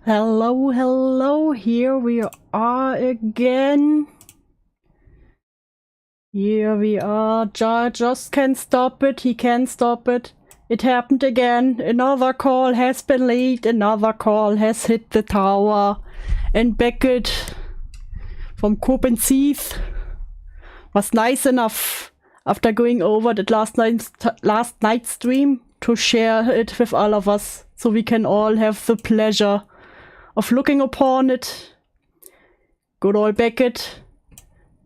Hello, hello, here we are again. Here we are. Jar just can't stop it, he can't stop it. It happened again. Another call has been leaked, another call has hit the tower. And Beckett from Copenhagen was nice enough after going over that last night's stream to share it with all of us, so we can all have the pleasure of looking upon it. Good old Beckett,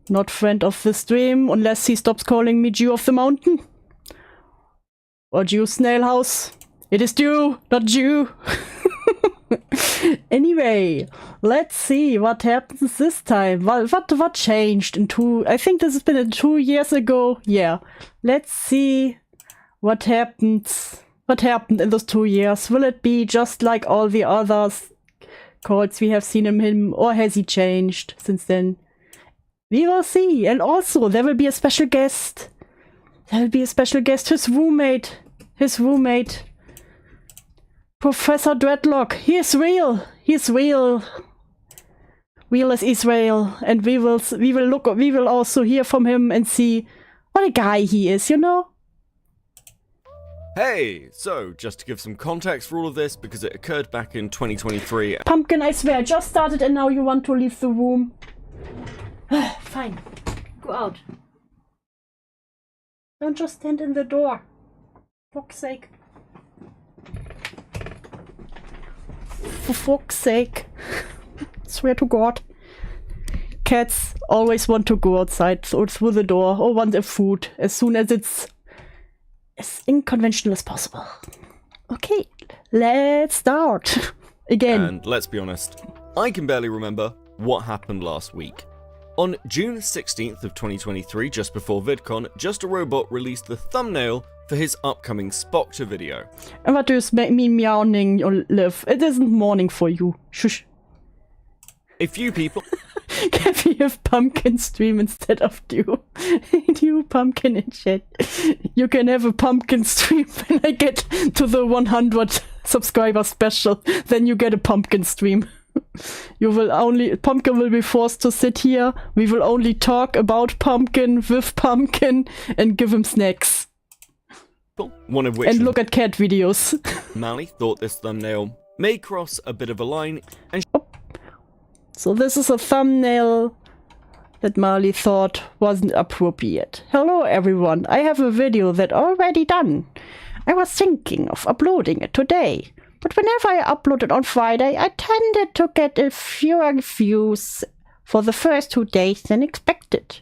not friend of the stream unless he stops calling me Dew of the Mountain or DewsSnailHouse. It is Dew, not Dew. Anyway, let's see what happens this time. What changed in I think this has been 2 years ago. Yeah, let's see what happens. What happened in those 2 years? Will it be just like all the others calls we have seen him, or has he changed since then? We will see. And also, there will be a special guest. There will be a special guest. His roommate. Professor Dreadlock. He is real. He's real. Real as Israel. And we will also hear from him and see what a guy he is, you know? Hey, so just to give some context for all of this, because it occurred back in 2023. Pumpkin, I swear, I just started and now you want to leave the room. Fine. Go out. Don't just stand in the door. For fuck's sake. For fuck's sake. Swear to God. Cats always want to go outside or through the door or want their food as soon as it's as unconventional as possible. Okay, let's start. Again. And let's be honest, I can barely remember what happened last week. On June 16th of 2023, just before VidCon, Just a Robot released the thumbnail for his upcoming Spoctor video. And what does mean meowing or live? It isn't morning for you. Shush. A few people... Can we have Pumpkin stream instead of Dew? Dew Pumpkin in chat. You can have a Pumpkin stream when I get to the 100 subscriber special. Then you get a Pumpkin stream. Pumpkin will be forced to sit here. We will only talk about Pumpkin with Pumpkin and give him snacks. One of which and look at cat videos. Mali thought this thumbnail may cross a bit of a line and so this is a thumbnail that Mali thought wasn't appropriate. Hello everyone, I have a video that already done. I was thinking of uploading it today, but whenever I upload it on Friday, I tended to get a fewer views for the first 2 days than expected.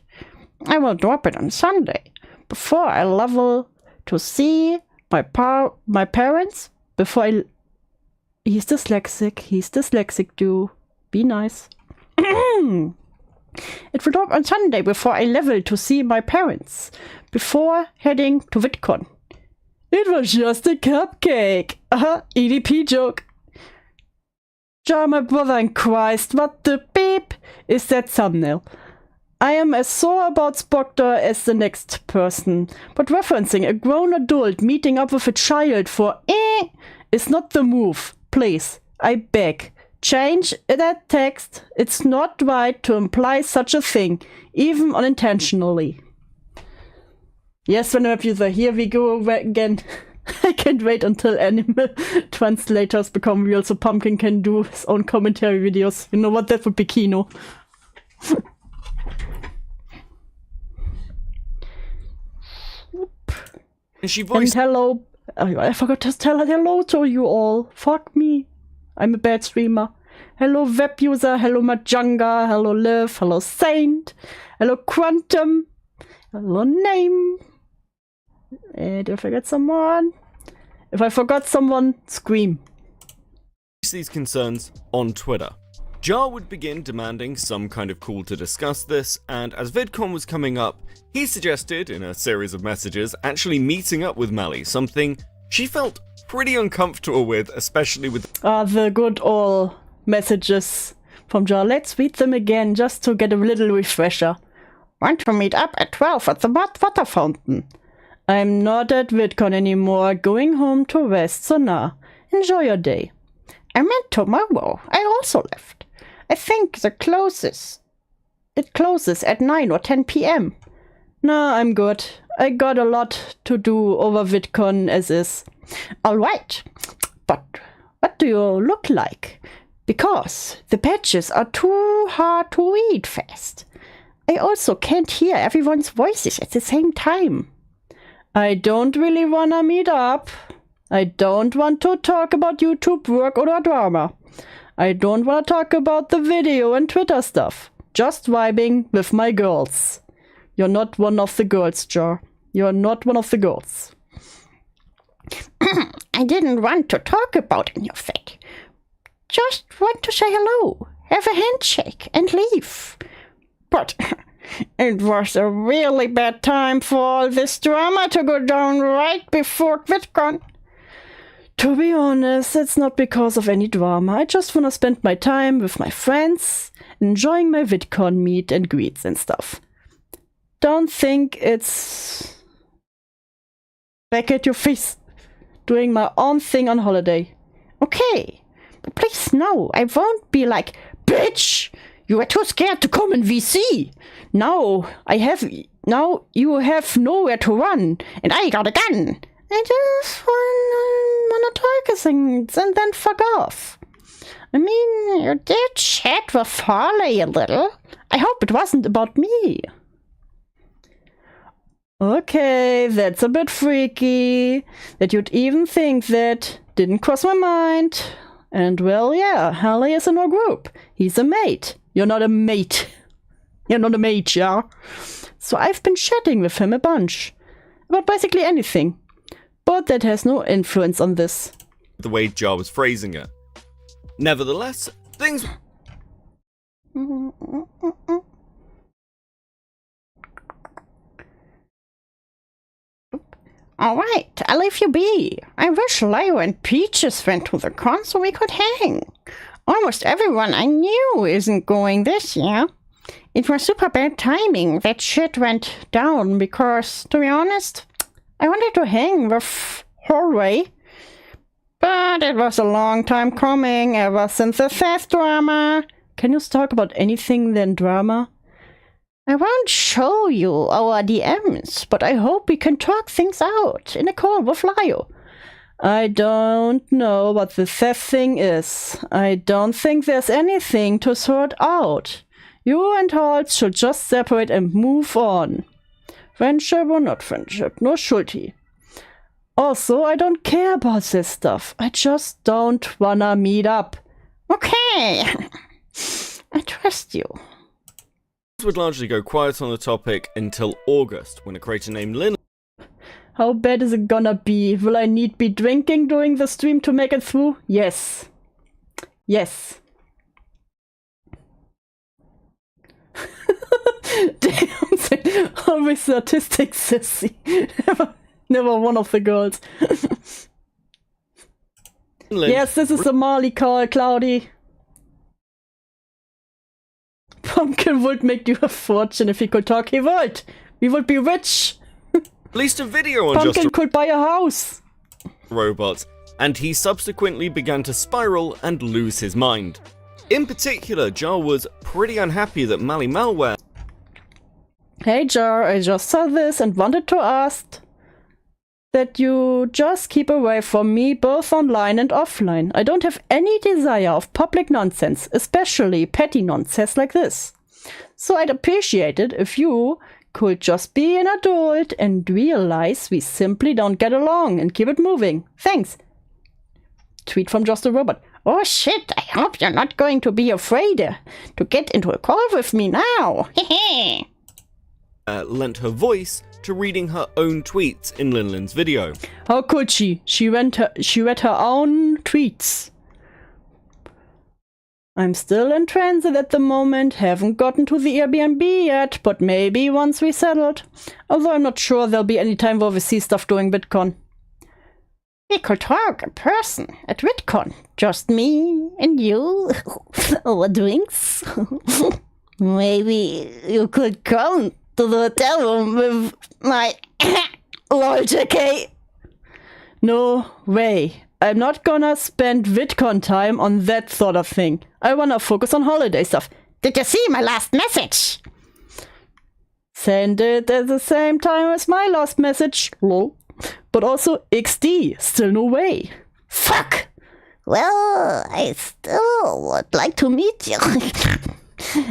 I will drop it on Sunday, before I level to see my parents, before I... He's dyslexic, Dew. Be nice. It will drop on Sunday before I level to see my parents, before heading to VidCon. It was just a cupcake. EDP joke. Jar, my brother in Christ, what the beep is that thumbnail? I am as sore about Spoctor as the next person, but referencing a grown adult meeting up with a child for is not the move. Please, I beg. Change that text. It's not right to imply such a thing, even unintentionally. Yes, Venom Abuser, here we go again. I can't wait until animal translators become real so Pumpkin can do his own commentary videos. You know what? That would be Kino. And hello. I forgot to tell her hello to you all. Fuck me. I'm a bad streamer. Hello web user, hello Majanga, hello Liv, hello Saint, hello Quantum, hello Name. Did I forget someone? If I forgot someone, scream. These concerns on Twitter. Jar would begin demanding some kind of call to discuss this, and as VidCon was coming up, he suggested, in a series of messages, actually meeting up with Mali, something she felt pretty uncomfortable with, especially with the good old messages from Jar. Let's read them again, just to get a little refresher. Want to meet up at 12 at the water fountain. I'm not at VidCon anymore, going home to rest, so nah. Enjoy your day. I meant tomorrow. I also left. I think it closes at 9 or 10 p.m. Nah, I'm good. I got a lot to do over VidCon as is. Alright, but what do you look like? Because the patches are too hard to read fast. I also can't hear everyone's voices at the same time. I don't really wanna meet up. I don't want to talk about YouTube work or drama. I don't wanna talk about the video and Twitter stuff. Just vibing with my girls. You're not one of the girls, Jar. You're not one of the girls. I didn't want to talk about any of that. Just want to say hello, have a handshake, and leave. But it was a really bad time for all this drama to go down right before VidCon. To be honest, it's not because of any drama. I just want to spend my time with my friends, enjoying my VidCon meet and greets and stuff. Don't think it's back at your face, doing my own thing on holiday. Okay, but please no, I won't be like, bitch, you were too scared to come in VC. Now you have nowhere to run, and I got a gun. I just wanna talk things and then fuck off. I mean, you did chat with Harley a little. I hope it wasn't about me. Okay, that's a bit freaky. That you'd even think that. Didn't cross my mind. And well, yeah, Harley is in our group. He's a mate. You're not a mate. You're not a mate, yeah? So I've been chatting with him a bunch. About basically anything. But that has no influence on this. The way Jar was phrasing it. Nevertheless, things... Alright, I'll leave you be. I wish Leo and Peaches went to the con so we could hang. Almost everyone I knew isn't going this year. It was super bad timing that shit went down because, to be honest, I wanted to hang with Hallway. But it was a long time coming, ever since the theft drama. Can you talk about anything than drama? I won't show you our DMs, but I hope we can talk things out in a call with Leo. I don't know what the theft thing is. I don't think there's anything to sort out. You and Holt should just separate and move on. Friendship or not friendship, no Schulti. Also, I don't care about this stuff. I just don't wanna meet up. Okay. I trust you. would largely go quiet on the topic until August, when a creator named Lin... How bad is it gonna be? Will I need be drinking during the stream to make it through? Yes. Yes. Damn, always the autistic sissy. Never one of the girls. Yes, this is a Mali call, Cloudy. Pumpkin would make you a fortune if he could talk. He would. We would be rich. Released a video on Pumpkin could buy a house. Robots, and he subsequently began to spiral and lose his mind. In particular, Jar was pretty unhappy that Mali-Malware... Hey Jar, I just saw this and wanted to ask that you just keep away from me both online and offline. I don't have any desire of public nonsense, especially petty nonsense like this. So I'd appreciate it if you could just be an adult and realize we simply don't get along and keep it moving. Thanks. Tweet from Just a Robot. Oh shit, I hope you're not going to be afraid to get into a call with me now. Hehe. Lent her voice to reading her own tweets in Linlin's video. How could she? She read her own tweets. I'm still in transit at the moment, haven't gotten to the Airbnb yet, but maybe once we settled. Although I'm not sure there'll be any time for VC stuff during VidCon. We could talk in person at VidCon. Just me and you. Over drinks. Maybe you could come to the hotel room with my lol JK. No way. I'm not gonna spend VidCon time on that sort of thing. I wanna focus on holiday stuff. Did you see my last message? Send it at the same time as my last message. Lol. But also XD. Still no way. Fuck. Well, I still would like to meet you.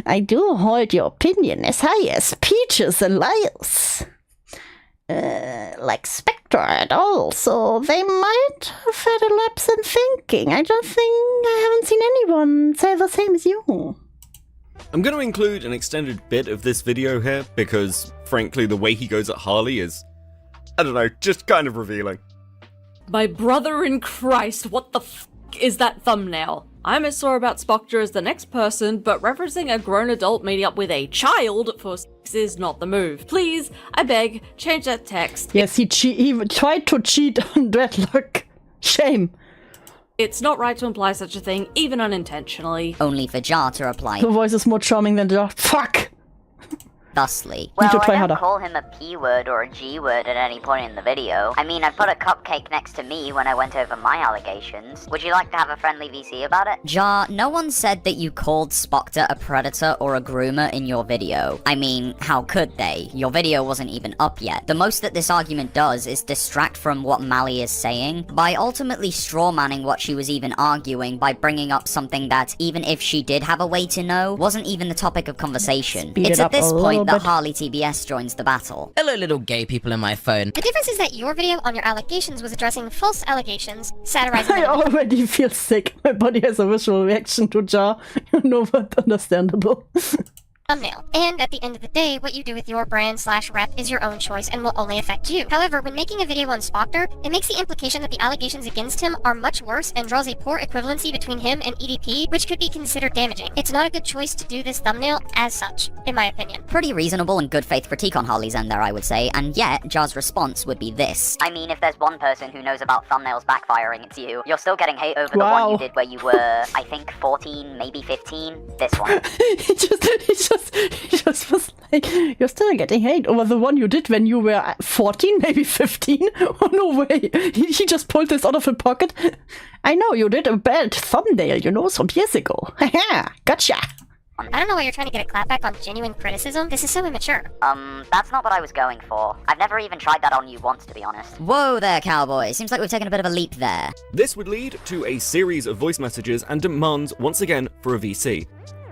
I do hold your opinion as high as peaches and liars. Like Spectre and all, so they might have had a lapse in thinking. I don't think I haven't seen anyone say the same as you. I'm going to include an extended bit of this video here because, frankly, the way he goes at Harley is, I don't know, just kind of revealing. My brother in Christ, what the f*** is that thumbnail? I'm as sore about Spoctor as the next person, but referencing a grown adult meeting up with a child for sex is not the move. Please, I beg, change that text. Yes, he tried to cheat on Dreadlock. Shame. It's not right to imply such a thing, even unintentionally. Only for Jar to reply The voice is more charming than the fuck. thusly. Need to Well, try I harder. don't call him a P word or a G word at any point in the video. I mean, I put a cupcake next to me when I went over my allegations. Would you like to have a friendly VC about it? Jar, no one said that you called Spoctor a predator or a groomer in your video. I mean, how could they? Your video wasn't even up yet. The most that this argument does is distract from what Mali is saying by ultimately strawmanning what she was even arguing by bringing up something that, even if she did have a way to know, wasn't even the topic of conversation. Speed It's it at up this a point little that bit. Harley TBS joins the battle. Hello, little gay people in my phone. The difference is that your video on your allegations was addressing false allegations, satirizing I them. already feel sick. My body has a visual reaction to Jar. You know what? Understandable. Thumbnail. And at the end of the day, what you do with your brand/rep is your own choice and will only affect you. However, when making a video on Spoctor, it makes the implication that the allegations against him are much worse and draws a poor equivalency between him and EDP, which could be considered damaging. It's not a good choice to do this thumbnail as such, in my opinion. Pretty reasonable and good faith critique on Harley's end there, I would say, and yet Jar's response would be this. I mean, if there's one person who knows about thumbnails backfiring, it's you. You're still getting hate over the Wow. one you did where you were, I think, 14, maybe 15. This one. he just was like, you're still getting hate over the one you did when you were 14, maybe 15? Oh, no way. He just pulled this out of his pocket. I know, you did a bad thumbnail, you know, some years ago. Haha, gotcha. I don't know why you're trying to get a clapback on genuine criticism. This is so immature. That's not what I was going for. I've never even tried that on you once, to be honest. Whoa there, cowboy. Seems like we've taken a bit of a leap there. This would lead to a series of voice messages and demands once again for a VC.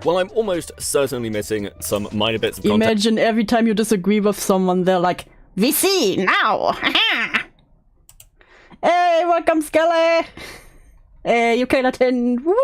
While I'm almost certainly missing some minor bits of context, Imagine every time you disagree with someone, they're like, VC, now! Haha! Hey, welcome, Skelly! Hey, UK Latin! Woo!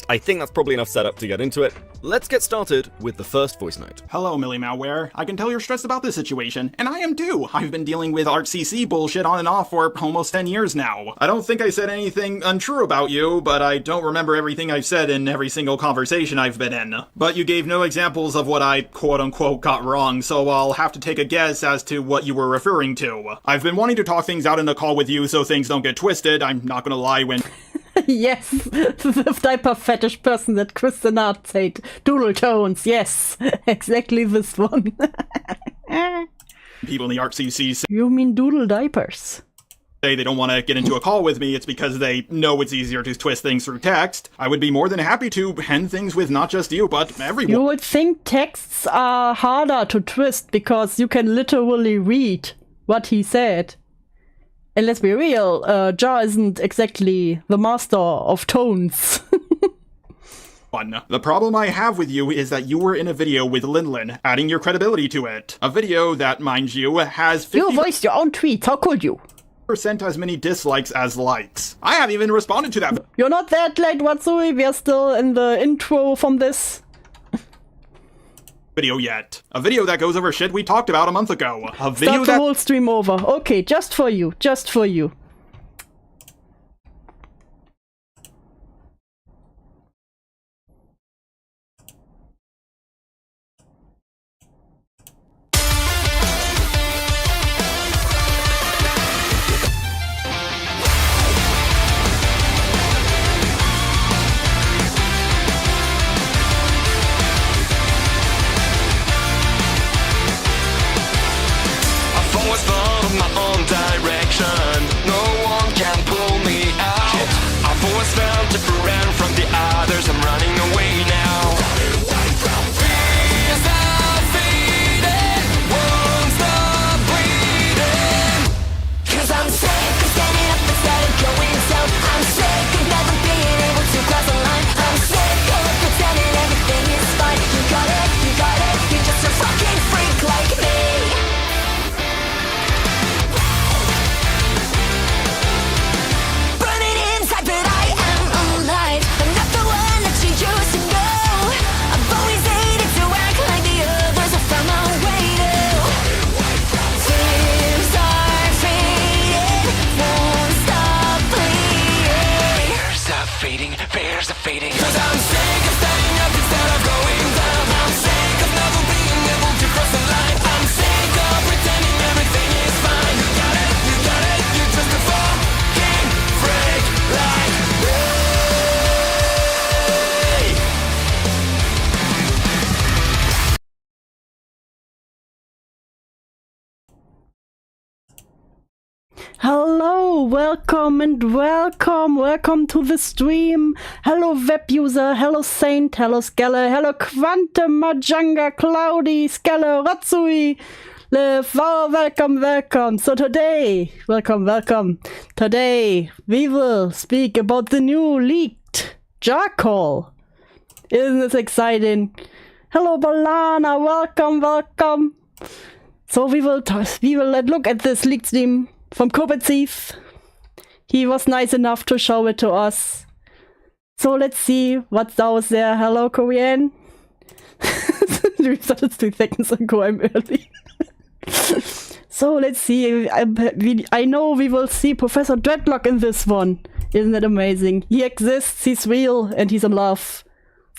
I think that's probably enough setup to get into it. Let's get started with the first voice note. Hello, Mali-Malware. I can tell you're stressed about this situation, and I am too. I've been dealing with ArtCC bullshit on and off for almost 10 years now. I don't think I said anything untrue about you, but I don't remember everything I've said in every single conversation I've been in. But you gave no examples of what I quote-unquote got wrong, so I'll have to take a guess as to what you were referring to. I've been wanting to talk things out in the call with you so things don't get twisted. I'm not gonna lie when... Yes, the diaper fetish person that Kristen Hart said. Doodle tones, yes, exactly this one. people in the ArtCC say You mean doodle diapers? they don't want to get into a call with me, it's because they know it's easier to twist things through text. I would be more than happy to end things with not just you, but everyone. You would think texts are harder to twist because you can literally read what he said. And let's be real, Jar isn't exactly the master of tones. The problem I have with you is that you were in a video with Linlin, adding your credibility to it. A video that, mind you, has You 50% voiced your own tweets, how could you? as many dislikes as likes. I haven't even responded to that You're not that late, Watsui, we're still in the intro from this. video yet. A video that goes over shit we talked about a month ago. A video Start the that- whole stream over. Okay, just for you, just for you. I've always followed my own direction. No Hello, welcome and welcome to the stream. Hello web user, hello Saint, hello Skelle, hello Quantum, Majanga, Cloudy, Skelle, Ratsui, welcome. So today, welcome. Today we will speak about the new leaked jar call. Isn't this exciting? Hello Balana, welcome. So we will look at this leaked stream from Copet Thief. He was nice enough to show it to us. So let's see what's out there. Hello, Korean. We started 2 seconds ago, I'm early. So let's see. I know we will see Professor Dreadlock in this one. Isn't it amazing? He exists, he's real, and he's in love.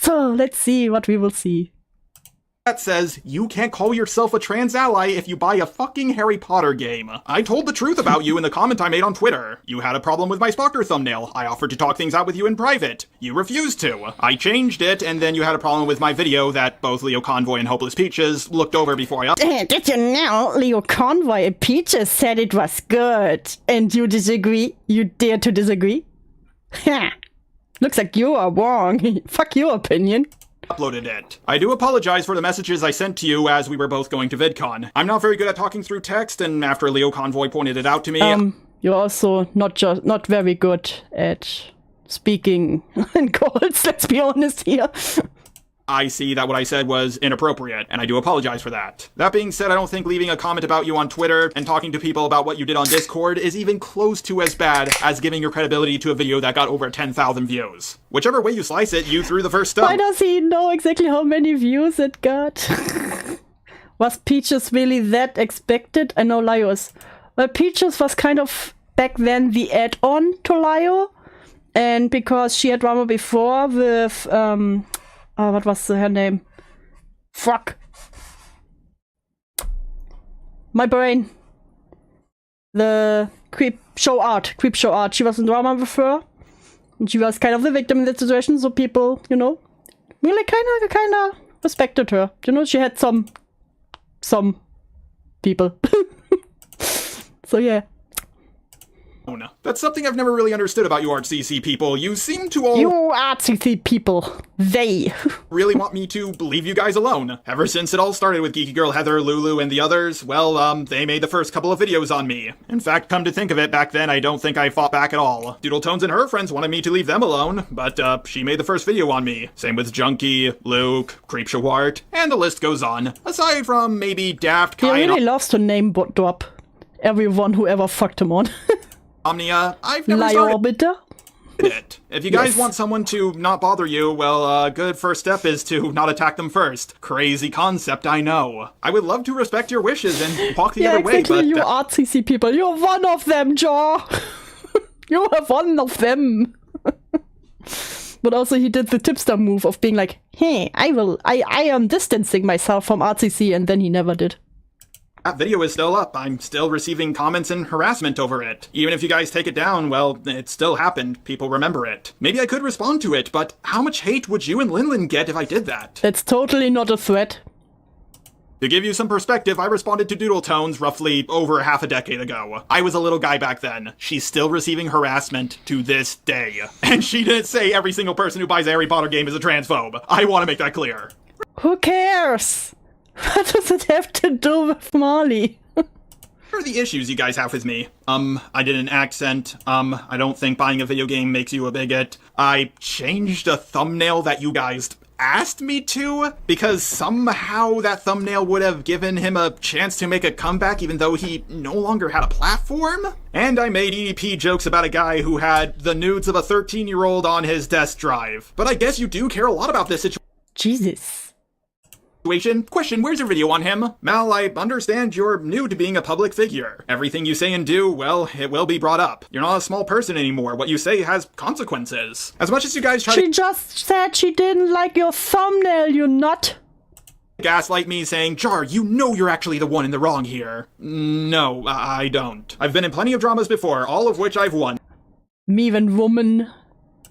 So let's see what we will see. That says you can't call yourself a trans ally if you buy a fucking Harry Potter game. I told the truth about you in the comment I made on Twitter. You had a problem with my Spocker thumbnail. I offered to talk things out with you in private. You refused to. I changed it, and then you had a problem with my video that both Leo Convoy and Hopeless Peaches looked over before I Did you know Leo Convoy and Peaches said it was good? And you disagree? You dare to disagree? Ha! Looks like you are wrong. Fuck your opinion. uploaded it. I do apologize for the messages I sent to you as we were both going to VidCon. I'm not very good at talking through text, and after Leo Convoy pointed it out to me... You're also not very good at speaking in calls, let's be honest here. I see that what I said was inappropriate, and I do apologize for that. That being said, I don't think leaving a comment about you on Twitter and talking to people about what you did on Discord is even close to as bad as giving your credibility to a video that got over 10,000 views. Whichever way you slice it, you threw the first stone. Why does he know exactly how many views it got? Was Peaches really that expected? I know Lio is... Well, Peaches was kind of back then the add-on to Lio, and because she had drama before with... what was her name? Fuck. My brain. The Creep Show Art. She was in drama with her. And she was kind of the victim in that situation, so people, you know, really kinda respected her. You know, she had some people. So yeah. That's something I've never really understood about you ArtCC people. You seem to all... You ArtCC people. They. really want me to leave you guys alone. Ever since it all started with Geeky Girl Heather, Lulu, and the others, well, they made the first couple of videos on me. In fact, come to think of it, back then I don't think I fought back at all. Doodletones and her friends wanted me to leave them alone, but she made the first video on me. Same with Junkie, Luke, Creepshawart, and the list goes on. Aside from maybe Daft, Kai, he really loves to name drop everyone who ever fucked him on. Omnia, I've never started bitte? it. If you guys want someone to not bother you, well, good first step is to not attack them first. Crazy concept, I know. I would love to respect your wishes and walk the other way, but... you ArtCC people, you're one of them, Jaw! You are one of them! But also he did the tipster move of being like, hey, I am distancing myself from ArtCC, and then he never did. That video is still up. I'm still receiving comments and harassment over it. Even if you guys take it down, well, it still happened. People remember it. Maybe I could respond to it, but how much hate would you and Linlin get if I did that? That's totally not a threat. To give you some perspective, I responded to Doodletones roughly over half a decade ago. I was a little guy back then. She's still receiving harassment to this day. And she didn't say every single person who buys a Harry Potter game is a transphobe. I want to make that clear. Who cares? What does it have to do with Mali? What are the issues you guys have with me? I did an accent. I don't think buying a video game makes you a bigot. I changed a thumbnail that you guys asked me to, because somehow that thumbnail would have given him a chance to make a comeback even though he no longer had a platform. And I made EDP jokes about a guy who had the nudes of a 13-year-old on his desk drive. But I guess you do care a lot about this situation. Jesus. Question, where's your video on him? Mal, I understand you're new to being a public figure. Everything you say and do, well, it will be brought up. You're not a small person anymore. What you say has consequences. As much as you guys try She just said she didn't like your thumbnail, you nut. Gaslight me saying, Jar, you know you're actually the one in the wrong here. No, I don't. I've been in plenty of dramas before, all of which I've won. Me when woman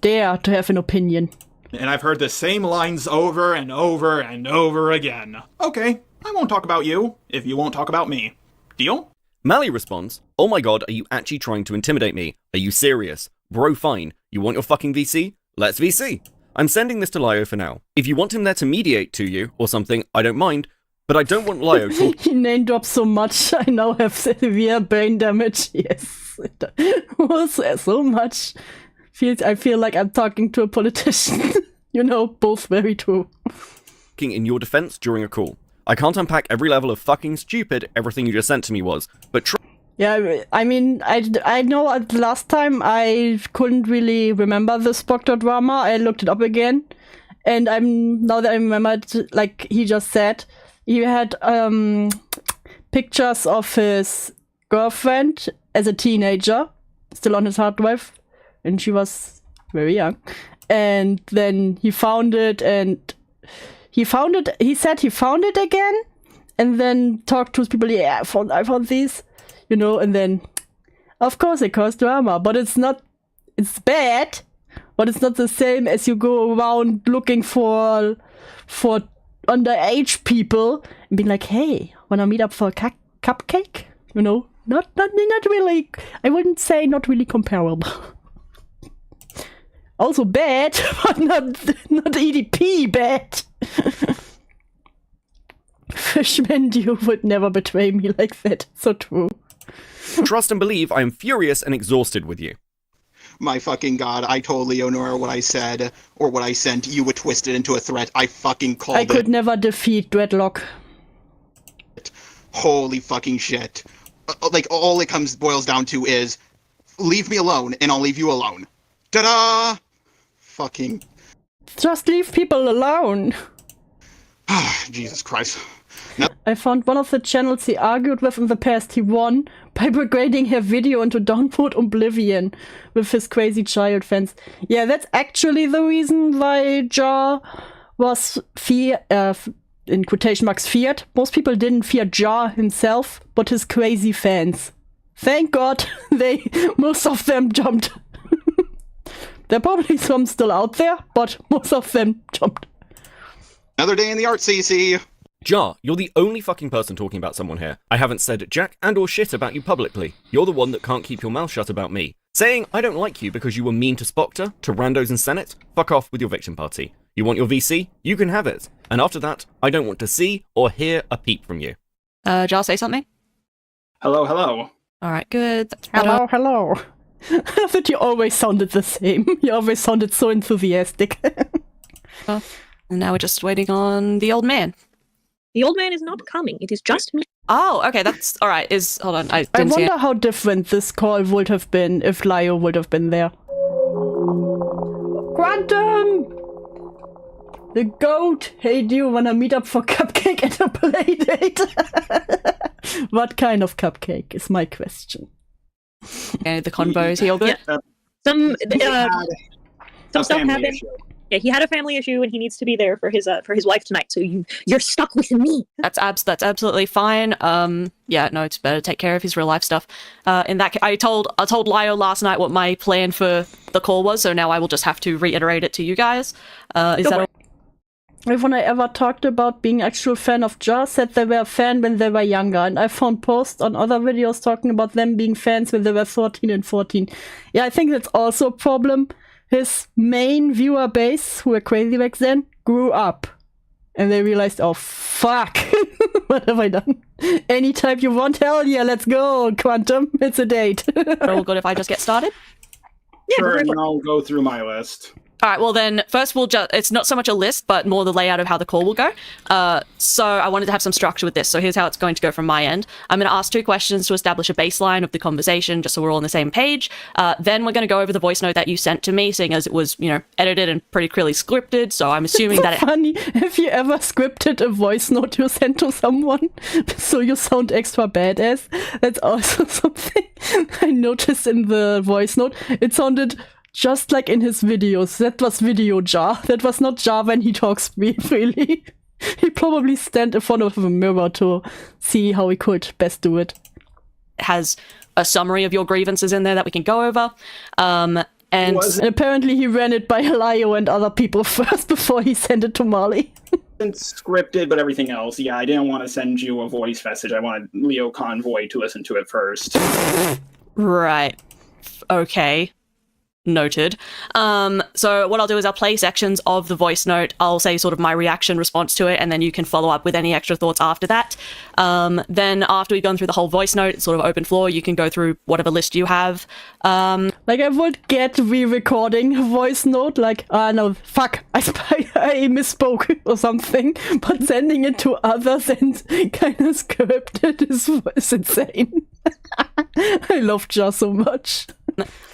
dare to have an opinion. And I've heard the same lines over and over and over again. Okay, I won't talk about you, if you won't talk about me. Deal? Mali responds, "Oh my god, are you actually trying to intimidate me? Are you serious? Bro, fine. You want your fucking VC? Let's VC. I'm sending this to Lio for now. If you want him there to mediate to you, or something, I don't mind, but I don't want Lio talking." He name drops so much, I now have severe brain damage. Yes, it was so much. I feel like I'm talking to a politician. You know, both very true. in your defense during a call. I can't unpack every level of fucking stupid everything you just sent to me was, but Yeah, I mean, I know last time I couldn't really remember the Spoctor drama. I looked it up again, and now that I remembered, like he just said, he had pictures of his girlfriend as a teenager, still on his hard drive, and she was very young. And then he found it, and he said he found it again, and then talked to his people. Yeah, I found these. You know, and then, of course, it caused drama, but it's bad, but it's not the same as you go around looking for underage people and being like, hey, wanna meet up for a cupcake? You know, not really, I wouldn't say not really comparable. Also bad, but not EDP bad. Fishman, you would never betray me like that. So true. Trust and believe I am furious and exhausted with you. My fucking god, I told Leonora what I said, or what I sent, you would twist it into a threat. I fucking called it. I could never defeat Dreadlock. Holy fucking shit. Like, all it boils down to is, leave me alone, and I'll leave you alone. Ta-da! Fucking... Just leave people alone. Jesus Christ. I found one of the channels he argued with in the past. He won by degrading her video into downvote oblivion with his crazy child fans. Yeah, that's actually the reason why Jar was in quotation marks, feared. Most people didn't fear Jar himself, but his crazy fans. Thank God, most of them jumped. There are probably some still out there, but most of them jumped. Another day in the art, CC. Jar, you're the only fucking person talking about someone here. I haven't said jack and or shit about you publicly. You're the one that can't keep your mouth shut about me. Saying I don't like you because you were mean to Spoctor, to randos in Senate? Fuck off with your victim party. You want your VC? You can have it. And after that, I don't want to see or hear a peep from you. Jar, say something? Hello, hello. Alright, good. That's Hello, hello. I thought you always sounded the same. You always sounded so enthusiastic. And now we're just waiting on the old man. The old man is not coming. It is just me. Oh, okay, that's alright. Hold on, I I didn't see it. wonder how different this call would have been if Lio would have been there. Quantum! The goat! Hey, do you wanna meet up for cupcake at a play date? What kind of cupcake is my question. Okay, the convo, is he all good? Yeah. Some stuff happened. Yeah, he had a family issue and he needs to be there for his wife tonight. So you're stuck with me. That's absolutely fine. Yeah, no, it's better to take care of his real life stuff. In that case, I told Lio last night what my plan for the call was, so now I will just have to reiterate it to you guys. Is that Everyone I ever talked about being actual fan of Jar said they were a fan when they were younger, and I found posts on other videos talking about them being fans when they were 13 and 14. Yeah, I think that's also a problem. His main viewer base, who were crazy back then, grew up. And they realized, oh fuck, what have I done? Anytime you want, hell yeah, let's go, Quantum, it's a date. all good if I just get started? Yeah, Sure, and I'll go through my list. Alright, well then, first it's not so much a list, but more the layout of how the call will go. So I wanted to have some structure with this, so here's how it's going to go from my end. I'm going to ask 2 questions to establish a baseline of the conversation, just so we're all on the same page. Then we're going to go over the voice note that you sent to me, seeing as it was, edited and pretty clearly scripted, so I'm assuming that funny, have you ever scripted a voice note you sent to someone, so you sound extra badass? That's also something I noticed in the voice note. It sounded just like in his videos. That was video Jar. That was not Jar when he talks really. He probably stand in front of a mirror to see how he could best do it. has a summary of your grievances in there that we can go over. And apparently he ran it by Lio and other people first before he sent it to Mali. It's scripted, but everything else, yeah, I didn't want to send you a voice message. I wanted Leo Convoy to listen to it first. Right. Okay. Noted. So what I'll do is I'll play sections of the voice note. I'll say sort of my reaction response to it, and then you can follow up with any extra thoughts after that. Then after we've gone through the whole voice note, it's sort of open floor, you can go through whatever list you have. Like, I would get re-recording a voice note, like, no, fuck, I misspoke or something, but sending it to others and kind of scripted is insane. I love Jar so much.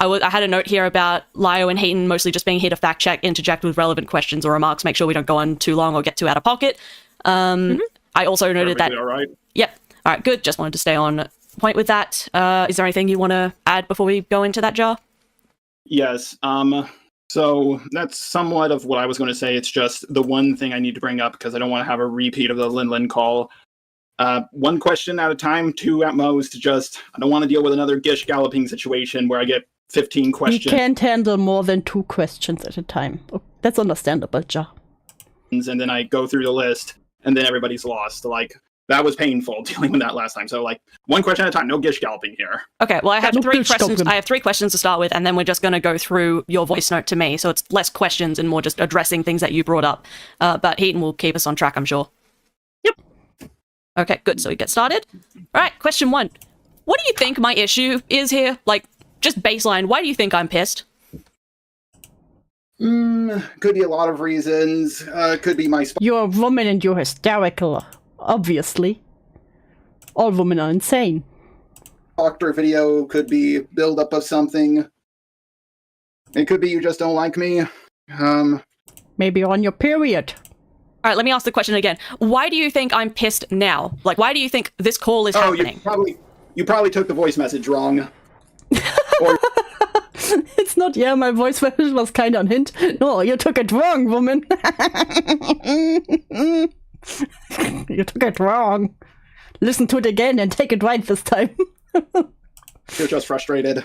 I had a note here about Lio and Heaton mostly just being here to fact check, interject with relevant questions or remarks, make sure we don't go on too long or get too out of pocket. I also noted that... All right? Yep. All right, good. Just wanted to stay on point with that. Is there anything you want to add before we go into that, Jar? Yes. So that's somewhat of what I was going to say. It's just the one thing I need to bring up because I don't want to have a repeat of the Lin call. One question at a time, two at most. I don't want to deal with another Gish galloping situation where I get 15 questions. You can't handle more than 2 questions at a time. Oh, that's understandable, Ja. And then I go through the list, and then everybody's lost. Like, that was painful dealing with that last time. So, like, one question at a time, no Gish galloping here. Okay, well, I have No 3 Gish questions. galloping. I have 3 questions to start with, and then we're just going to go through your voice note to me. So it's less questions and more just addressing things that you brought up. But Heaton will keep us on track, I'm sure. Okay, good. So we get started. All right, question 1. What do you think my issue is here? Like, just baseline, why do you think I'm pissed? Could be a lot of reasons. Could be my... You're a woman and you're hysterical, obviously. All women are insane. Doctor video could be build-up of something. It could be you just don't like me. Maybe you're on your period. All right, let me ask the question again. Why do you think I'm pissed now? Like, why do you think this call is happening? You probably took the voice message wrong. Or It's not, yeah, my voice message was kind of a hint. No, you took it wrong, woman. You took it wrong. Listen to it again and take it right this time. you're just frustrated.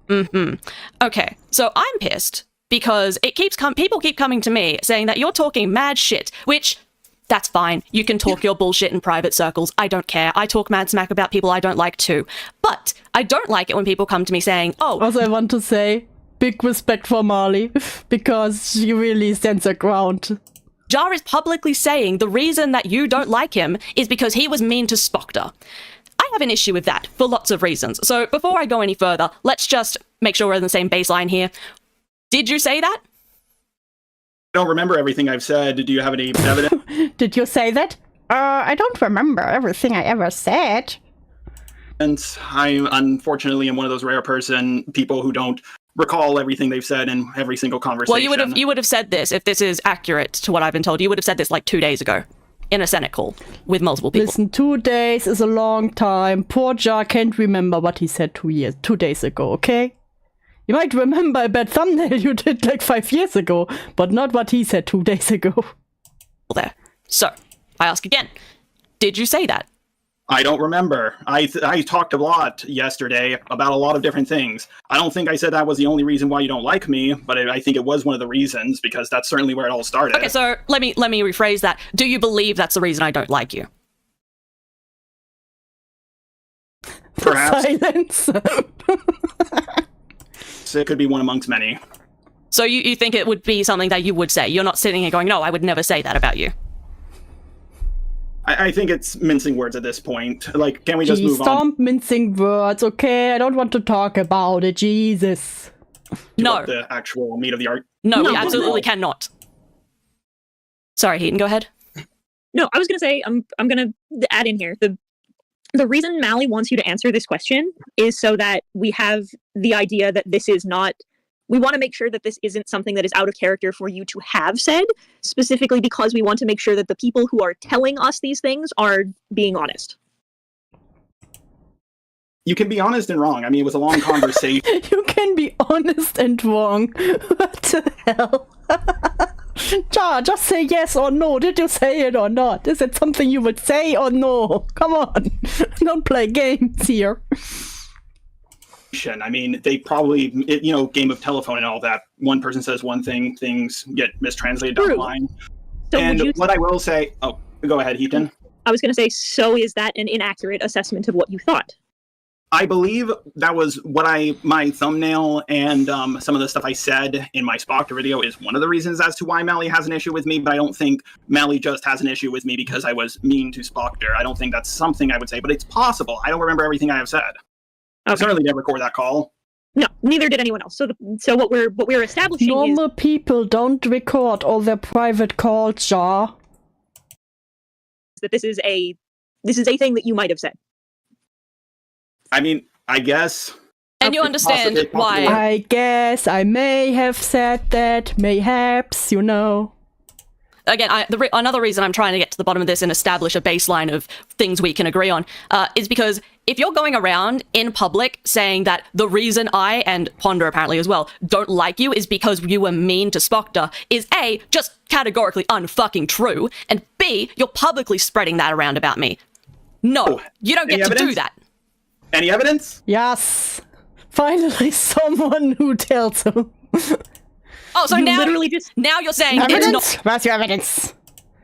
Okay, so I'm pissed because people keep coming to me saying that you're talking mad shit, which, that's fine. You can talk your bullshit in private circles. I don't care. I talk mad smack about people I don't like too. But I don't like it when people come to me saying, oh... Also, I want to say, big respect for Mali, because she really stands her ground. Jar is publicly saying the reason that you don't like him is because he was mean to Spoctor. I have an issue with that, for lots of reasons. So before I go any further, let's just make sure we're on the same baseline here. Did you say that? I don't remember everything I've said. Do you have any evidence? Did you say that? I don't remember everything I ever said. I unfortunately am one of those rare people who don't recall everything they've said in every single conversation. Well, you would have said this, if this is accurate to what I've been told, you would have said this like 2 days ago in a Senate call with multiple people. Listen, 2 days is a long time. Poor Jar can't remember what he said 2 days ago, okay? You might remember a bad thumbnail you did like 5 years ago, but not what he said 2 days ago. There. So, I ask again. Did you say that? I don't remember. I talked a lot yesterday about a lot of different things. I don't think I said that was the only reason why you don't like me, but I think it was one of the reasons, because that's certainly where it all started. Okay, so let me rephrase that. Do you believe that's the reason I don't like you? Perhaps. Silence. It could be one amongst many. So you think it would be something that you would say? You're not sitting here going, no, I would never say that about you. I think it's mincing words at this point. Like, can we just move on? Stop mincing words, okay? I don't want to talk about it, Jesus. No. The actual meat of the art. No, we absolutely cannot. Sorry, Heaton, go ahead. No, I was gonna say, I'm gonna add in here. The reason Mali wants you to answer this question is so that we have the idea that this is not... We want to make sure that this isn't something that is out of character for you to have said, specifically because we want to make sure that the people who are telling us these things are being honest. You can be honest and wrong. I mean, it was a long conversation. You can be honest and wrong. What the hell? Ja, just say yes or no. Did you say it or not? Is it something you would say or no? Come on. Don't play games here. I mean, they probably, game of telephone and all that. One person says one thing, things get mistranslated down the line. So and would you? what I will say... Oh, go ahead, Heaton. I was going to say, so is that an inaccurate assessment of what you thought? I believe that was what my thumbnail and some of the stuff I said in my Spockter video is one of the reasons as to why Mally has an issue with me, but I don't think Mally just has an issue with me because I was mean to Spockter. I don't think that's something I would say, but it's possible. I don't remember everything I have said. I certainly didn't record that call. No, neither did anyone else. So what we're establishing Normal people don't record all their private calls, Jar. is that this is a thing that you might have said. I mean, I guess... And you understand why. I guess I may have said that, mayhaps, you know. Again, another reason I'm trying to get to the bottom of this and establish a baseline of things we can agree on is because if you're going around in public saying that the reason I, and Ponder apparently as well, don't like you is because you were mean to Spockter is A, just categorically unfucking true, and B, you're publicly spreading that around about me. No, you don't get to do that. Any evidence? Yes. Finally, someone who tells him. Oh, so You now literally just- now you're saying Evidence? it's Where's your evidence?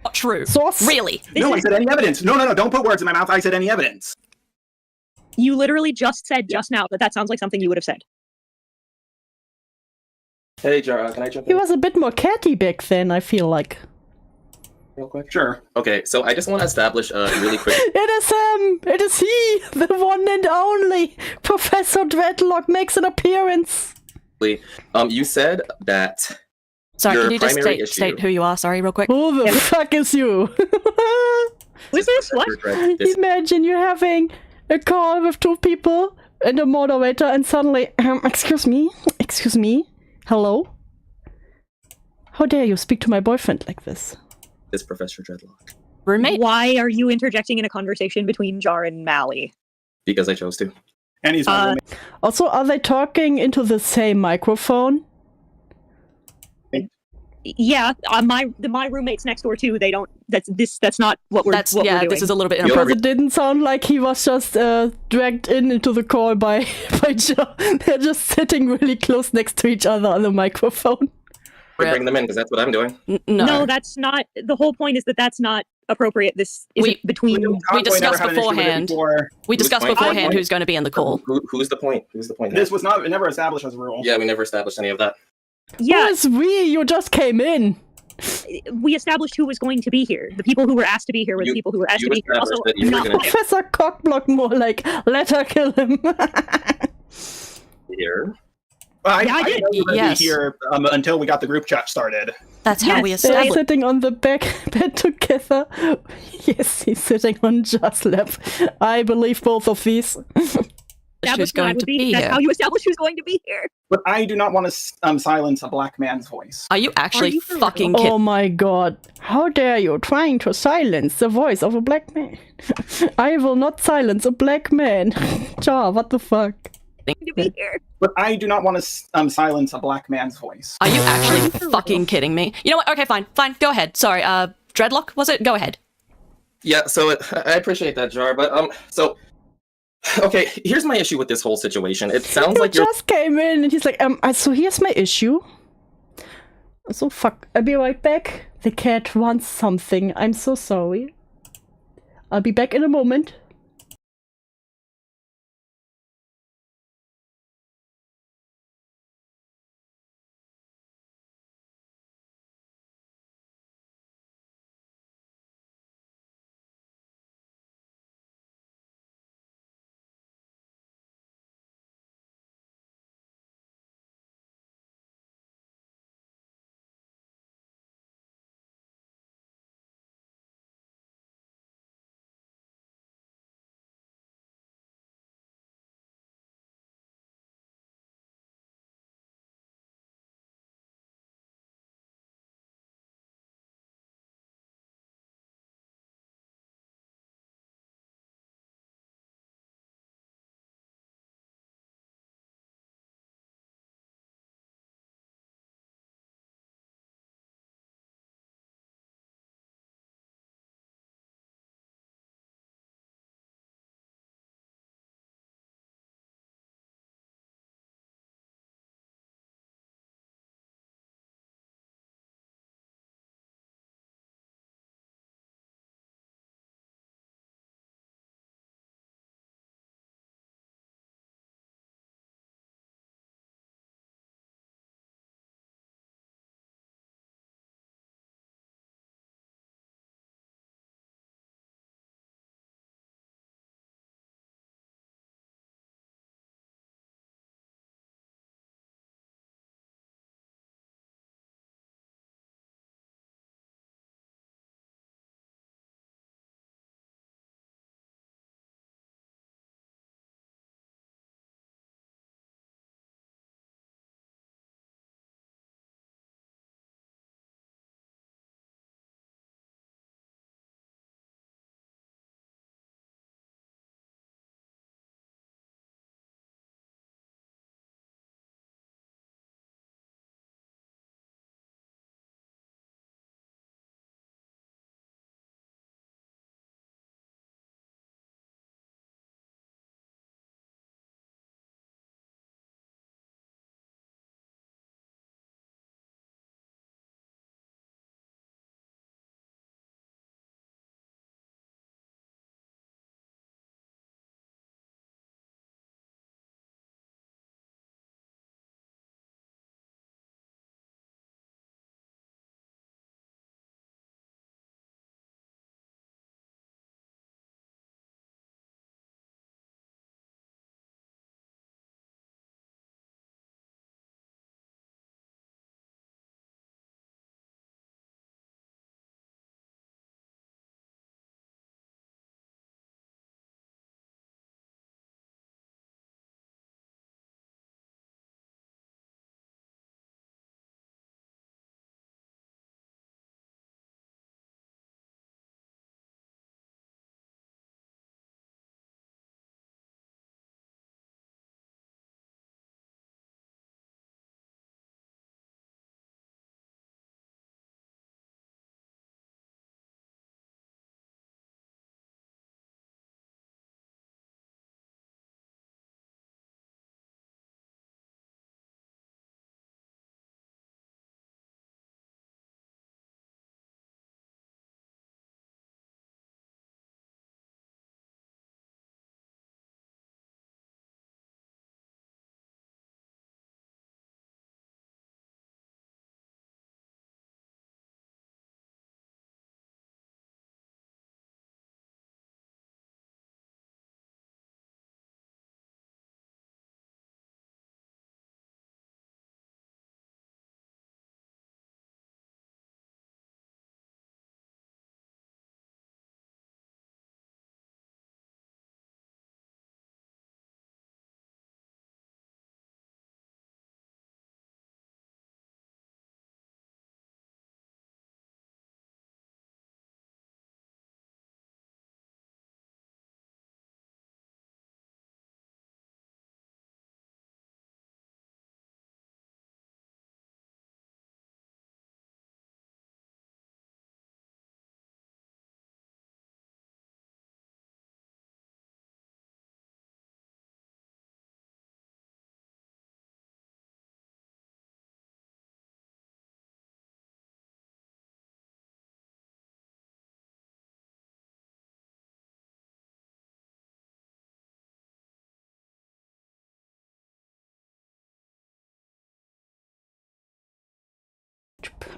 not true. Source? Really? No, I said any evidence. No, don't put words in my mouth. I said any evidence. You literally just said just now that sounds like something you would have said. Hey, Jar, can I jump He in was a bit more catty back then, I feel like. real quick? Sure. Okay, so I just want to establish really quick. It is him! It is he! The one and only! Professor Dreadlock makes an appearance! You said that Sorry, your can you just primary state who you are? Sorry, real quick. Who the fuck is you? Was this what? Imagine you having a call with two people and a moderator and suddenly, excuse me, hello? How dare you speak to my boyfriend like this? This Professor Dreadlock. Roommate? Why are you interjecting in a conversation between Jar and Mally? Because I chose to. And he's my roommate. Also, are they talking into the same microphone? Yeah, my roommates next door too. They don't. That's not what we're. That's what we're yeah. doing. This is a little bit Because inappropriate. it didn't sound like he was just dragged into the call by Joe. They're just sitting really close next to each other on the microphone. Bring them in, because that's what I'm doing. No, that's not. The whole point is that that's not appropriate. This is between. We discussed beforehand. We discussed beforehand who's going to be in the call. Who's the point? Who's the point? This was never established as a rule. Yeah, we never established any of that. Yeah, Who is we? You just came in. we established who was going to be here. The people who were asked to be here were the people who were asked to be here. Also, that you were not gonna- Professor Cockblock, more like, let her kill him. Here. I Yeah, I didn't did. know you were Yes. here until we got the group chat started. That's how we Yes, They're established. sitting on the back bed together. Yes, he's sitting on Just lap. I believe both of these. Who's going to be That's here? how you establish who's going to be here. But I do not want to silence a black man's voice. Are you actually you for fucking real? kidding? Oh my god. How dare you trying to silence the voice of a black man? I will not silence a black man. Jar, what the fuck? To be here. But I do not want to silence a black man's voice. Are you actually fucking kidding me? You know what? Okay, fine. Go ahead. Sorry, Dreadlock, was it? Go ahead. Yeah, so I appreciate that, Jar, but okay, here's my issue with this whole situation. It sounds He like you're just came in and he's like, so here's my issue. So fuck, I'll be right back. The cat wants something. I'm so sorry. I'll be back in a moment.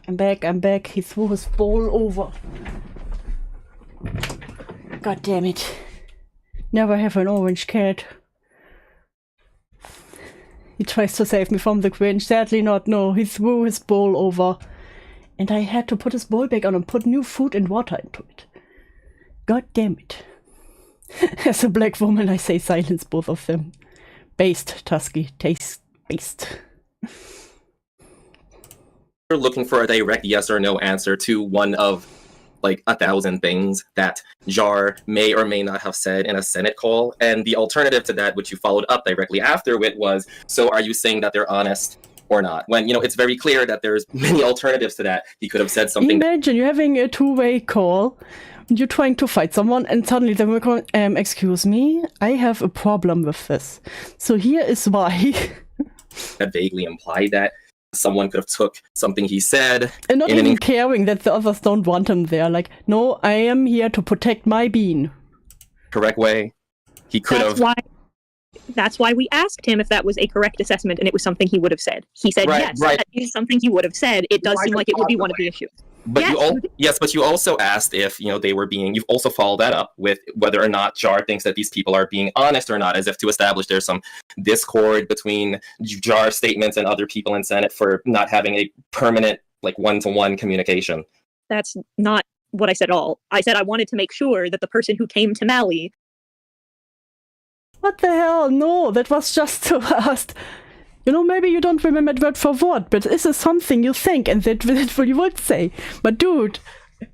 I'm back. He threw his bowl over. God damn it. Never have an orange cat. He tries to save me from the cringe. Sadly not, no. He threw his bowl over. And I had to put his bowl back on and put new food and water into it. God damn it. As a black woman, I say silence both of them. Based, Tusky. Taste based. You're looking for a direct yes or no answer to one of like 1,000 things that Jar may or may not have said in a Senate call, and the alternative to that, which you followed up directly after with, was, so are you saying that they're honest or not? When, it's very clear that there's many alternatives to that. He could have said something. Imagine you're having a two-way call, and you're trying to fight someone, and suddenly they will go, excuse me, I have a problem with this. So here is why. That vaguely implied that someone could have took something he said. And not even caring that the others don't want him there. Like, no, I am here to protect my bean. Correct way. He could have. That's why we asked him if that was a correct assessment, and it was something he would have said. He said yes. Right. That is something he would have said. It does seem like it would be one of the issues. But yes, but you also asked if they were being. You've also followed that up with whether or not Jar thinks that these people are being honest or not, as if to establish there's some discord between Jar's statements and other people in Senate for not having a permanent, like, one-to-one communication. That's not what I said at all. I said I wanted to make sure that the person who came to Mali. What the hell? No, that was just to ask. Maybe you don't remember it word for word, but this is something you think, and that's what you would say. But dude,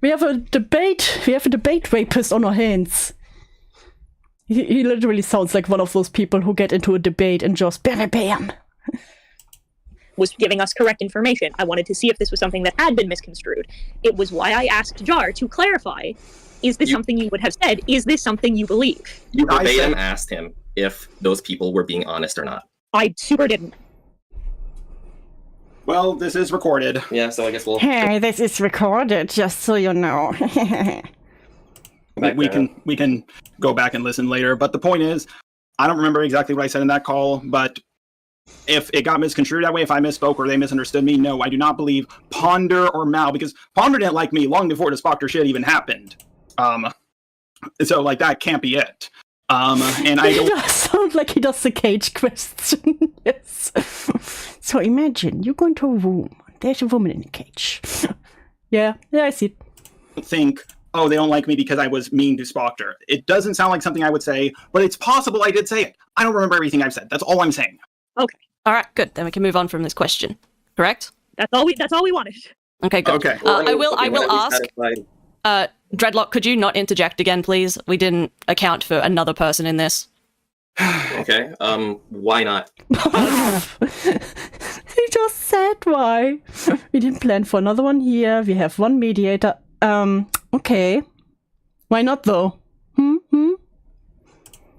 we have a debate. We have a debate rapist on our hands. He literally sounds like one of those people who get into a debate and just bam. Was giving us correct information. I wanted to see if this was something that had been misconstrued. It was why I asked Jar to clarify. Is this something you would have said? Is this something you believe? You verbatim asked him if those people were being honest or not. I super didn't. Well, this is recorded. Yeah, so I guess we'll... Hey, this is recorded, just so you know. We can go back and listen later, but the point is, I don't remember exactly what I said in that call, but if it got misconstrued that way, if I misspoke or they misunderstood me, no, I do not believe Ponder or Mal, because Ponder didn't like me long before the Spoctor shit even happened. So, like, that can't be it. And I don't... It does sound like he does the cage question. Yes. So imagine, you go into a room, there's a woman in a cage. Yeah, I see it. Think, oh, they don't like me because I was mean to Spoctor. It doesn't sound like something I would say, but it's possible I did say it. I don't remember everything I've said. That's all I'm saying. Okay. All right, good. Then we can move on from this question. Correct? That's all we wanted. Okay, good. Okay. I will ask. Dreadlock, could you not interject again, please? We didn't account for another person in this. Okay. Why not? He just said why. We didn't plan for another one here. We have one mediator. Okay. Why not though?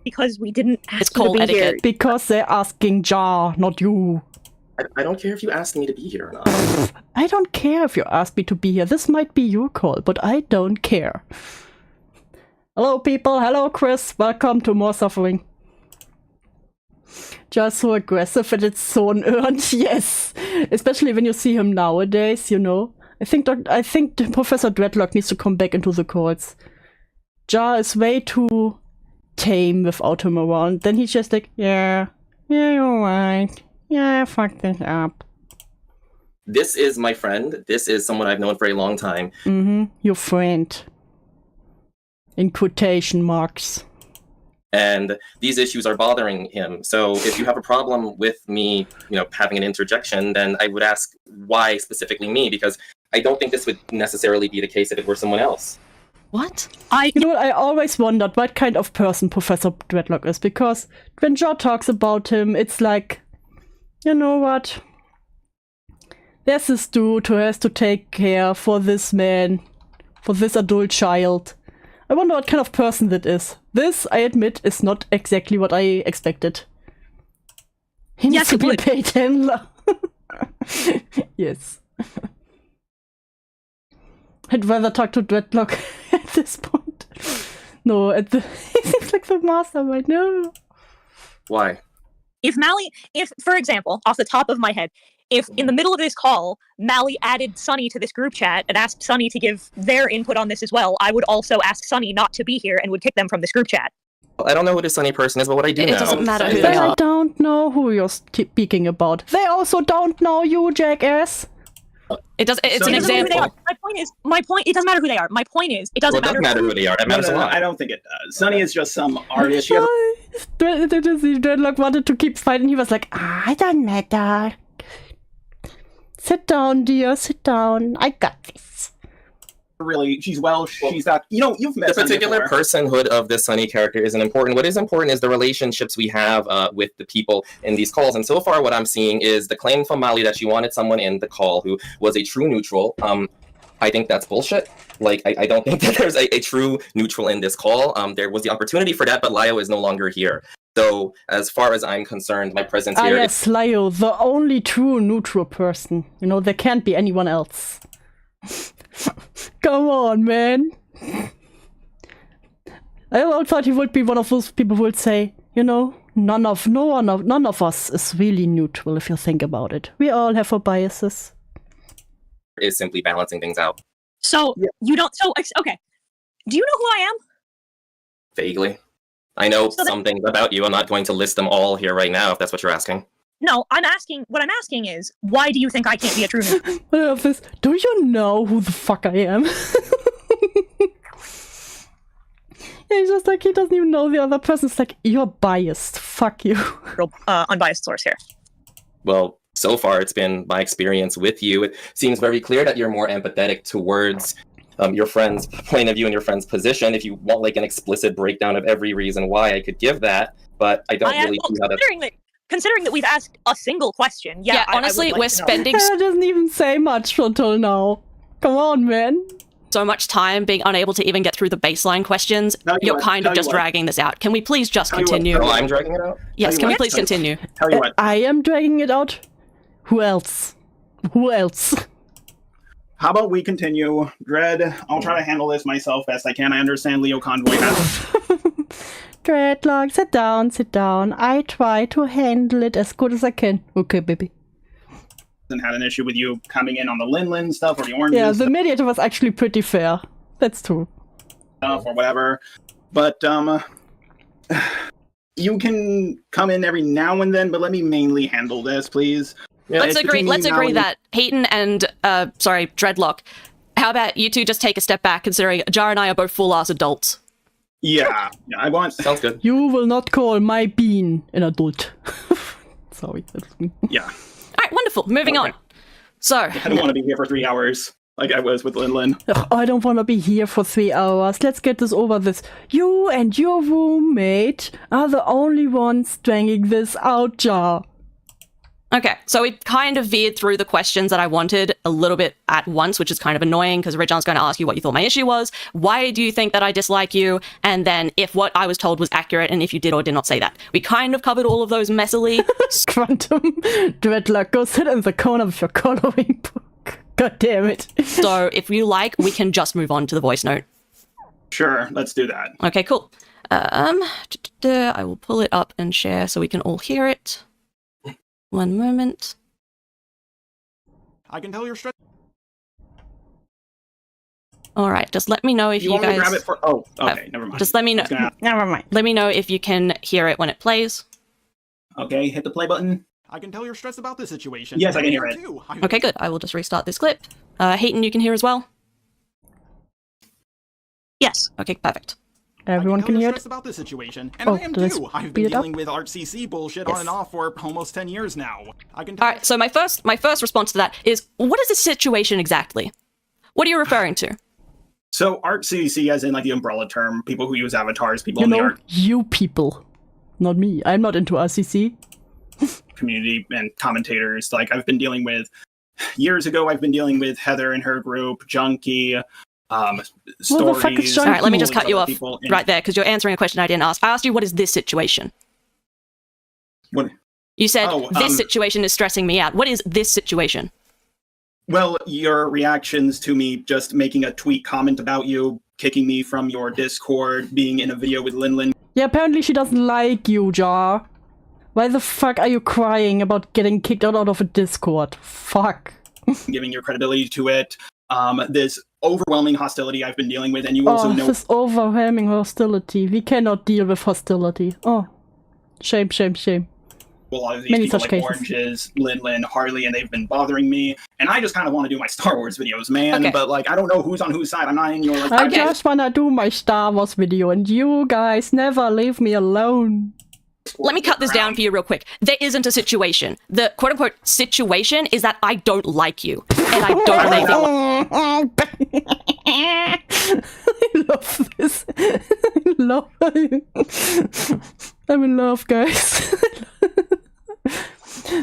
Because we didn't ask It's called to be etiquette. here. Because they're asking Jar, not you. I don't care if you asked me to be here or not. I don't care if you asked me to be here. This might be your call, but I don't care. Hello, people. Hello, Chris. Welcome to More Suffering. Just so aggressive and it's so unearned. Yes. Especially when you see him nowadays, I think Professor Dreadlock needs to come back into the calls. Jar is way too tame without him around. Then he's just like, yeah, you're right. Yeah, I fucked this up. This is my friend. This is someone I've known for a long time. Your friend. In quotation marks. And these issues are bothering him. So if you have a problem with me, having an interjection, then I would ask why specifically me, because I don't think this would necessarily be the case if it were someone else. What? I always wondered what kind of person Professor Dreadlock is, because when Jar talks about him, it's like, you know what? There's this dude who has to take care for this man, for this adult child. I wonder what kind of person that is. This, I admit, is not exactly what I expected. He needs to be a paid handler. Yes. I'd rather talk to Dreadlock at this point. No, he seems like the mastermind. No. Why? If, for example, off the top of my head, if in the middle of this call, Mali added Sunny to this group chat and asked Sunny to give their input on this as well, I would also ask Sunny not to be here and would kick them from this group chat. I don't know who this Sunny person is, but what I do know... It doesn't matter who But they I are. don't know who you're speaking about. They also don't know you, jackass. It's an It doesn't matter who they example. are. My point, it doesn't matter who they are. My point is, it doesn't Well, it does matter who they are. It matters a lot. I don't think it does. Sunny is just some artist. She has Dreadlock wanted to keep fighting. He was like, I don't matter. Sit down, dear. Sit down. I got this. really, she's Welsh. She's got, you've met The Sunny particular before. personhood of this Sunny character isn't important. What is important is the relationships we have with the people in these calls. And so far, what I'm seeing is the claim from Mali that she wanted someone in the call who was a true neutral. I think that's bullshit. Like, I don't think that there's a true neutral in this call. There was the opportunity for that, but Lio is no longer here. So, as far as I'm concerned, my presence here... yes, Lio, the only true neutral person. There can't be anyone else. Come on, man. I always thought he would be one of those people who would say, none of us is really neutral if you think about it. We all have our biases. is simply balancing things out. So, you don't... So, okay. Do you know who I am? Vaguely. I know So some things about you. I'm not going to list them all here right now, if that's what you're asking. No, what I'm asking is, why do you think I can't be a true neutral? I have this. Do you know who the fuck I am? He's just like, he doesn't even know the other person. It's like, you're biased. Fuck you. Unbiased source here. Well, so far it's been my experience with you. It seems very clear that you're more empathetic towards your friend's point of view and your friend's position. If you want like an explicit breakdown of every reason why, I could give that, but I don't really see how that... Considering that we've asked a single question, Yeah, honestly, I would we're like to know. spending It doesn't even say much until now. Come on, man. so much time being unable to even get through the baseline questions. Tell you You're what, kind of tell you just what. dragging this out. Can we please just Tell you what, continue? Oh, I'm dragging it out? Yes, Tell you can we what. please continue? Tell you what. I am dragging it out. Who else? Who else? How about we continue? Dread, I'll try to handle this myself best I can. I understand Leo Convoy has... Dreadlock, sit down, sit down. I try to handle it as good as I can. Okay, baby. hasn't had an issue with you coming in on the Lin stuff or the orange Yeah, the mediator was actually pretty fair. That's true. stuff or whatever. But, you can come in every now and then, but let me mainly handle this, please. Let's It's agree between me agree and- that Hayton and Dreadlock, how about you two just take a step back, considering Jar and I are both full-ass adults. Yeah, I want... Sounds good. You will not call my bean an adult. Sorry. Yeah, Alright, wonderful. Moving on. So, I don't want to be here for 3 hours like I was with Lin. Ugh, I don't want to be here for 3 hours. Let's get this over this. You and your roommate are the only ones dragging this out, Jar. okay, so we kind of veered through the questions that I wanted a little bit at once, which is kind of annoying because Regin's going to ask you what you thought my issue was, why do you think that I dislike you, and then if what I was told was accurate and if you did or did not say that. We kind of covered all of those messily. Quantum Dreadlock, go sit in the corner with your coloring book. God damn it. So if you like, we can just move on to the voice note. Sure, let's do that. Okay, cool. I will pull it up and share so we can all hear it. One moment. I can tell you're stressed. All right, just let me know if you want me guys. to grab it for... Oh, okay, never mind. Just let me know. Never mind. Let me know if you can hear it when it plays. Okay, hit the play button. I can tell you're stressed about this situation. Yes, I can hear it. Okay, good. I will just restart this clip. Hayton, you can hear as well? Yes. Okay, perfect. Everyone can hear it. stressed about this situation, and Oh, I am did I too. I've speed been it up? dealing with ArtCC bullshit Yes. on and off for almost 10 years now. I can tell... All right, so my first response to that is, what is the situation exactly? What are you referring to? So ArtCC, as in like the umbrella term, people who use avatars, people You in the know, art you people. Not me. I'm not into RCC. community and commentators. Like I've been dealing with years ago. I've been dealing with Heather and her group, Junkie. the fuck is Stories. Junkie? All right, let me just all cut these you other off people in- right there because you're answering a question I didn't ask. I asked you, what is this situation? What? You said, Oh, this situation is stressing me out. What is this situation? Well, your reactions to me just making a tweet comment about you, kicking me from your Discord, being in a video with Lin. Yeah, apparently she doesn't like you, Jar. Why the fuck are you crying about getting kicked out of a Discord? Fuck. Giving your credibility to it. This overwhelming hostility I've been dealing with, and you also know this overwhelming hostility. We cannot deal with hostility. Oh, shame, shame, shame. a lot of these Many people such like cases. Oranges, Lin, Harley, and they've been bothering me. And I just kind of want to do my Star Wars videos, man. Okay. But like, I don't know who's on whose side. I'm not in your like. I just wanna do my Star Wars video, and you guys never leave me alone. Let me cut this down for you real quick. There isn't a situation. The quote-unquote situation is that I don't like you. And I don't believe it. I love this. I love I'm in love, guys.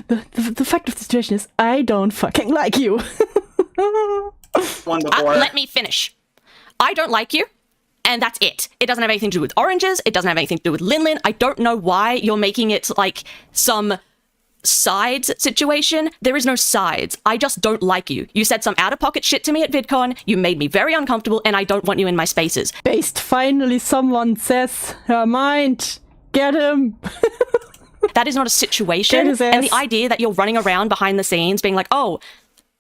The fact of the situation is I don't fucking like you. One before. Let me finish. I don't like you. And that's it. It doesn't have anything to do with oranges. It doesn't have anything to do with Lin. I don't know why you're making it like some sides situation. There is no sides. I just don't like you. You said some out-of-pocket shit to me at VidCon. You made me very uncomfortable, and I don't want you in my spaces. Based, finally someone says her mind. Get him. That is not a situation. Get his And the ass. idea that you're running around behind the scenes being like, oh,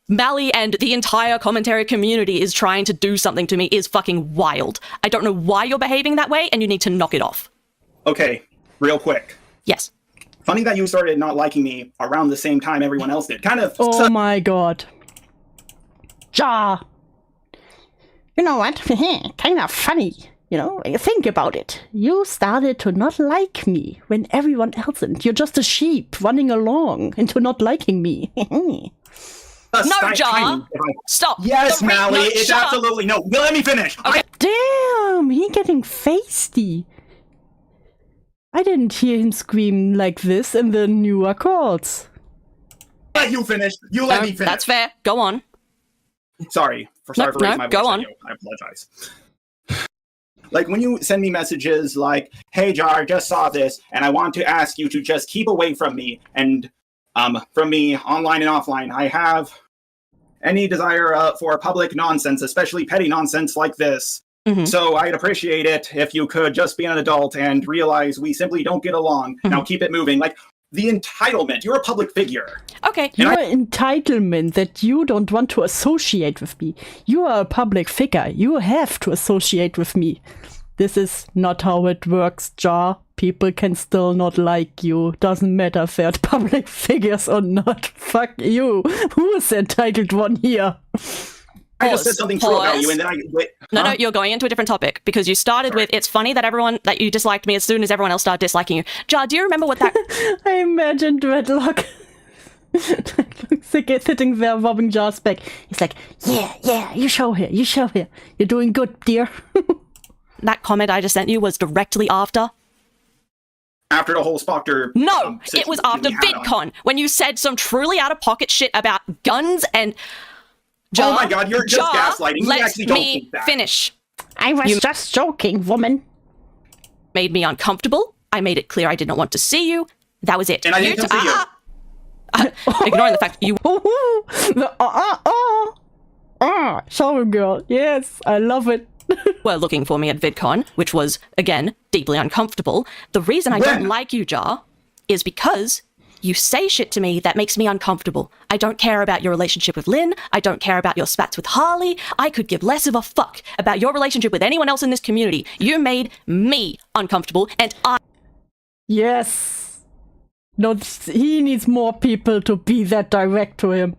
Mali and the entire commentary community is trying to do something to me is fucking wild. I don't know why you're behaving that way, and you need to knock it off. Okay, real quick. Yes. Funny that you started not liking me around the same time everyone else did. Kind of. Oh my god. Ja. You know what? Kind of funny. You know, think about it. You started to not like me when everyone else didn't. You're just a sheep running along into not liking me. No, Jar. Stop. Yes, The Mali. no, It's shut up. absolutely no. Let me finish. Okay. Damn, he getting feisty. I didn't hear him scream like this in the newer calls. Let you finish. You let me finish. That's fair. Go on. Sorry for raising my voice. go on. You. I apologize. Like when you send me messages like, "Hey Jar, I just saw this, and I want to ask you to just keep away from me and from me online and offline. I have any desire for public nonsense, especially petty nonsense like this. Mm-hmm. So I'd appreciate it if you could just be an adult and realize we simply don't get along. Mm-hmm. Now keep it moving." Like the entitlement. You're a public figure. Okay. Your entitlement that you don't want to associate with me. You are a public figure. You have to associate with me. This is not how it works, Jar. People can still not like you. Doesn't matter if they're public figures or not. Fuck you. Who is the entitled one here? I just said something true about you, and then I wait. No, you're going into a different topic because you started with, it's funny that you disliked me as soon as everyone else started disliking you. Jar, do you remember what that... I imagine Dreadlock sitting there rubbing Jar's back. He's like, yeah, you show here. You're doing good, dear. that comment I just sent you was directly after? After the whole Spoctor... No, it was after VidCon, when you said some truly out-of-pocket shit about guns and... Jar, oh my god, you're just gaslighting. Let You actually don't me think that. finish. I was just joking, woman. Made me uncomfortable. I made it clear I did not want to see you. That was it. And I didn't come see you. Ignoring the fact you Sorry, girl. Yes, I love it. were looking for me at VidCon, which was, again, deeply uncomfortable. The reason I don't like you, Jar, is because you say shit to me that makes me uncomfortable. I don't care about your relationship with Lin. I don't care about your spats with Harley. I could give less of a fuck about your relationship with anyone else in this community. You made me uncomfortable, and Yes. No, he needs more people to be that direct to him.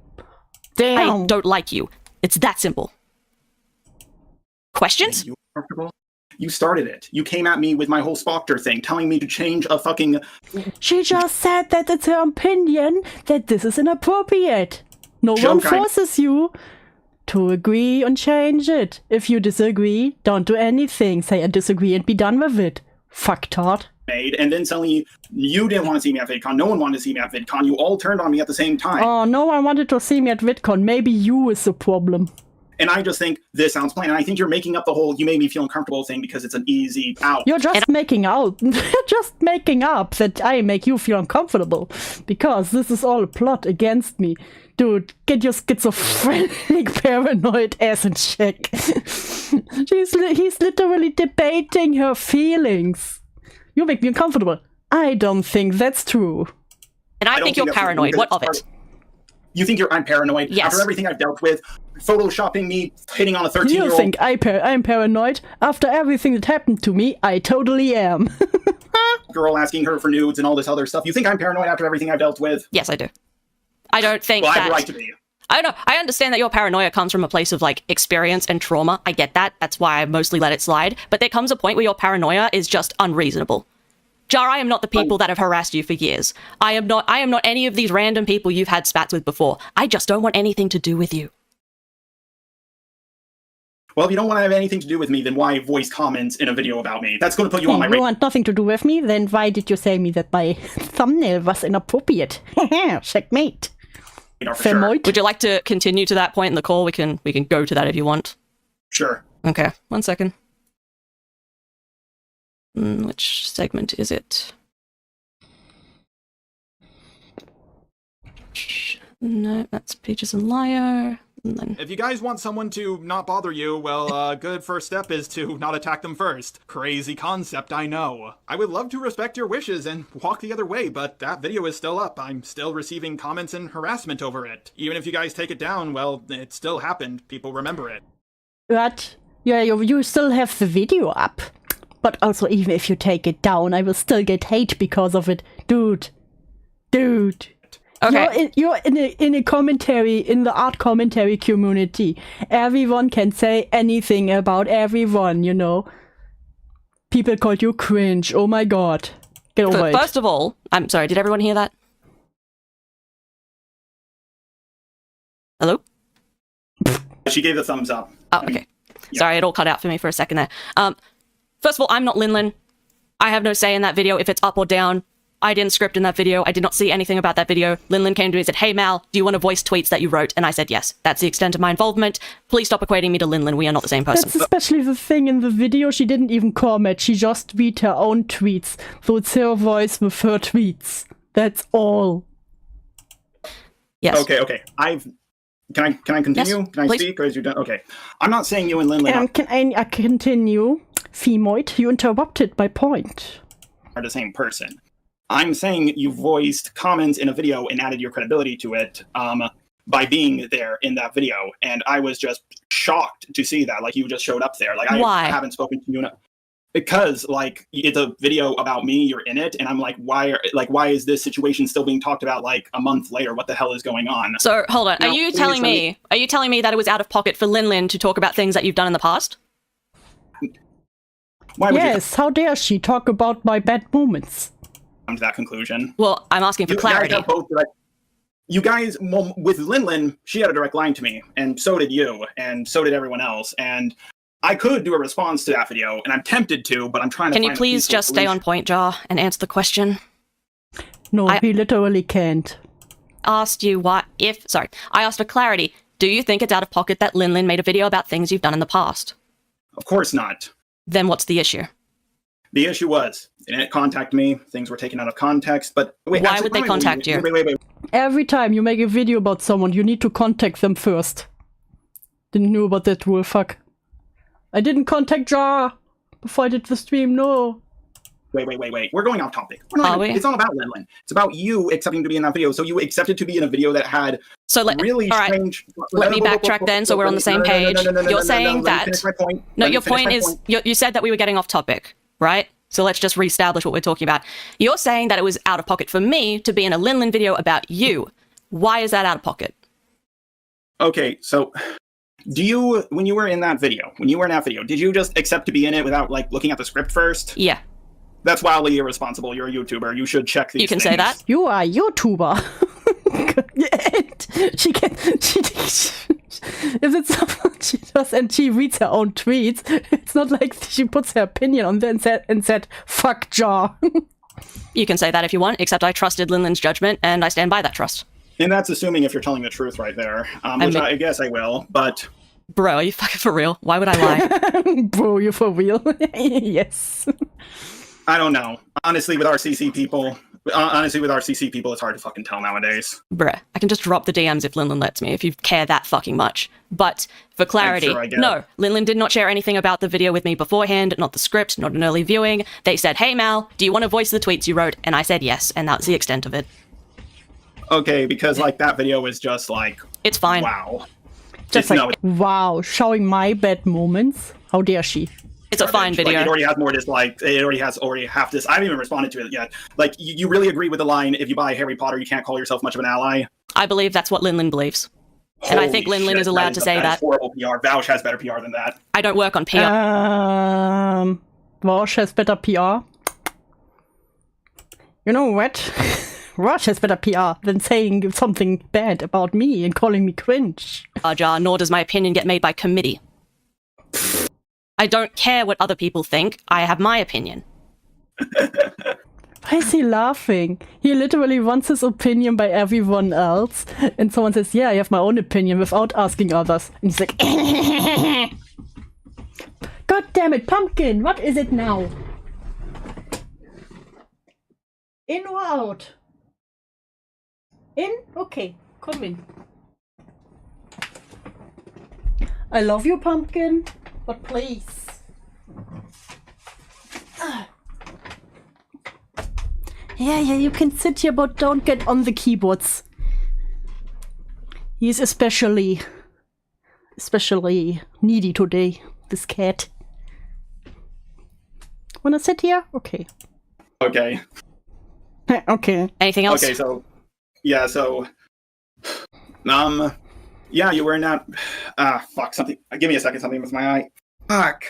Damn. I don't like you. It's that simple. Questions? You uncomfortable? You started it. You came at me with my whole Spoctor thing, telling me to change a fucking... She just said that it's her opinion that this is inappropriate. No one forces you to agree and change it. If you disagree, don't do anything. Say I disagree and be done with it. Fucktard. Made, and then suddenly you didn't want to see me at VidCon. No one wanted to see me at VidCon. You all turned on me at the same time. Oh, no one wanted to see me at VidCon. Maybe you is the problem. And I just think this sounds plain. And I think you're making up the whole "you made me feel uncomfortable" thing because it's an easy out. You're just making out. Just making up that I make you feel uncomfortable. Because this is all a plot against me. Dude, get your schizophrenic, paranoid ass in check. He's literally debating her feelings. You make me uncomfortable. I don't think that's true. And I think you're that's true, paranoid. because What of it's it? You think I'm paranoid? Yes. After everything I've dealt with, photoshopping me, hitting on a 13-year-old... You think I'm paranoid? After everything that happened to me, I totally am. girl asking her for nudes and all this other stuff. You think I'm paranoid after everything I've dealt with? Yes, I do. I don't think Well, I that... have the right to be. I don't know. I understand that your paranoia comes from a place of, like, experience and trauma. I get that. That's why I mostly let it slide. But there comes a point where your paranoia is just unreasonable. Jar, I am not the people that have harassed you for years. I am not any of these random people you've had spats with before. I just don't want anything to do with you. Well, if you don't want to have anything to do with me, then why voice comments in a video about me? That's going to put you on my You radar. want nothing to do with me? Then why did you say me that my thumbnail was inappropriate? Checkmate. For sure. Femoid? Would you like to continue to that point in the call? We can go to that if you want. Sure. Okay, 1 second. Which segment is it? No, that's Peaches and Liar. And then... If you guys want someone to not bother you, well, good first step is to not attack them first. Crazy concept, I know. I would love to respect your wishes and walk the other way, but that video is still up. I'm still receiving comments and harassment over it. Even if you guys take it down, well, it still happened. People remember it. But yeah, you still have the video up. But also, even if you take it down, I will still get hate because of it. Dude. Okay. You're in a commentary, in the art commentary community. Everyone can say anything about everyone, you know. People called you cringe. Oh my god. Get over it. First of all, I'm sorry, did everyone hear that? Hello? She gave a thumbs up. Oh, okay. Yeah. Sorry, it all cut out for me for a second there. First of all, I'm not Linlin. I have no say in that video if it's up or down. I didn't script in that video. I did not see anything about that video. Linlin came to me and said, "Hey Mal, do you want to voice tweets that you wrote?" And I said yes. That's the extent of my involvement. Please stop equating me to Linlin. We are not the same person. That's especially the thing in the video. She didn't even comment. She just tweet her own tweets. So it's her voice with her tweets. That's all. Yes. Okay. Can I continue? Yes, Can I please. speak? Or is you done? Okay. I'm not saying you and Linlin Can I continue? Femoid, you interrupted my point. are the same person. I'm saying you voiced comments in a video and added your credibility to it by being there in that video. And I was just shocked to see that. Like, you just showed up there. Like, Why? I haven't spoken to you because, like, it's a video about me, you're in it, and I'm like, why is this situation still being talked about, like, a month later? What the hell is going on? So, hold on. Now, Are you please telling let me that it was out of pocket for Linlin to talk about things that you've done in the past? Why would Yes, how dare she talk about my bad moments? you come to that conclusion? Well, I'm asking for clarity. You guys, well, with Linlin, she had a direct line to me, and so did you, and so did everyone else, and I could do a response to that video, and I'm tempted to, but I'm trying to Can you find a please peaceful just stay on solution. point, Jar, and answer the question? No, he literally can't. Asked you I asked for clarity. Do you think it's out of pocket that Linlin made a video about things you've done in the past? Of course not. Then what's the issue? The issue was, they didn't contact me, things were taken out of context, but wait, Why actually, would they contact you? Wait. Every time you make a video about someone, you need to contact them first. Didn't know about that rule, fuck. I didn't contact Jar before I did the stream, no. Wait. We're going off topic. It's not about Linlin. It's about you accepting to be in that video. So you accepted to be in a video that had really strange... Let me backtrack then, so we're on the same page. You're saying that... No, your point is... You said that we were getting off topic, right? So let's just reestablish what we're talking about. You're saying that it was out of pocket for me to be in a Linlin video about you. Why is that out of pocket? Okay, so... when you were in that video, did you just accept to be in it without, like, looking at the script first? Yeah. That's wildly irresponsible. You're a YouTuber. You should check these You can things. say that? You are a YouTuber. If it's someone she does and she reads her own tweets, it's not like she puts her opinion on there and said, fuck Jar. You can say that if you want, except I trusted Linlin's judgment, and I stand by that trust. And that's assuming if you're telling the truth right there, which I guess I will, but... Bro, are you fucking for real? Why would I lie? Bro, you for real? Yes. I don't know. Honestly, with RCC people, Honestly, with RCC people, it's hard to fucking tell nowadays. Bruh, I can just drop the DMs if Linlin lets me, if you care that fucking much. But, for clarity, sure I get no, it. Linlin did not share anything about the video with me beforehand, not the script, not an early viewing. They said, hey Mal, do you want to voice the tweets you wrote? And I said yes, and that's the extent of it. Okay, because, like, that video was just, like... It's fine. Wow. Just like, wow, showing my bad moments. How dare she? It's a fine video. Like, it already has more dislikes. It already has half this. I haven't even responded to it yet. Like, you really agree with the line, if you buy Harry Potter, you can't call yourself much of an ally? I believe that's what Linlin believes. And I think Linlin is allowed to say that. Horrible PR. Vouch has better PR than that. I don't work on PR. Vouch has better PR. You know what? Vouch has better PR than saying something bad about me and calling me cringe. Nor does my opinion get made by committee. I don't care what other people think. I have my opinion. Why is he laughing? He literally wants his opinion by everyone else. And someone says, yeah, I have my own opinion without asking others. And he's like, God damn it, Pumpkin, what is it now? In or out? In? Okay, come in. I love you, Pumpkin, but please. Yeah, you can sit here, but don't get on the keyboards. He's especially needy today, this cat. Wanna sit here? Okay. Okay. Okay. Anything else? Okay, so... Yeah, so... Yeah, you were in that... fuck, something... Give me a second, something with my eye. Fuck.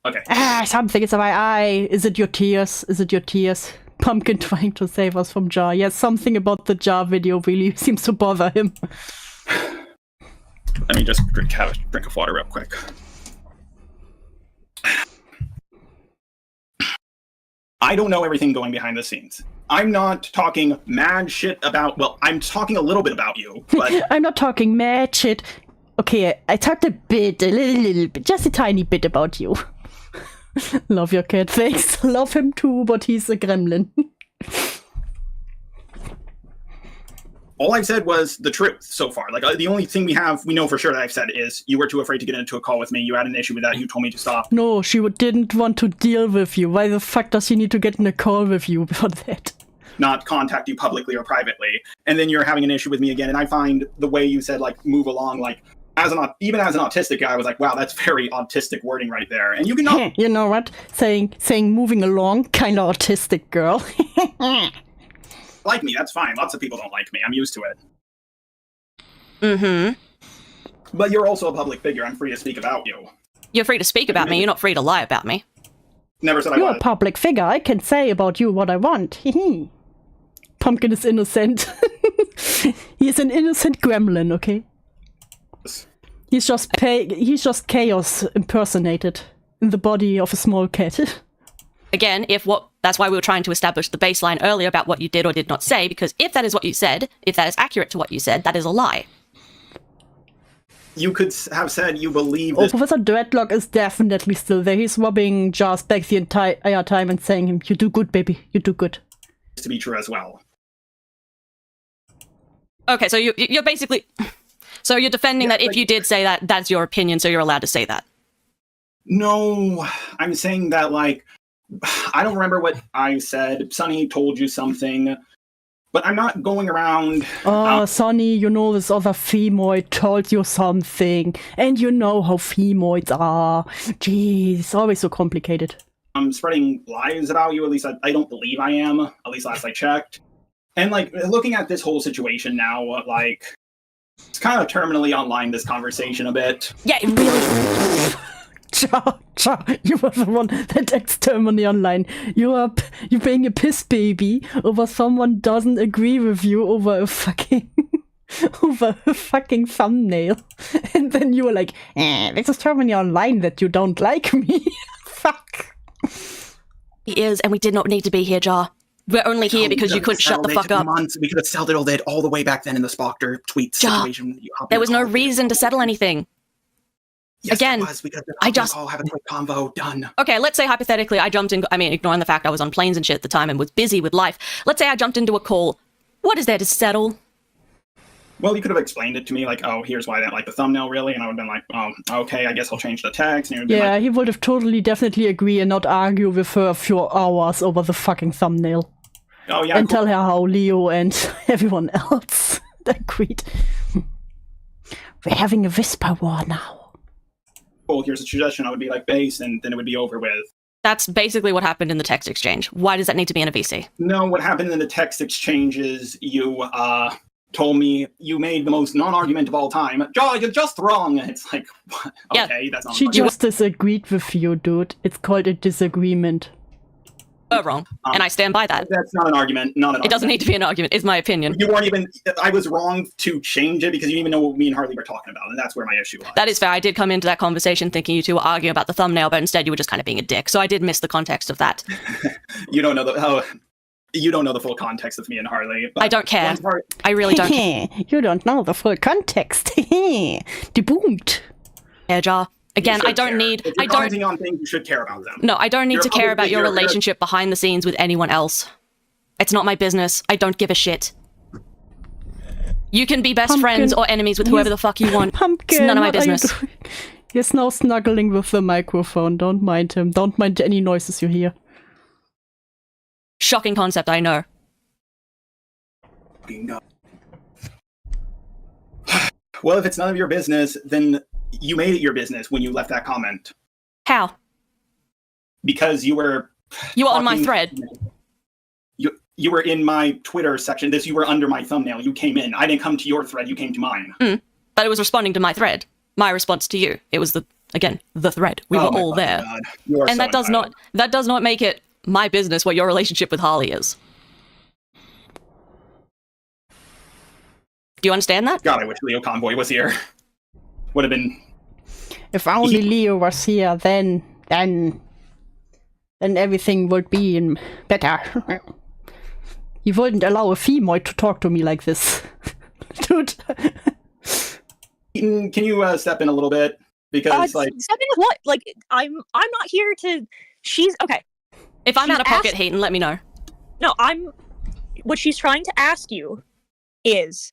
Okay. Something is in my eye. Is it your tears? Is it your tears? Pumpkin trying to save us from Jar. Yes, something about the Jar video really seems to bother him. Let me just have a drink of water real quick. I don't know everything going behind the scenes. I'm not talking mad shit about... Well, I'm talking a little bit about you, but... I'm not talking mad shit. Okay, I talked a little bit, just a tiny bit about you. Love your cat, thanks. Love him too, but he's a gremlin. All I've said was the truth so far. Like, the only thing we know for sure that I've said is you were too afraid to get into a call with me. You had an issue with that. You told me to stop. No, she didn't want to deal with you. Why the fuck does she need to get in a call with you for that? Not contact you publicly or privately. And then you're having an issue with me again. And I find the way you said, like, move along, like, even as an autistic guy, I was like, wow, that's very autistic wording right there. And you can know... You know what? Saying moving along, kind of autistic girl. Like me, that's fine. Lots of people don't like me. I'm used to it. Mm-hmm. But you're also a public figure. I'm free to speak about you. You're free to speak about me. You're not free to lie about me. Never said I You're was. a public figure. I can say about you what I want. Pumpkin is innocent. He's an innocent gremlin, okay? He's just chaos impersonated in the body of a small cat. Again, that's why we were trying to establish the baseline earlier about what you did or did not say, because if that is what you said, if that is accurate to what you said, that is a lie. You could have said you believe Oh, this. Professor Dreadlock is definitely still there. He's robbing Jar's back the entire time and saying, you do good, baby, you do good. To be true as well. Okay, so you're basically... So you're defending that if you did say that, that's your opinion, so you're allowed to say that? No, I'm saying that, like, I don't remember what I said. Sonny told you something, but I'm not going around... Sonny, you know this other femoid told you something, and you know how femoids are. Jeez, it's always so complicated. I'm spreading lies about you, at least I don't believe I am, at least last I checked. And, like, looking at this whole situation now, like... It's kind of terminally online, this conversation, a bit. Yeah, it really... Cha, you were the one that acts terminally online. You're being a piss baby over someone doesn't agree with you over a fucking... over a fucking thumbnail. And then you were like, this is terminally online that you don't like me. Fuck. He is, and we did not need to be here, Jar. We're only here because you couldn't shut the fuck up. We could have settled it all that all the way back then in the Spoctor tweet situation. There was no reason to settle anything. Yes, Again, it was because I I just- just have a quick convo done. Okay, let's say hypothetically I jumped in, ignoring the fact I was on planes and shit at the time and was busy with life. Let's say I jumped into a call. What is there to settle? Well, you could have explained it to me, like, oh, here's why I didn't like the thumbnail, really, and I would have been like, oh, okay, I guess I'll change the text. And Yeah, he would have definitely agree and not argue with her a few hours over the fucking thumbnail. oh yeah, And cool. tell her how Leo and everyone else agreed. We're having a whisper war now. Cool, here's a suggestion. I would be like base, and then it would be over with. That's basically what happened in the text exchange. Why does that need to be in a VC? No, what happened in the text exchange is you told me you made the most non-argument of all time. You're just wrong. It's like, what? Yeah. Okay, that's not She funny. just disagreed with you, dude. It's called a disagreement. Wrong. And I stand by that. That's not an argument. Not an It doesn't need to be an argument, is my opinion. You weren't even. I was wrong to change it because you didn't even know what me and Harley were talking about, and that's where my issue lies. That is fair. I did come into that conversation thinking you two were arguing about the thumbnail, but instead you were just kind of being a dick. So I did miss the context of that. You don't know you don't know the full context of me and Harley. But I don't care. once Har- I really don't care, You don't know the full context. Deboomed. Jar. Again, you I should don't care. need... If I you're don't... commenting on things, you should care about them. No, I don't need You're to care about publicly- your you're- relationship behind the scenes with anyone else. It's not my business. I don't give a shit. You can be best Pumpkin. friends or enemies with whoever the fuck you want. Pumpkin, It's none of my what are you business. doing? He's now snuggling with the microphone. Don't mind him. Don't mind any noises you hear. Shocking concept, I know. Bingo. Well, if it's none of your business, then you made it your business when you left that comment. How? Because you were... You were on my talking- thread. You were in my Twitter section. You were under my thumbnail. You came in. I didn't come to your thread. You came to mine. But it was responding to my thread. My response to you. It was the thread. We were Oh my all fucking there. God. You are And so that does not make it my business what your relationship with Harley is. Do you understand that? God, I wish Leo Convoy was here. Would have been... If only Leo was here, then everything would be better. He wouldn't allow a female to talk to me like this. Dude. Can you step in a little bit? Because, like... Step in with what? Like, I'm not here to... She's... Okay. If I'm She's out of pocket, asked- Hayden, let me know. No, what she's trying to ask you is...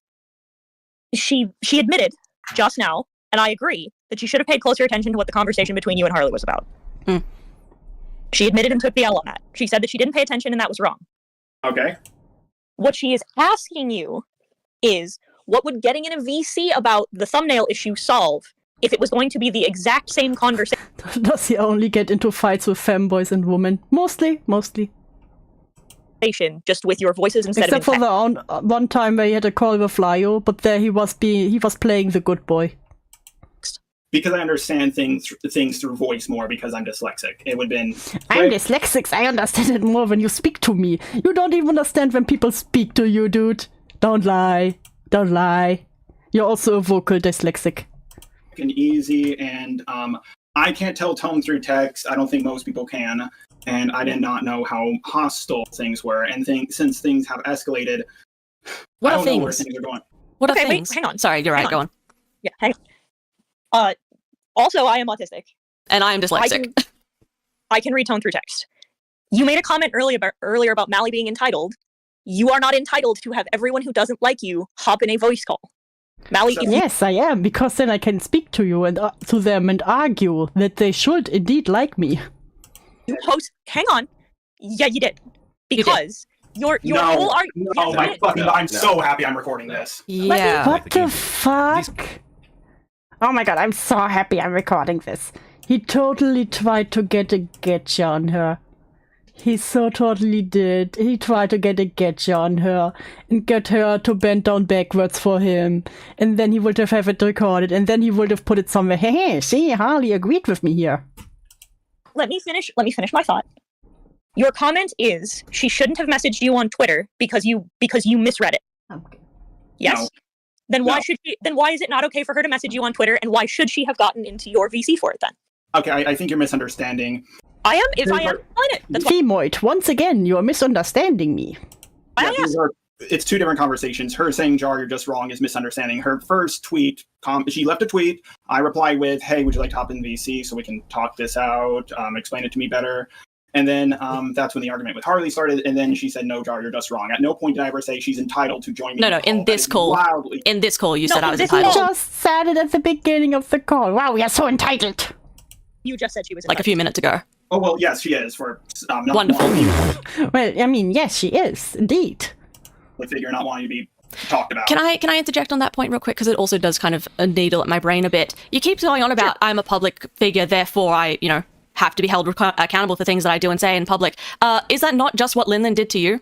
She admitted just now, and I agree, that you should have paid closer attention to what the conversation between you and Harley was about. She admitted and took the L on that. She said that she didn't pay attention and that was wrong. Okay. What she is asking you is, what would getting in a VC about the thumbnail issue solve if it was going to be the exact same conversation? Does he only get into fights with femboys and women? Mostly. Just with your voices instead Except of for the one time where he had a call with Lio, but there he was playing the good boy. Because I understand things through voice more because I'm dyslexic. It would have been... I'm dyslexic, I understand it more when you speak to me. You don't even understand when people speak to you, dude. Don't lie. You're also a vocal dyslexic. And easy, and I can't tell tone through text. I don't think most people can. And I did not know how hostile things were. And since things have escalated, What I are don't know where things? things are going. What are Okay, wait, things? hang on. Sorry, you're right, Hang go on. on. Yeah, hang on. Also, I am autistic. And I am dyslexic. I can read tone through text. You made a comment earlier about Mali being entitled. You are not entitled to have everyone who doesn't like you hop in a voice call. Mali, if you Yes, I am, because then I can speak to you and to them and argue that they should indeed like me. post, hang on. Yeah, you did. Because your No, whole argument. no, my fucking... I'm so happy I'm recording this. Yeah. What the fuck? Oh my god, I'm so happy I'm recording this. He totally tried to get a getcha on her. He so totally did. He tried to get a getcha on her and get her to bend down backwards for him. And then he would have it recorded and then he would have put it somewhere. Hey, see, Harley agreed with me here. Let me finish my thought. Your comment is she shouldn't have messaged you on Twitter because you misread it. Okay. Yes. No. Then why No. should she, then why is it not okay for her to message you on Twitter, and why should she have gotten into your VC for it then? Okay, I think you're misunderstanding. I am, if I am, fine it. That's why Femoid, once again, you are misunderstanding me. I Yeah, asked. it's two different conversations. Her saying, Jar, you're just wrong, is misunderstanding. Her first tweet, she left a tweet. I replied with, hey, would you like to hop in VC so we can talk this out, explain it to me better? And then that's when the argument with Harley started. And then she said, no, Jar, you're just wrong. At no point did I ever say she's entitled to join me. No, in this call. In this call, you said I was You entitled. just said it at the beginning of the call. Wow, we are so entitled. You just said she was Like a few minutes ago. Oh, well, yes, she is. For not Wonderful. Well, I mean, yes, she is, indeed. Figure not wanting to be talked about. Can I interject on that point real quick? Because it also does kind of needle at my brain a bit. You keep going on about I'm a public figure, therefore I, have to be held accountable for things that I do and say in public. Is that not just what Linlin did to you?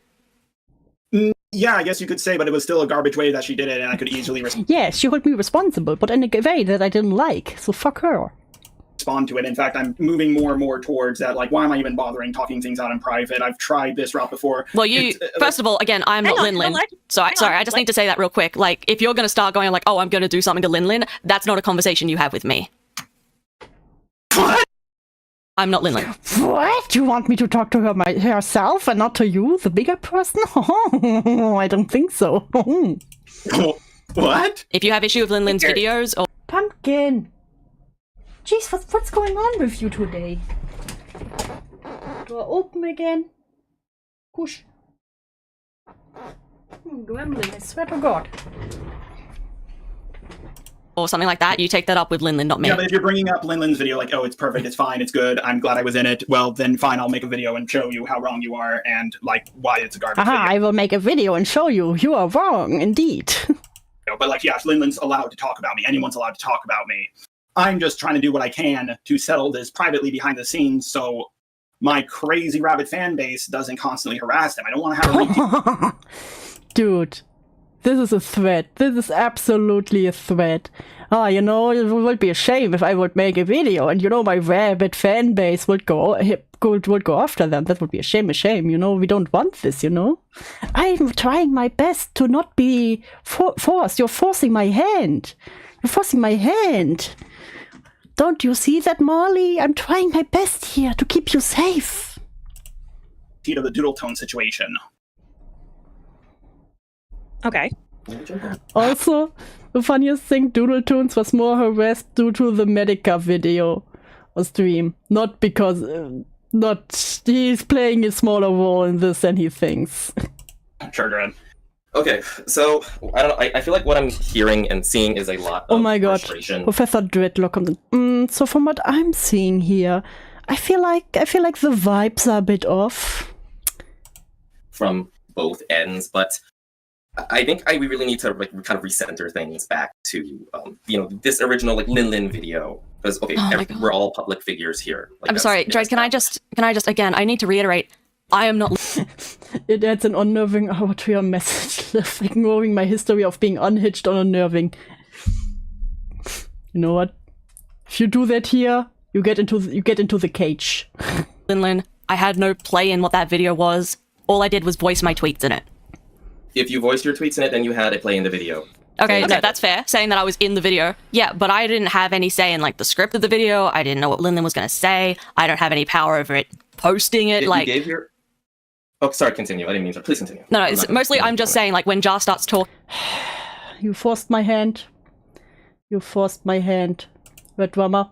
Yeah, I guess you could say, but it was still a garbage way that she did it, and I could easily Yes, she would be responsible, but in a way that I didn't like, so fuck her. respond to it. In fact, I'm moving more and more towards that, like, why am I even bothering talking things out in private? I've tried this route before. Well, first of all, again, I'm not Linlin. Sorry, I just need to say that real quick. Like, if you're going to start going like, oh, I'm going to do something to Linlin, that's not a conversation you have with me. What? I'm not Linlin. What? You want me to talk to her herself and not to you, the bigger person? I don't think so. What? If you have issue with Linlin's videos or... Pumpkin! Jeez, what's going on with you today? Door open again. Push. Gremlin, I swear to God. Or something like that, you take that up with Linlin, not me. Yeah, but if you're bringing up Linlin's video, like, oh, it's perfect, it's fine, it's good, I'm glad I was in it, well, then fine, I'll make a video and show you how wrong you are and, like, why it's a garbage video. I will make a video and show you. You are wrong, indeed. But, like, yes, Linlin's allowed to talk about me. Anyone's allowed to talk about me. I'm just trying to do what I can to settle this privately behind the scenes so my crazy rabbit fan base doesn't constantly harass them. I don't want to have a Dude, this is a threat. This is absolutely a threat. It would be a shame if I would make a video and, my rabbit fan base would go after them. That would be a shame. We don't want this, I'm trying my best to not be forced. You're forcing my hand. You're forcing my hand. Don't you see that, Molly? I'm trying my best here to keep you safe. To the doodle tone situation. Okay. Also, the funniest thing, Doodle Toons was more harassed due to the Medica video or stream. Not because... he's playing a smaller role in this than he thinks. Sure, Dread. Okay, so I don't know. I feel like what I'm hearing and seeing is a lot of oh my god, frustration. Professor Dreadlock comes in. So from what I'm seeing here, I feel like the vibes are a bit off. From both ends, but I think we really need to kind of recenter things back to this original Linlin video because we're all public figures here. I'm sorry, Dread. Can I just again? I need to reiterate. I am not. It adds an unnerving hour to your message, ignoring my history of being unhinged or unnerving. You know what? If you do that here, you get into the cage. Linlin, I had no play in what that video was. All I did was voice my tweets in it. If you voiced your tweets in it, then you had a play in the video. Okay, no, that's fair. Saying that I was in the video. Yeah, but I didn't have any say in the script of the video. I didn't know what Linlin was going to say. I don't have any power over it posting it. You gave your... Oh, sorry, continue. I didn't mean to. Please continue. No, it's mostly I'm just saying, when Jar starts talking... You forced my hand. You forced my hand. Red Drummer.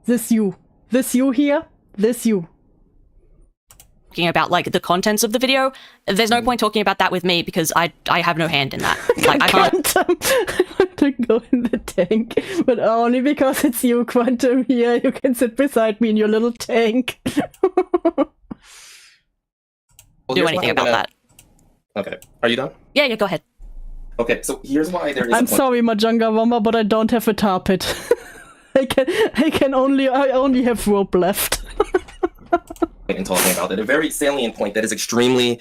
This you here? This you. Talking about, the contents of the video, there's no point talking about that with me because I have no hand in that. I can't... I want to go in the tank, but only because it's you, Quantum, here. You can sit beside me in your little tank. Do anything about that. Okay. Are you done? Yeah, go ahead. Okay, so here's why there is I'm sorry, Majanga Wamba, but I don't have a tar pit. I only have rope left. And talking about it, a very salient point that is extremely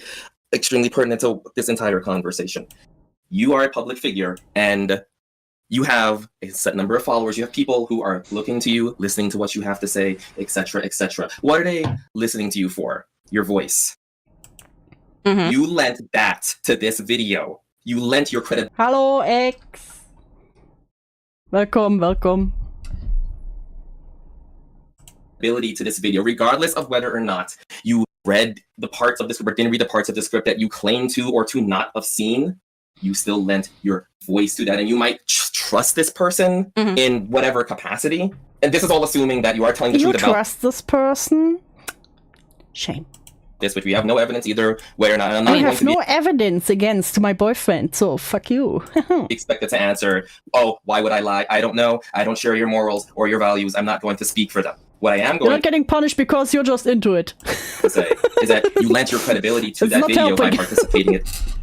pertinent to this entire conversation. You are a public figure, and you have a set number of followers. You have people who are looking to you, listening to what you have to say, etc., etc. What are they listening to you for? Your voice. Mm-hmm. You lent that to this video. You lent your credit. Hello, X. Welcome. Ability to this video, regardless of whether or not you read the parts of the script or didn't read the parts of the script that you claim to or to not have seen, you still lent your voice to that, and you might trust this person in whatever capacity. And this is all assuming that you are telling the truth about. You trust this person? Shame. This, which we have no evidence either way or not. And I'm not I have no be evidence against my boyfriend, so fuck you. expected to answer, oh, why would I lie? I don't know. I don't share your morals or your values. I'm not going to speak for them. What I am going You're not getting punished because you're just into it. to say is that you lent your credibility to It's that not video by helping. participating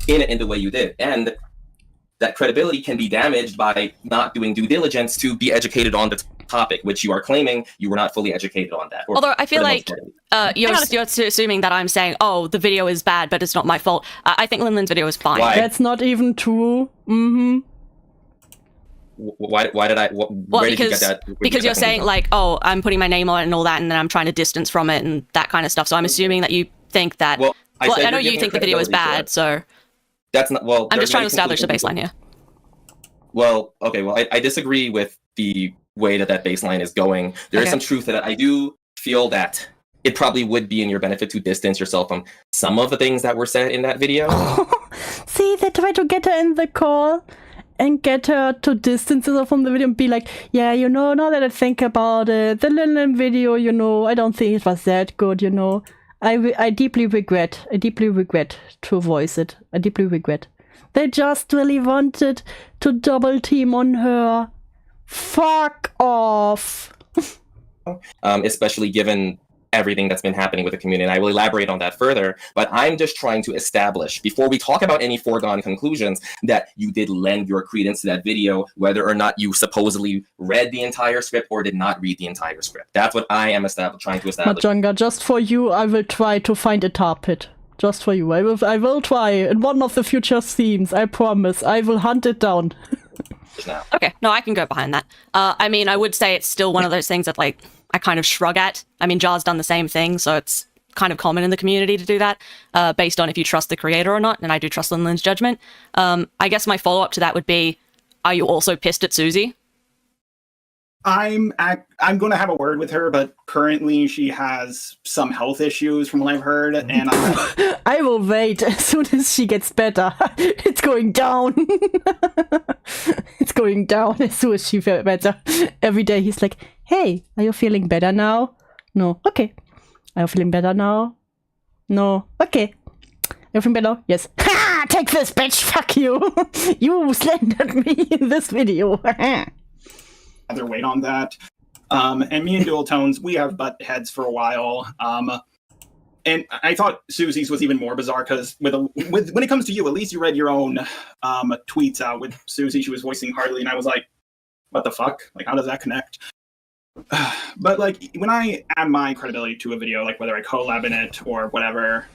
in it in the way you did. And that credibility can be damaged by not doing due diligence to be educated on the topic, which you are claiming you were not fully educated on that. Although I feel like you're assuming that I'm saying, oh, the video is bad, but it's not my fault. I think Linlin's video is fine. Why? That's not even true. Why did I? Where did you get that? Because you're saying like, oh, I'm putting my name on it and all that, and then I'm trying to distance from it and that kind of stuff. So I'm assuming that you think that. Well, I know you think the video is bad, so that's not. Well, I'm just trying to establish the baseline here. Well, okay. Well, I disagree with the way that baseline is going. There is some truth to that. I do feel that it probably would be in your benefit to distance yourself from some of the things that were said in that video. See, they try to get her in the call and get her to distance herself from the video and be like, yeah, you know, now that I think about it, the Linen video, you know, I don't think it was that good, you know. I deeply regret to voice it. I deeply regret. They just really wanted to double team on her. Fuck off. Especially given everything that's been happening with the community. And I will elaborate on that further, but I'm just trying to establish, before we talk about any foregone conclusions, that you did lend your credence to that video, whether or not you supposedly read the entire script or did not read the entire script. That's what I am trying to establish. Majunga, just for you, I will try to find a tar pit. Just for you. I will try. In one of the future themes, I promise. I will hunt it down. Okay, no, I can go behind that. I mean, I would say it's still one of those things that, like, I kind of shrug at. I mean, Jar's done the same thing, so it's kind of common in the community to do that, based on if you trust the creator or not, and I do trust Linlin's judgment. I guess my follow-up to that would be, are you also pissed at Susie? I'm going to have a word with her, but currently she has some health issues from what I've heard, and I will wait as soon as she gets better. It's going down. It's going down as soon as she feels better. Every day he's like, hey, are you feeling better now? No. Okay. Are you feeling better now? No. Okay. Are you feeling better? Yes. Ha! Take this, bitch! Fuck you! You slandered me in this video. Other weight on that. And me and Dual Tones, we have butt heads for a while. And I thought Susie's was even more bizarre because with when it comes to you, at least you read your own tweets out. With Susie, she was voicing Harley, and I was like, what the fuck? Like, how does that connect? But like, when I add my credibility to a video, like whether I collab in it or whatever,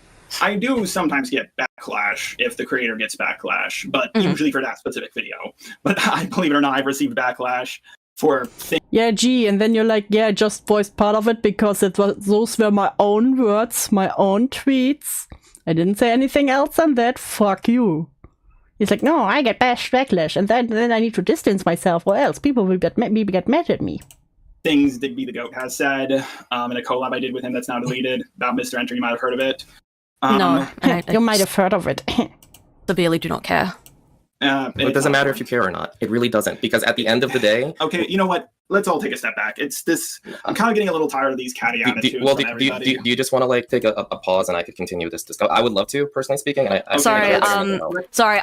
I do sometimes get backlash if the creator gets backlash, but usually for that specific video. But I believe it or not, I've received backlash for things. Yeah, gee, and then you're like, yeah, I just voiced part of it because those were my own words, my own tweets. I didn't say anything else than that. Fuck you. He's like, no, I get backlash, and then I need to distance myself, or else people will get mad at me. Things Digby the Goat has said in a collab I did with him that's now deleted about Mr. Enter. You might have heard of it. No, you might have heard of it. Severely do not care. It doesn't matter if you care or not. It really doesn't, because at the end of the day... Okay, you know what? Let's all take a step back. It's this... I'm kind of getting a little tired of these catty attitudes. Do you just want to like take a pause and I could continue this discussion? I would love to, personally speaking. Sorry,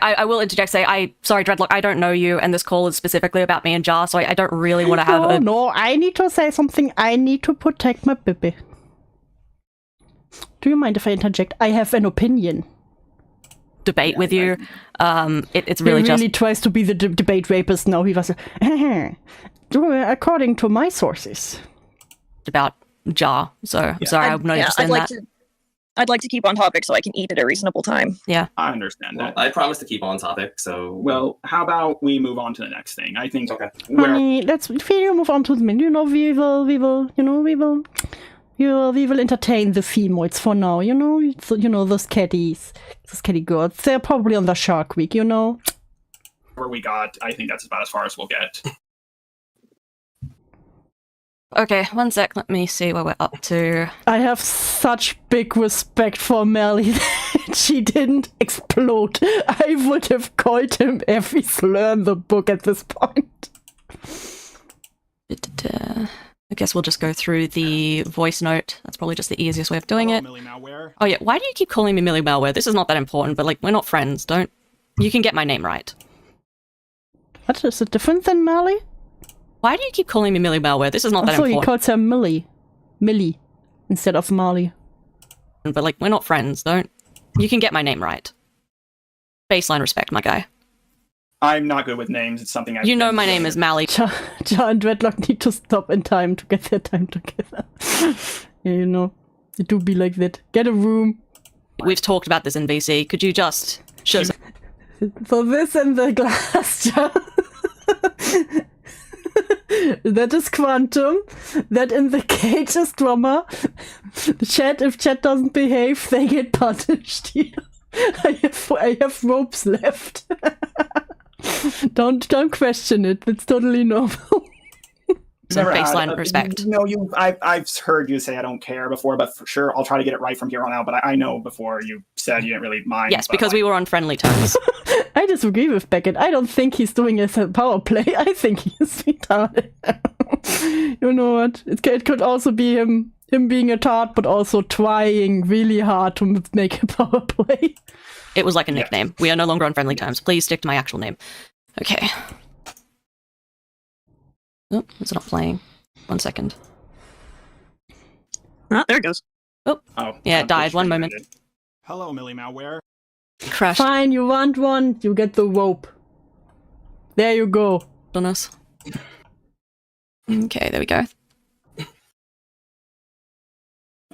I will interject. Sorry, Dreadlock, I don't know you, and this call is specifically about me and Jar, so I don't really want to have No, I need to say something. I need to protect my baby. Do you mind if I interject? I have an opinion. Debate with you. It's really he just... really tries to be the debate rapist now. He was according to my sources. About Jar, so I'm sorry, I'm not interested in that. I'd like to keep on topic so I can eat at a reasonable time. Yeah. I understand that. I promise to keep on topic, so... Well, how about we move on to the next thing? I think... Okay. Let's move on to the menu. We will entertain the femoids for now, those caddies, those caddy girls. They're probably on the Shark Week, Where we got, I think that's about as far as we'll get. Okay, one sec, let me see where we're up to. I have such big respect for Mali that she didn't explode. I would have called him every slur in the book at this point. I guess we'll just go through the voice note. That's probably just the easiest way of doing it. Mali-Malware. Oh yeah, why do you keep calling me Mali-Malware? This is not that important, but like, we're not friends, don't... You can get my name right. What, is it different than Mali? Why do you keep calling me Mali-Malware? This is not that Also, important. he calls her Millie. Millie. Instead of Mali. But like, we're not friends, don't... You can get my name right. Baseline respect, my guy. I'm not good with names. It's something I... You know my name is Mali. Jar and Dreadlock need to stop in time to get their time together. Yeah, you know, it do be like that. Get a room. We've talked about this in VC. Could you just... show some... So this in the glass jar. That is Quantum. That in the cage is Drummer. Chat, if chat doesn't behave, they get punished here. I have ropes left. Don't question it. It's totally normal. Some baseline respect. No, I've heard you say I don't care before, but for sure I'll try to get it right from here on out. But I know before you said you didn't really mind. Yes, because we were on friendly terms. I disagree with Beckett. I don't think he's doing it as a power play. I think he is retarded. You know what? It could also be him being a tart, but also trying really hard to make a power play. It was like a nickname. Yes. We are no longer on friendly terms. Please stick to my actual name. Okay. Oh, it's not playing. 1 second. Oh, there it goes. Oh, yeah, it died. 1 moment. Hello, Mali-Malware. Crashed. Fine, you want one? You get the rope. There you go. On us. Okay, there we go.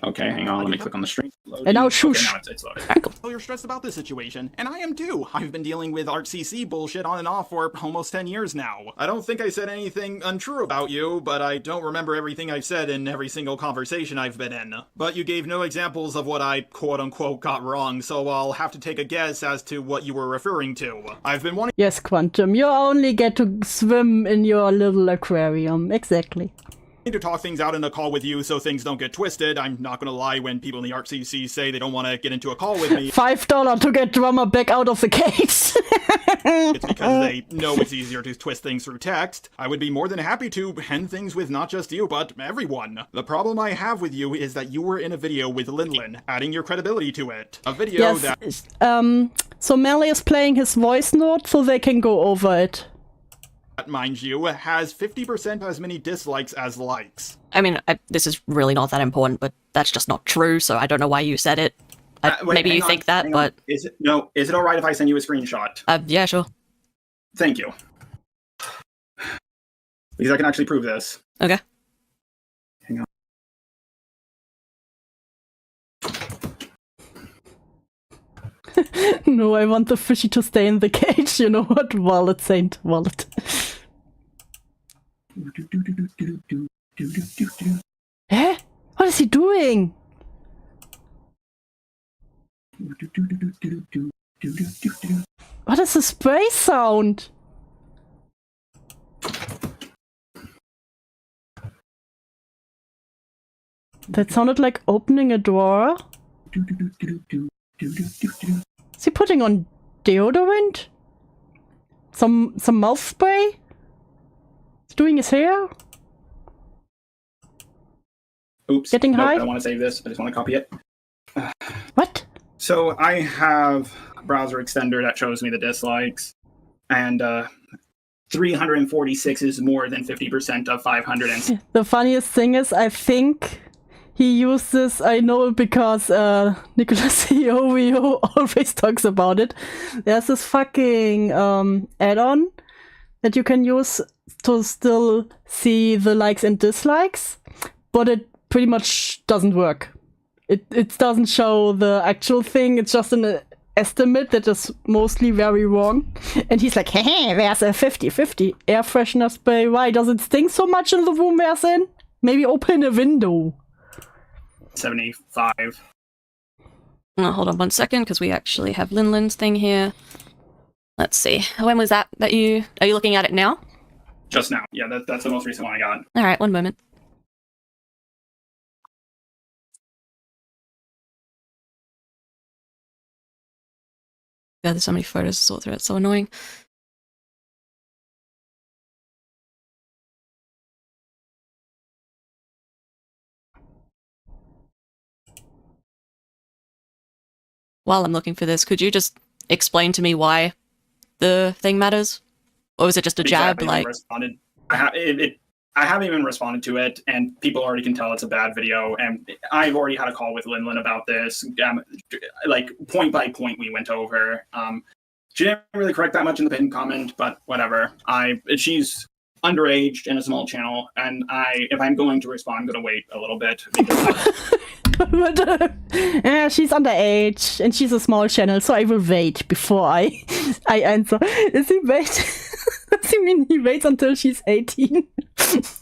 Okay, hang on. Let me click on the stream. And now shush. Okay, now it's loaded. Right, cool. Oh, you're stressed about this situation, and I am too. I've been dealing with ArtCC bullshit on and off for almost 10 years now. I don't think I said anything untrue about you, but I don't remember everything I've said in every single conversation I've been in. But you gave no examples of what I quote-unquote got wrong, so I'll have to take a guess as to what you were referring to. I've been wanting— Yes, Quantum, you only get to swim in your little aquarium. Exactly. to talk things out in a call with you so things don't get twisted. I'm not gonna lie when people in the ArtCC say they don't want to get into a call with me. $5 to get Drummer back out of the case. It's because they know it's easier to twist things through text. I would be more than happy to end things with not just you, but everyone. The problem I have with you is that you were in a video with Linlin, adding your credibility to it. A video that— so Mali is playing his voice note so they can go over it. Mind you, has 50% as many dislikes as likes. I mean, this is really not that important, but that's just not true, so I don't know why you said it. Wait, maybe you think that, but... Is it alright if I send you a screenshot? Yeah, sure. Thank you. Because I can actually prove this. Okay. Hang on. No, I want the fishy to stay in the cage. You know what? Wallet, Saint. Wallet. Eh? What is he doing? What is the spray sound? That sounded like opening a door. Is he putting on deodorant? Some mouth spray? He's doing his hair? Oops. Getting high? I don't want to save this. I just want to copy it. What? So I have a browser extender that shows me the dislikes, and 346 is more than 50% of 500. The funniest thing is, I think he used this, I know because Nicholas Iovio always talks about it. There's this fucking add-on that you can use to still see the likes and dislikes, but it pretty much doesn't work. It doesn't show the actual thing, it's just an estimate that is mostly very wrong. And he's like, hey, there's a 50-50 air freshener spray. Why does it stink so much in the room there's in? Maybe open a window. 75. Oh, hold on 1 second, because we actually have Linlin's thing here. Let's see. When was that you... Are you looking at it now? Just now. Yeah, that's the most recent one I got. Alright, 1 moment. God, there's so many photos to sort through. It's so annoying. While I'm looking for this, could you just explain to me why the thing matters? Or was it just a jab? Like, I haven't even responded to it, and people already can tell it's a bad video. And I've already had a call with Linlin about this. Like point by point, we went over. She didn't really correct that much in the pinned comment, but whatever. She's underage in a small channel, and if I'm going to respond, I'm going to wait a little bit because. But she's underage and she's a small channel, so I will wait before I answer. Does he wait? Does he mean he waits until she's 18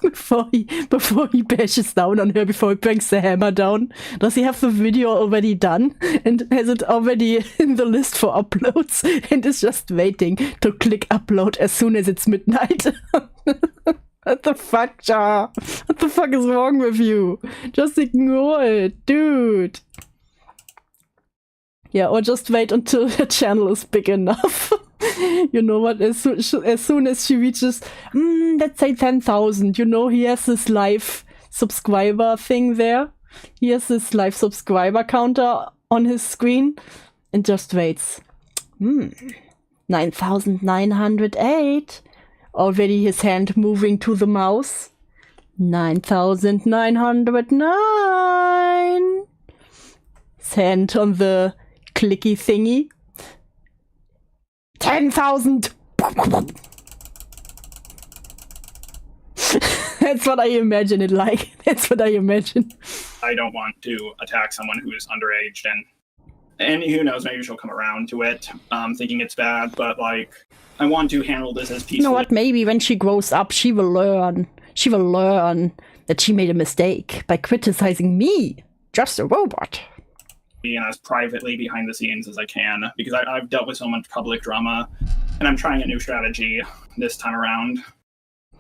before he bashes down on her, before he brings the hammer down? Does he have the video already done and has it already in the list for uploads and is just waiting to click upload as soon as it's midnight? What the fuck, Jar? What the fuck is wrong with you? Just ignore it, dude. Yeah, or just wait until your channel is big enough. You know what? As soon as she reaches, let's say 10,000, you know, he has this live subscriber thing there. He has this live subscriber counter on his screen and just waits. 9,908. Already his hand moving to the mouse. 9,909. His hand on the clicky thingy. 10,000. That's what I imagine it like. That's what I imagine. I don't want to attack someone who is underage, and who knows, maybe she'll come around to it, thinking it's bad, but like, I want to handle this as peacefully. You know what? Maybe when she grows up, she will learn. She will learn that she made a mistake by criticizing me, just a robot. And as privately behind the scenes as I can, because I've dealt with so much public drama, and I'm trying a new strategy this time around.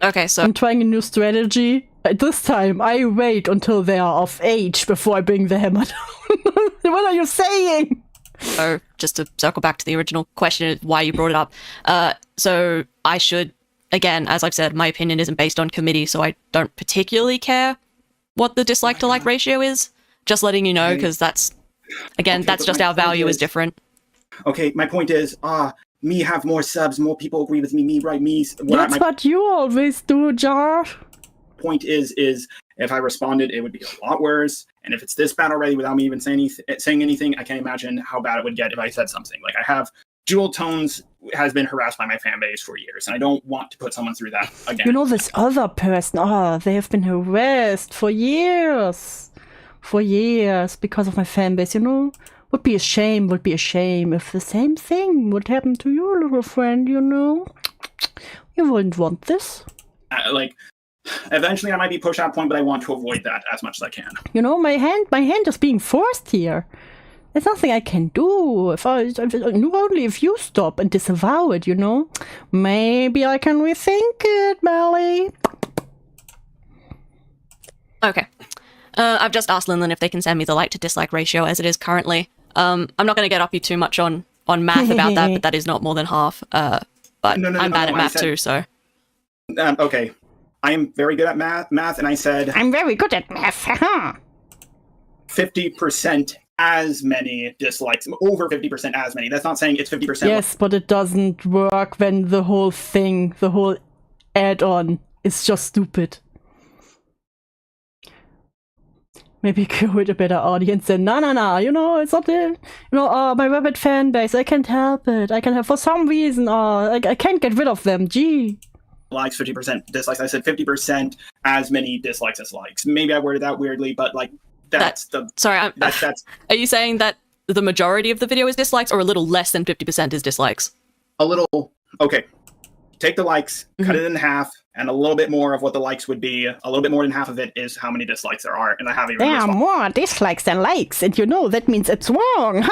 Okay, so I'm trying a new strategy. This time, I wait until they are of age before I bring the hammer down. What are you saying? So, just to circle back to the original question of why you brought it up. So, I should, again, as I've said, my opinion isn't based on committee, so I don't particularly care what the dislike to like ratio is. Just letting you know, because that's, again, Okay, that's just our value is different. Okay, my point is, me have more subs, more people agree with me, right? That's what you always do, Jar. Point is if I responded, it would be a lot worse. And if it's this bad already without me even saying anything, I can't imagine how bad it would get if I said something. Like, I have Jewel Tones has been harassed by my fan base for years, and I don't want to put someone through that again. You know, this other person, they have been harassed for years. For years, because of my fan base, you know? Would be a shame if the same thing would happen to your little friend, you know? You wouldn't want this. Eventually I might be pushed at that point, but I want to avoid that as much as I can. You know, my hand is being forced here. There's nothing I can do. Only if you stop and disavow it, you know? Maybe I can rethink it, Mali. Okay. I've just asked Linlin if they can send me the like to dislike ratio as it is currently. I'm not going to get up you too much on math about that, but that is not more than half. But I'm bad at math too, so. Okay. I am very good at math, and I said... I'm very good at math, 50% as many dislikes, over 50% as many. That's not saying it's 50%. Yes, but it doesn't work when the whole thing, the whole add-on is just stupid. Maybe create a better audience than, no, you know, it's not the, my rabbit fan base, I can't help it. For some reason, I can't get rid of them, gee. Likes, 50% dislikes. I said 50% as many dislikes as likes. Maybe I worded that weirdly, but like that's Sorry, that's. Are you saying that the majority of the video is dislikes, or a little less than 50% is dislikes? A little. Okay, take the likes, cut it in half, and a little bit more of what the likes would be. A little bit more than half of it is how many dislikes there are, and I haven't even. There are more dislikes than likes, and you know that means it's wrong.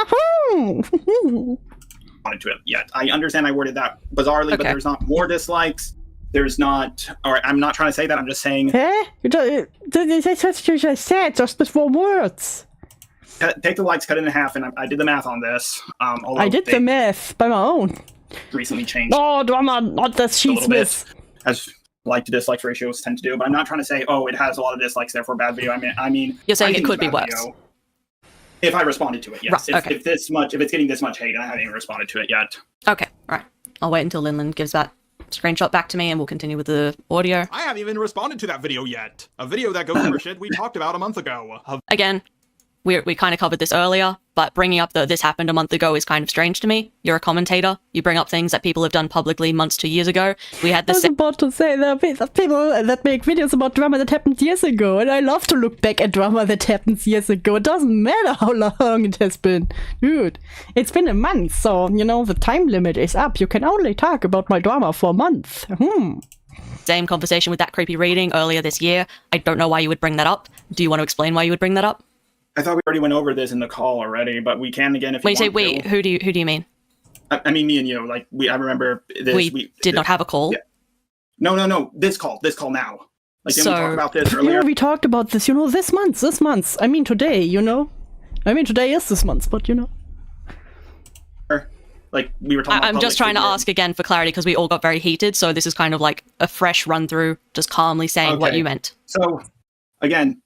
To it yet. I understand I worded that bizarrely, but there's not more dislikes. There's not, or I'm not trying to say that, I'm just saying... That's what you just said, just with 4 words. take the likes, cut it in half, and I did the math on this. I did the math by my own. Recently changed. Oh, drama, not the sheets miss. As like to dislikes ratios tend to do, but I'm not trying to say, oh, it has a lot of dislikes, therefore bad video. I mean, You're saying I it think could be it's bad worse. video. If I responded to it, yes. Right, okay. If it's getting this much hate, and I haven't even responded to it yet. Okay, right. I'll wait until Linlin gives that screenshot back to me and we'll continue with the audio. I haven't even responded to that video yet. A video that goes over shit we talked about a month ago. Again, we kind of covered this earlier, but bringing up that this happened a month ago is kind of strange to me. You're a commentator. You bring up things that people have done publicly months to years ago. We had I was this. about to say there are people that make videos about drama that happened years ago, and I love to look back at drama that happened years ago. It doesn't matter how long it has been. Dude, it's been a month, so, the time limit is up. You can only talk about my drama for a month. Same conversation with that creepy reading earlier this year. I don't know why you would bring that up. Do you want to explain why you would bring that up? I thought we already went over this in the call already, but we can again if When you you say want we, who do you mean? I mean me and you. Like I remember this. We did not have a call. Yeah. No. This call now. Like didn't we talk about this Yeah, earlier? we talked about this, this month. I mean today, I mean today is this month, but Like we were talking about I'm just trying to public ask again for clarity because we all got very heated, so this is kind of like a fresh run through, just calmly saying what Okay. you meant. So again,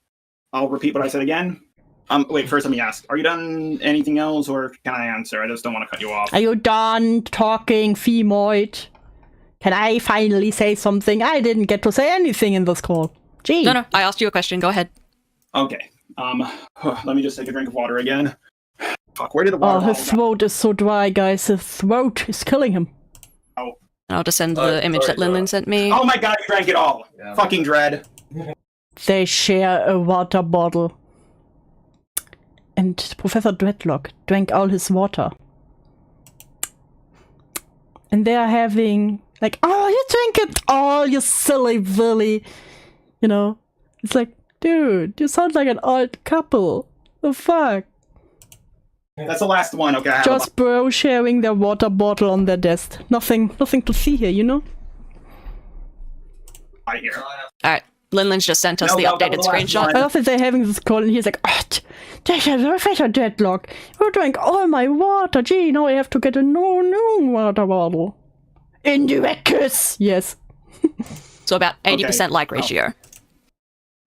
I'll repeat what I said again. Wait, first let me ask. Are you done anything else, or can I answer? I just don't want to cut you off. are you done talking, Femoid? Can I finally say something? I didn't get to say anything in this call. Gee. No, I asked you a question. Go ahead. Okay. Let me just take a drink of water again. Fuck, where did the Oh, water his bottle go? throat is so dry, guys. His throat is killing him. And I'll just send the image that Linlin sent me. Oh my god, you drank it all. Yeah. Fucking dread. They share a water bottle. And Professor Dreadlock drank all his water. And they are having, like, oh, you drink it all, you silly Willy. It's like, dude, you sound like an old couple. The fuck? That's the last one. Okay, I have Just bro sharing their water bottle on their desk. Nothing to see here, right here. Alright, Linlin's just sent us No, the that updated was the last screenshot. one. I love that they're having this call and he's like, Professor Deadlock, you drank all my water. Gee, now I have to get a new water bottle. Indirect kiss. Yes. So about 80% Okay. like ratio.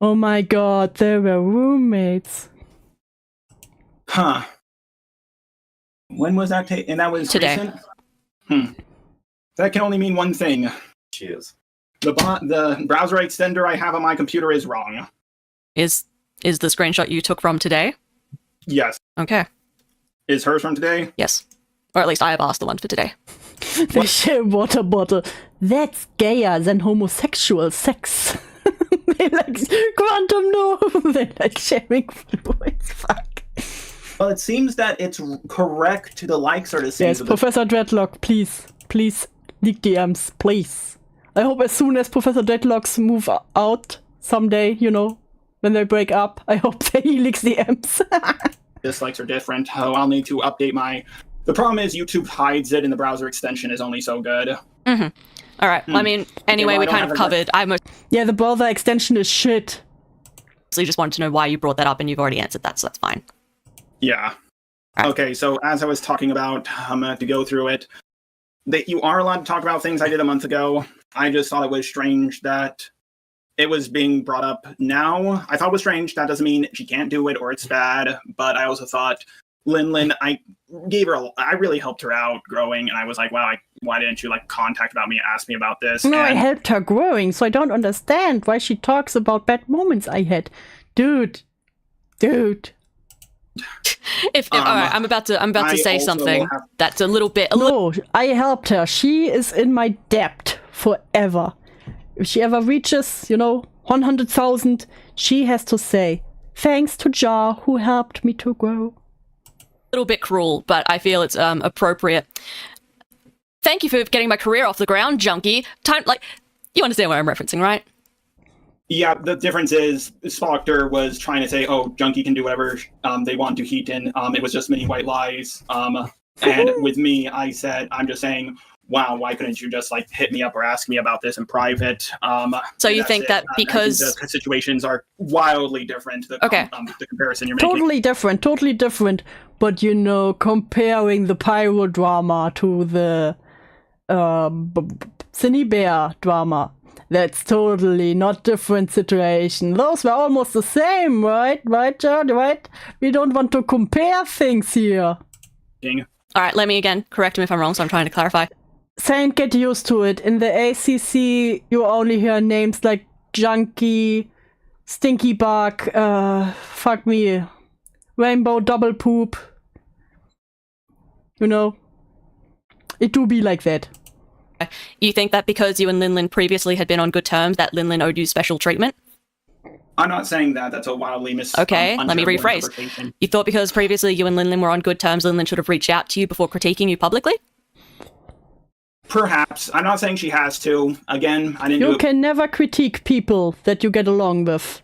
Oh my god, they were roommates. Huh. When was that? And that was Today. recent? That can only mean one thing. Cheers. The browser extender I have on my computer is wrong. Is the screenshot you took from today? Yes. Okay. Is hers from today? Yes. Or at least I have asked the one for today. They share a water bottle. That's gayer than homosexual sex. They like quantum no. They like sharing fluids. Fuck. Well, it seems that it's correct. The likes are the same. Yes, Professor Dreadlock, please leak DMs, please. I hope as soon as Professor Dreadlocks move out someday, when they break up, I hope that he leaks DMs. Dislikes are different. Oh, I'll need to update my... The problem is YouTube hides it and the browser extension is only so good. Mm-hmm. Alright, I mean, anyway, well, we I don't kind of have a- covered. I mostly Yeah, the browser extension is shit. just wanted to know why you brought that up and you've already answered that, so that's fine. Yeah. Right. Okay, so as I was talking about, I'm going to have to go through it. That you are allowed to talk about things I did a month ago. I just thought it was strange that it was being brought up now. I thought it was strange. That doesn't mean she can't do it or it's bad. But I also thought, Linlin, I really helped her out growing. And I was like, wow, why didn't you contact about me and ask me about this? No, I And- helped her growing, so I don't understand why she talks about bad moments I had. Dude. Alright, I'm about to I say also something have- that's a little bit. No, I helped her. She is in my debt forever. If she ever reaches, 100,000, she has to say, thanks to Jar who helped me to grow. Little bit cruel, but I feel it's appropriate. Thank you for getting my career off the ground, junkie. You understand what I'm referencing, right? Yeah, the difference is Spoctor was trying to say, oh, Junkie can do whatever they want to Heaton. It was just many white lies. And with me, I said, I'm just saying, wow, why couldn't you just like hit me up or ask me about this in private? So you think that because I think the situations are wildly different. The comparison you're Totally making. totally different. But you know, comparing the pyro drama to the Cinny Bear drama, that's totally not different situation. Those were almost the same, right? Right, John? Right? We don't want to compare things here. Alright, let me again correct me if I'm wrong, so I'm trying to clarify. Saint, get used to it. In the ACC, you only hear names like Junkie, Stinky Bug, fuck me, Rainbow Double Poop. You know, it do be like that. You think that because you and Linlin previously had been on good terms, that Linlin owed you special treatment? I'm not saying that. That's a wildly Okay, let me rephrase. You thought because previously you and Linlin were on good terms, Linlin should have reached out to you before critiquing you publicly? Perhaps. I'm not saying she has to. Again, I didn't You can never critique people that you get along with.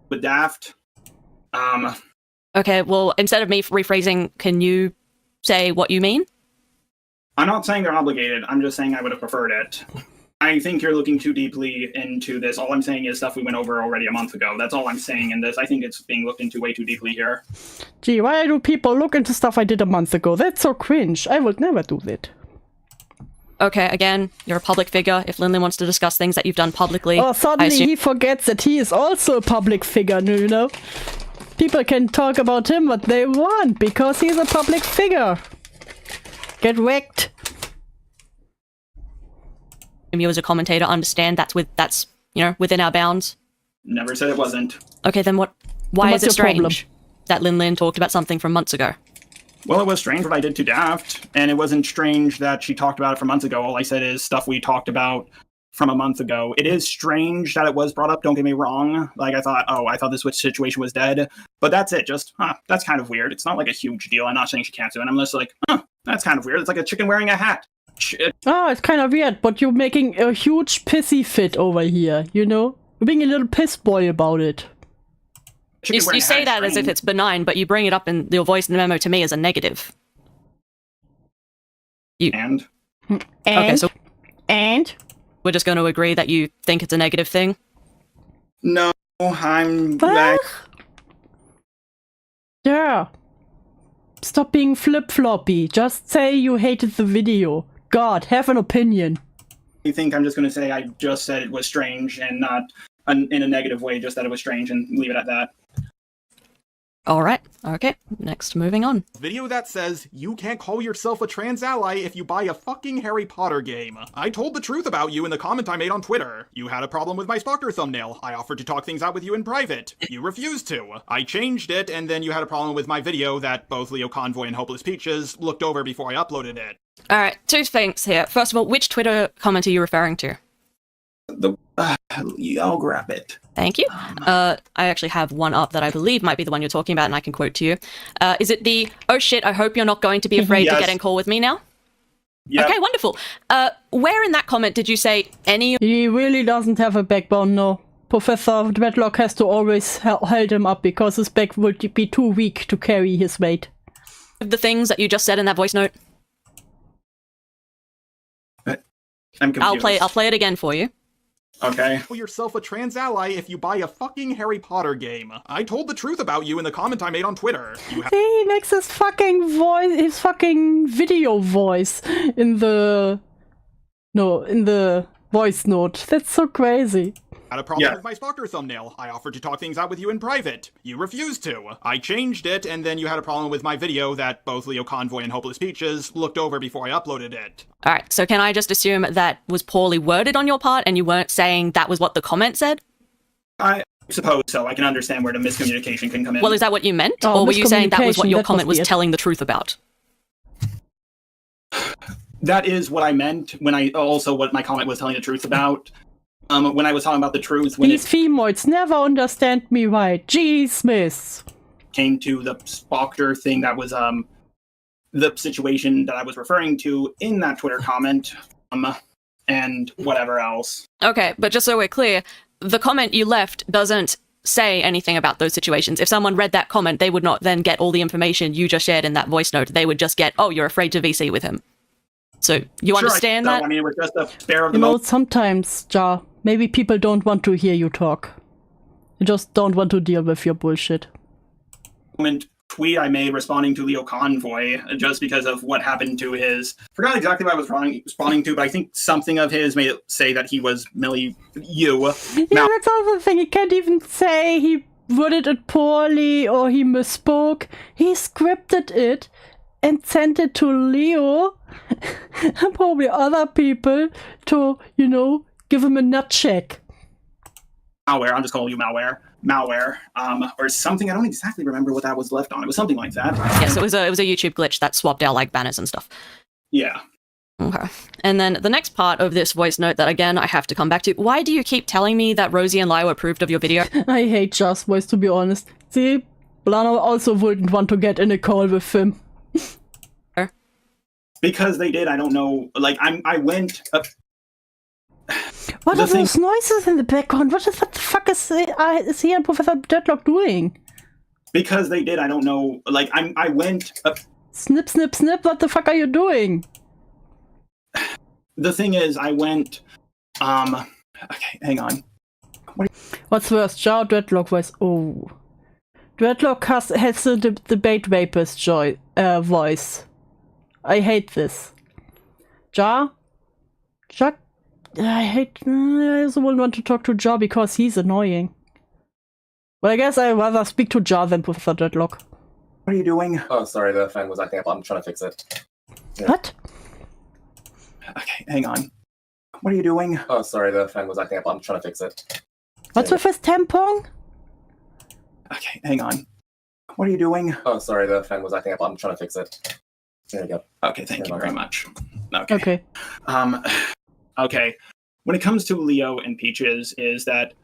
With Daft. Okay, well, instead of me rephrasing, can you say what you mean? I'm not saying they're obligated. I'm just saying I would have preferred it. I think you're looking too deeply into this. All I'm saying is stuff we went over already a month ago. That's all I'm saying in this. I think it's being looked into way too deeply here. Gee, why do people look into stuff I did a month ago? That's so cringe. I would never do that. Okay, again, you're a public figure. If Linlin wants to discuss things that you've done publicly... Oh, suddenly he forgets that he is also a public figure, you know? People can talk about him what they want, because he's a public figure. Get wrecked. You as a commentator understand that's within our bounds. Never said it wasn't. Okay, then why is it strange problem? that Linlin talked about something from months ago? Well, it was strange what I did to Daft, and it wasn't strange that she talked about it from months ago. All I said is stuff we talked about from a month ago. It is strange that it was brought up, don't get me wrong. Like, I thought this situation was dead. But that's it, just, that's kind of weird. It's not like a huge deal. I'm not saying she can't do it. I'm just like, that's kind of weird. It's like a chicken wearing a hat. Shit. Oh, it's kind of weird, but you're making a huge pissy fit over here, you know? You're being a little piss boy about it. You say that as if it's benign, but you bring it up in your voice in the memo to me as a negative. And? Okay, so... And? We're just going to agree that you think it's a negative thing? No, I'm... Yeah. Stop being flip-floppy. Just say you hated the video. God, have an opinion. I think I'm just going to say I just said it was strange and not in a negative way, just that it was strange, and leave it at that. Alright, okay, next, moving on. Video that says, you can't call yourself a trans ally if you buy a fucking Harry Potter game. I told the truth about you in the comment I made on Twitter. You had a problem with my Spocker thumbnail. I offered to talk things out with you in private. You refused to. I changed it, and then you had a problem with my video that both Leo Convoy and Hopeless Peaches looked over before I uploaded it. Alright, two things here. First of all, which Twitter comment are you referring to? I'll grab it. Thank you. I actually have one up that I believe might be the one you're talking about, and I can quote to you. Is it the, oh shit, I hope you're not going to be afraid to get in call with me now? Yep. Okay, wonderful. Where in that comment did you say any... He really doesn't have a backbone, no. Professor Dreadlock has to always hold him up, because his back would be too weak to carry his weight. The things that you just said in that voice note? I'm confused. I'll play it again for you. Okay. Call yourself a trans ally if you buy a fucking Harry Potter game. I told the truth about you in the comment I made on Twitter. He makes his fucking voice, his fucking video voice in the voice note. That's so crazy. Had a problem with my Spocker thumbnail. I offered to talk things out with you in private. You refused to. I changed it, and then you had a problem with my video that both Leo Convoy and Hopeless Peaches looked over before I uploaded it. Alright, so can I just assume that was poorly worded on your part, and you weren't saying that was what the comment said? I suppose so. I can understand where the miscommunication can come in. Well, is that what you meant? Or were you saying that was what your comment was telling the truth about? That is what I meant what my comment was telling the truth about. When I was talking about the truth, these femoids never understand me right. G. Smith came to the Spocker thing, that was the situation that I was referring to in that Twitter comment, and whatever else. Okay, but just so we're clear, the comment you left doesn't say anything about those situations. If someone read that comment, they would not then get all the information you just shared in that voice note. They would just get, oh, you're afraid to VC with him. So you understand that? I mean, it was just a spare of the You know, moment. sometimes, Ja, maybe people don't want to hear you talk. You just don't want to deal with your bullshit. Tweet I made responding to Leo Convoy just because of what happened to his. Forgot exactly what I was responding to, but I think something of his made it say that he was Millie. Yeah, that's also the thing. He can't even say he worded it poorly or he misspoke. He scripted it and sent it to Leo and probably other people to, you know, give him a nut check. Malware. I'm just calling you malware. Or something. I don't exactly remember what that was left on. It was something like that. Yes, it was a YouTube glitch that swapped out like banners and stuff. Yeah. Okay. And then the next part of this voice note that, again, I have to come back to. Why do you keep telling me that Rosie and Lio approved of your video? I hate Ja's voice, to be honest. See, Blano also wouldn't want to get in a call with him. Because they did. I don't know. Like, I went... What are those noises in the background? What the fuck is he and Professor Deadlock doing? Because they did, I don't know. Like, I went... Snip, snip, snip, what the fuck are you doing? The thing is, I went... Okay, hang on. What's worse, Ja or Dreadlock voice? Oh. Dreadlock has the debate rapist voice. I hate this. Ja? I also wouldn't want to talk to Ja because he's annoying. But I guess I'd rather speak to Ja than Professor Deadlock. What are you doing? Oh, sorry, the fan was acting up. I'm trying to fix it. Yeah. What? Okay, hang on. What are you doing? Oh, sorry, the fan was acting up. I'm trying to fix it. What's with his tampon? Okay, hang on. What are you doing? Oh, sorry, the fan was acting up. I'm trying to fix it. There you go. Okay, thank you very much. Okay. Okay. When it comes to Leo and Peaches, is that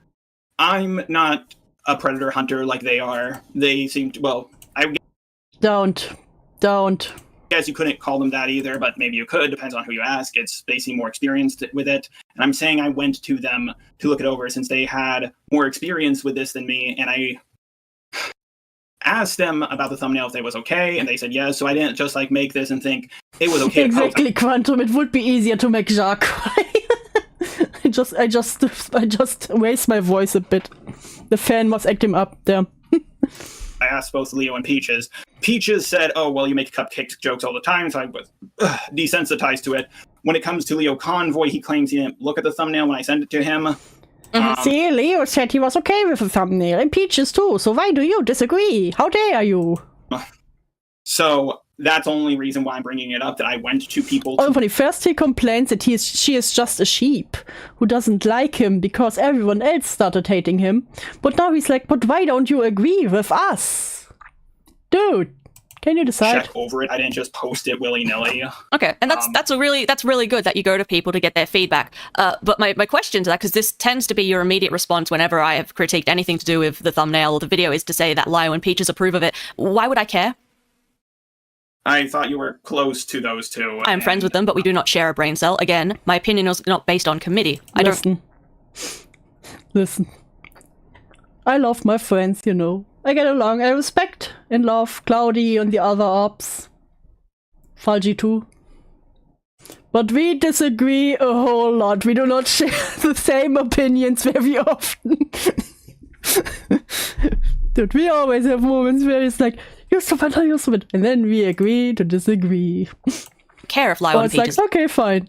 I'm not a predator hunter like they are. They seem to, well, I Don't. guess you couldn't call them that either, but maybe you could, depends on who you ask. They seem more experienced with it. And I'm saying I went to them to look it over since they had more experience with this than me, and I asked them about the thumbnail if it was okay, and they said yes, so I didn't just like make this and think it was okay. Exactly, Quantum. It would be easier to make Ja cry. I just raised my voice a bit. The fan was acting up there. I asked both Leo and Peaches. Peaches said, oh, well, you make cupcake jokes all the time, so I was desensitized to it. When it comes to Leo Convoy, he claims he didn't look at the thumbnail when I sent it to him. See, Leo said he was okay with the thumbnail, and Peaches too, so why do you disagree? How dare you? So that's the only reason why I'm bringing it up, that I went to people... First he complains that she is just a sheep who doesn't like him because everyone else started hating him. But now he's like, but why don't you agree with us? Dude, can you decide? Check over it. I didn't just post it willy-nilly. Okay, and that's really good that you go to people to get their feedback. But my question to that, because this tends to be your immediate response whenever I have critiqued anything to do with the thumbnail or the video, is to say that Lio and Peaches approve of it. Why would I care? I thought you were close to those two. I am friends with them, but we do not share a brain cell. Again, my opinion is not based on committee. Listen. I love my friends, you know. I get along. I respect and love Cloudy and the other ops. Falgi too. But we disagree a whole lot. We do not share the same opinions very often. Dude, we always have moments where it's like, you're stupid, you're stupid. And then we agree to disagree. Care if Lio and Peaches like, okay, fine.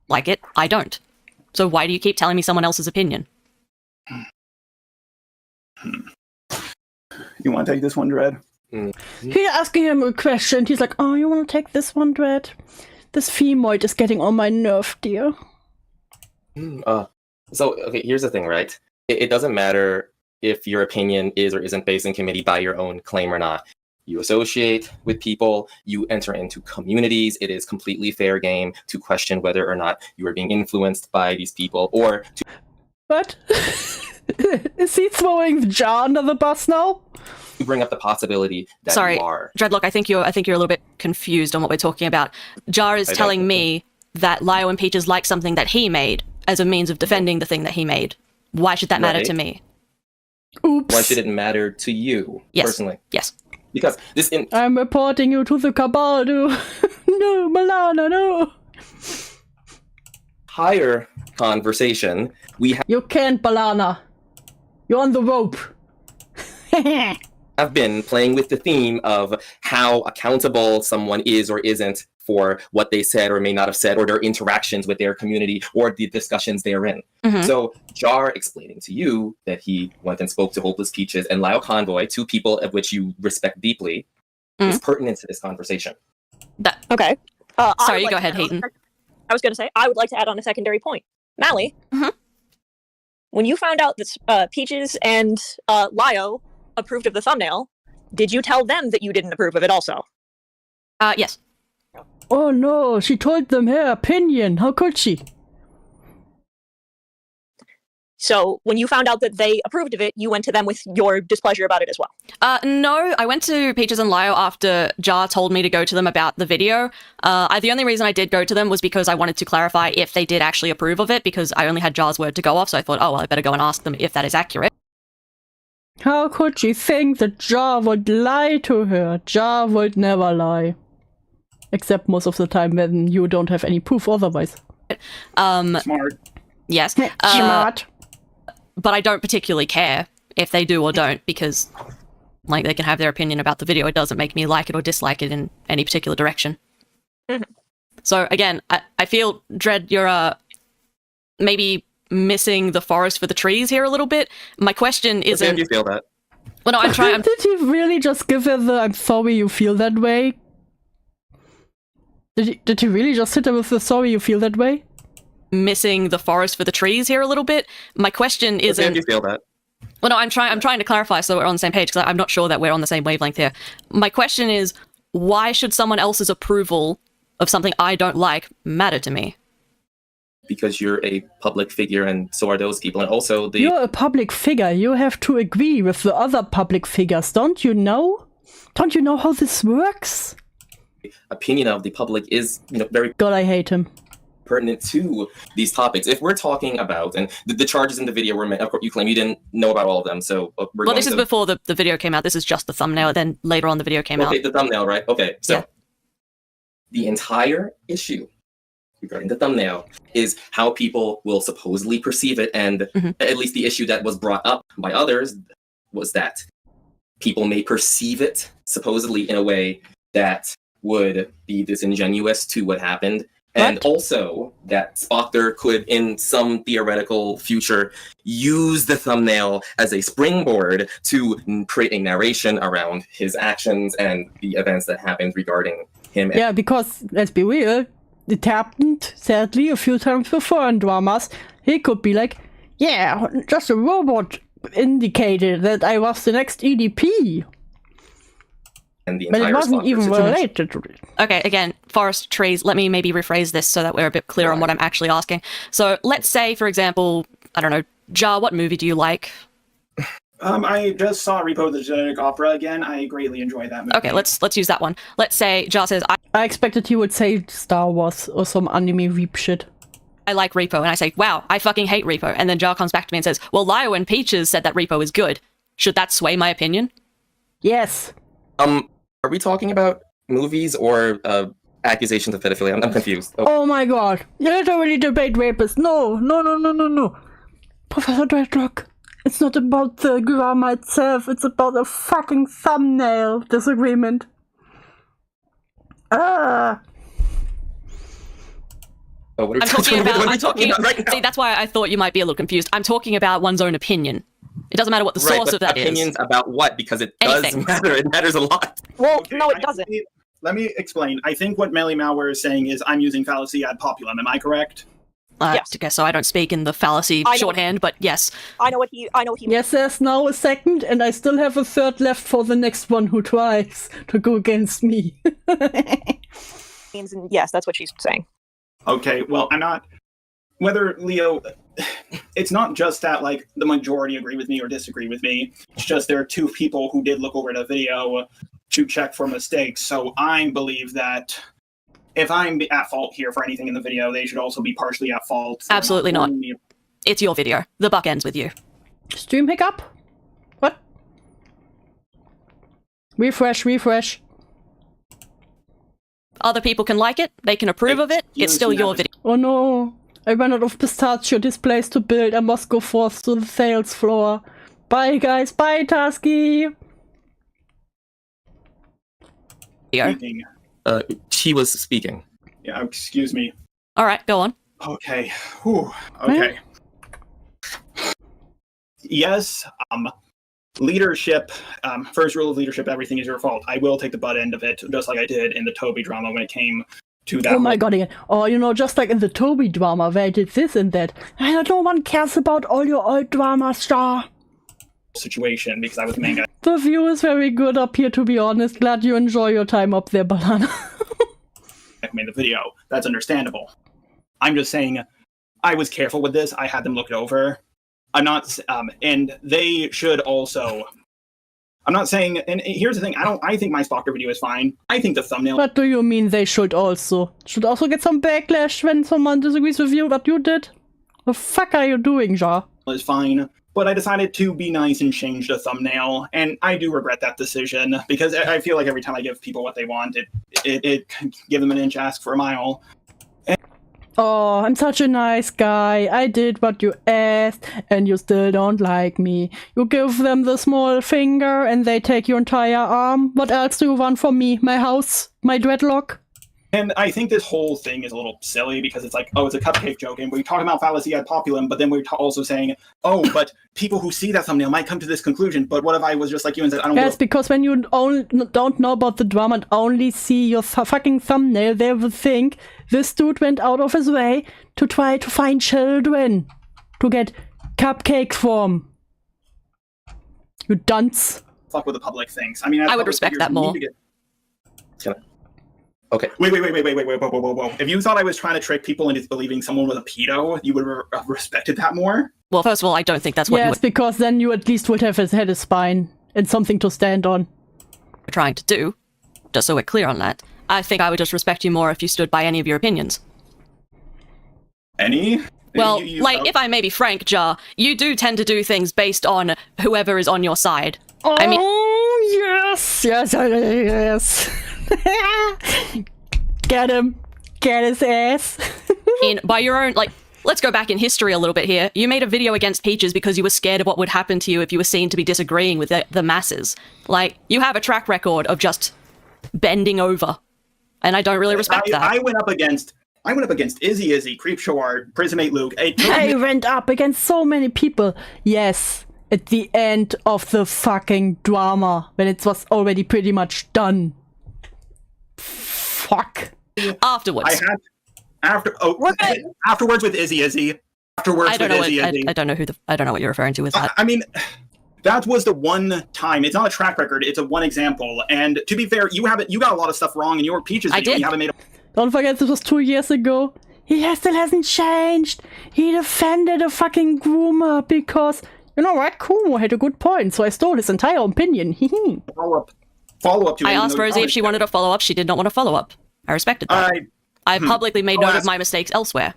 Like it, I don't. So why do you keep telling me someone else's opinion? You want to take this one, Dread? You're asking him a question. He's like, oh, you want to take this one, Dread? This femoid is getting on my nerve, dear. So, okay, here's the thing, right? It doesn't matter if your opinion is or isn't based in committee by your own claim or not. You associate with people, you enter into communities. It is completely fair game to question whether or not you are being influenced by these people, or to... What? Is he throwing Ja under the bus now? You bring up the possibility that Sorry, you are... Dreadlock, I think you're a little bit confused on what we're talking about. Ja is telling me that Lio and Peaches like something that he made as a means of defending the thing that he made. Why should that matter to me? Oops. Why should it matter to you personally? Yes. Because this I'm reporting you to the cabal. No, Malana, no. Higher conversation, we You can't, Balana. You're on the rope. have been playing with the theme of how accountable someone is or isn't for what they said or may not have said, or their interactions with their community or the discussions they're in. So Jar explaining to you that he went and spoke to Hopeless Peaches and Lyle Convoy, two people of which you respect deeply, is pertinent to this conversation. Okay. Sorry, you go ahead, Hayden. I was going to say, I would like to add on a secondary point. Mally, when you found out that Peaches and Lyo approved of the thumbnail, did you tell them that you didn't approve of it also? Yes. Oh no, she told them her opinion. How could she? So when you found out that they approved of it, you went to them with your displeasure about it as well? No, I went to Peaches and Lyo after Jar told me to go to them about the video. The only reason I did go to them was because I wanted to clarify if they did actually approve of it, because I only had Jar's word to go off, so I thought, oh, well, I better go and ask them if that is accurate. How could she think that Jar would lie to her? Jar would never lie. Except most of the time when you don't have any proof otherwise. Smart. Yes. Smart. But I don't particularly care if they do or don't, because, like, they can have their opinion about the video. It doesn't make me like it or dislike it in any particular direction. So, again, I feel, Dread, you're, maybe missing the forest for the trees here a little bit. My question isn't... How do you feel that? Well, no, I'm trying... Did he really just give her the I'm sorry you feel that way? Did he really just hit her with the sorry you feel that way? Missing the forest for the trees here a little bit. My question isn't... How do you feel that? Well, no, I'm trying to clarify so we're on the same page, because I'm not sure that we're on the same wavelength here. My question is, why should someone else's approval of something I don't like matter to me? Because you're a public figure and so are those people, and also the... You're a public figure. You have to agree with the other public figures, don't you know? Don't you know how this works? Opinion of the public is, very God, I hate him. pertinent to these topics. If we're talking about, and the charges in the video were, of course, you claim you didn't know about all of them, so well, this is before the video came out. This is just the thumbnail. Then later on, the video came out. Okay, the thumbnail, right? Okay, so yeah. The entire issue regarding the thumbnail is how people will supposedly perceive it, and at least the issue that was brought up by others was that people may perceive it supposedly in a way that would be disingenuous to what happened. And also that Spoctor could, in some theoretical future, use the thumbnail as a springboard to create a narration around his actions and the events that happened regarding him. Yeah, because, let's be real, it happened, sadly, a few times before in dramas. He could be like, yeah, just a robot indicated that I was the next EDP. And the but it wasn't even related to it. Okay, again, forest trees. Let me maybe rephrase this so that we're a bit clearer on what I'm actually asking. So let's say, for example, I don't know, Jar, what movie do you like? I just saw Repo the Genetic Opera again. I greatly enjoyed that movie. Okay, let's use that one. Let's say Jar says, I expected he would say Star Wars or some anime reap shit. I like Repo, and I say, wow, I fucking hate Repo. And then Jar comes back to me and says, well, Lyo and Peaches said that Repo is good. Should that sway my opinion? Yes. Are we talking about movies or accusations of pedophilia? I'm confused. Oh my god. You literally debate rapists. No. Professor Dreadlock, it's not about the drama itself. It's about a fucking thumbnail disagreement. Oh, what I'm talking about right now? See, that's why I thought you might be a little confused. I'm talking about one's own opinion. It doesn't matter what the source of that opinions is. About what? Because it does matter. It matters a lot. Well, no, it doesn't. Let me explain. I think what Mali-Malware is saying is I'm using fallacy ad populum. Am I correct? Yes. Okay, so I don't speak in the fallacy shorthand, but yes. I know what he Yes, there's now a second, and I still have a third left for the next one who tries to go against me. Yes, that's what she's saying. Okay, well, I'm not... Whether Leo... It's not just that, like, the majority agree with me or disagree with me. It's just there are two people who did look over the video to check for mistakes. So I believe that if I'm at fault here for anything in the video, they should also be partially at fault. Absolutely not. It's your video. The buck ends with you. Stream hiccup? Refresh. Other people can like it, they can approve of it, it's still your video. Oh no. I ran out of pistachio displays to build. I must go forth to the sales floor. Bye guys. Bye Tusky. Speaking. She was speaking. Yeah, excuse me. Alright, go on. Okay. Whew. Okay. Yes, leadership, first rule of leadership, everything is your fault. I will take the butt end of it, just like I did in the Toby drama when it came to that. Oh my god, again. Oh, you know, just like in the Toby drama where I did this and that. No one cares about all your old dramas, Star. Situation, because I was the main guy. The view is very good up here, to be honest. Glad you enjoy your time up there, Banana. I made the video. That's understandable. I'm just saying, I was careful with this. I had them look it over. I'm not, and they should also. I'm not saying, and here's the thing, I think my Stalker video is fine. I think the thumbnail. What do you mean they should also? Should also get some backlash when someone disagrees with you, what you did? The fuck are you doing, Ja? Is fine, but I decided to be nice and change the thumbnail, and I do regret that decision, because I feel like every time I give people what they want, it give them an inch, ask for a mile. Oh, I'm such a nice guy. I did what you asked, and you still don't like me. You give them the small finger, and they take your entire arm. What else do you want from me? My house? My dreadlock? And I think this whole thing is a little silly, because it's like, oh, it's a cupcake joke, and we're talking about fallacy ad populum, but then we're also saying, oh, but people who see that thumbnail might come to this conclusion, but what if I was just like you and said, I don't Yes, because when you don't know about the drama and only see your fucking thumbnail, they will think this dude went out of his way to try to find children to get cupcakes from. You dunce. Fuck what the public thinks. I mean, I would respect that more. Okay. Wait, whoa. If you thought I was trying to trick people into believing someone was a pedo, you would have respected that more? Well, first of all, I don't think that's what you Yes, because then you at least would have had a spine and something to stand on. were trying to do, just so we're clear on that. I think I would just respect you more if you stood by any of your opinions. Any? Well, if I may be frank, Ja, you do tend to do things based on whoever is on your side. Oh, I mean, yes. Get him. Get his ass. by your own, let's go back in history a little bit here. You made a video against Peaches because you were scared of what would happen to you if you were seen to be disagreeing with the masses. You have a track record of just bending over. And I don't really respect that. I went up against Izzy, Creepshow Art, Prismate Luke. I went up against so many people. Yes, at the end of the fucking drama, when it was already pretty much done. Fuck. Afterwards. Afterwards with Izzy. Afterwards with Izzy. I don't know I don't know what you're referring to with that. I mean, that was the one time. It's not a track record. It's a one example. And to be fair, you got a lot of stuff wrong in your Peaches video. I did. You haven't made a... Don't forget, this was 2 years ago. He still hasn't changed. He defended a fucking groomer because, you know what, Kumo had a good point, so I stole his entire opinion. Follow up to I asked Rosie if she wanted a follow up. She did not want a follow up. I respected that. I publicly made note of my mistakes elsewhere.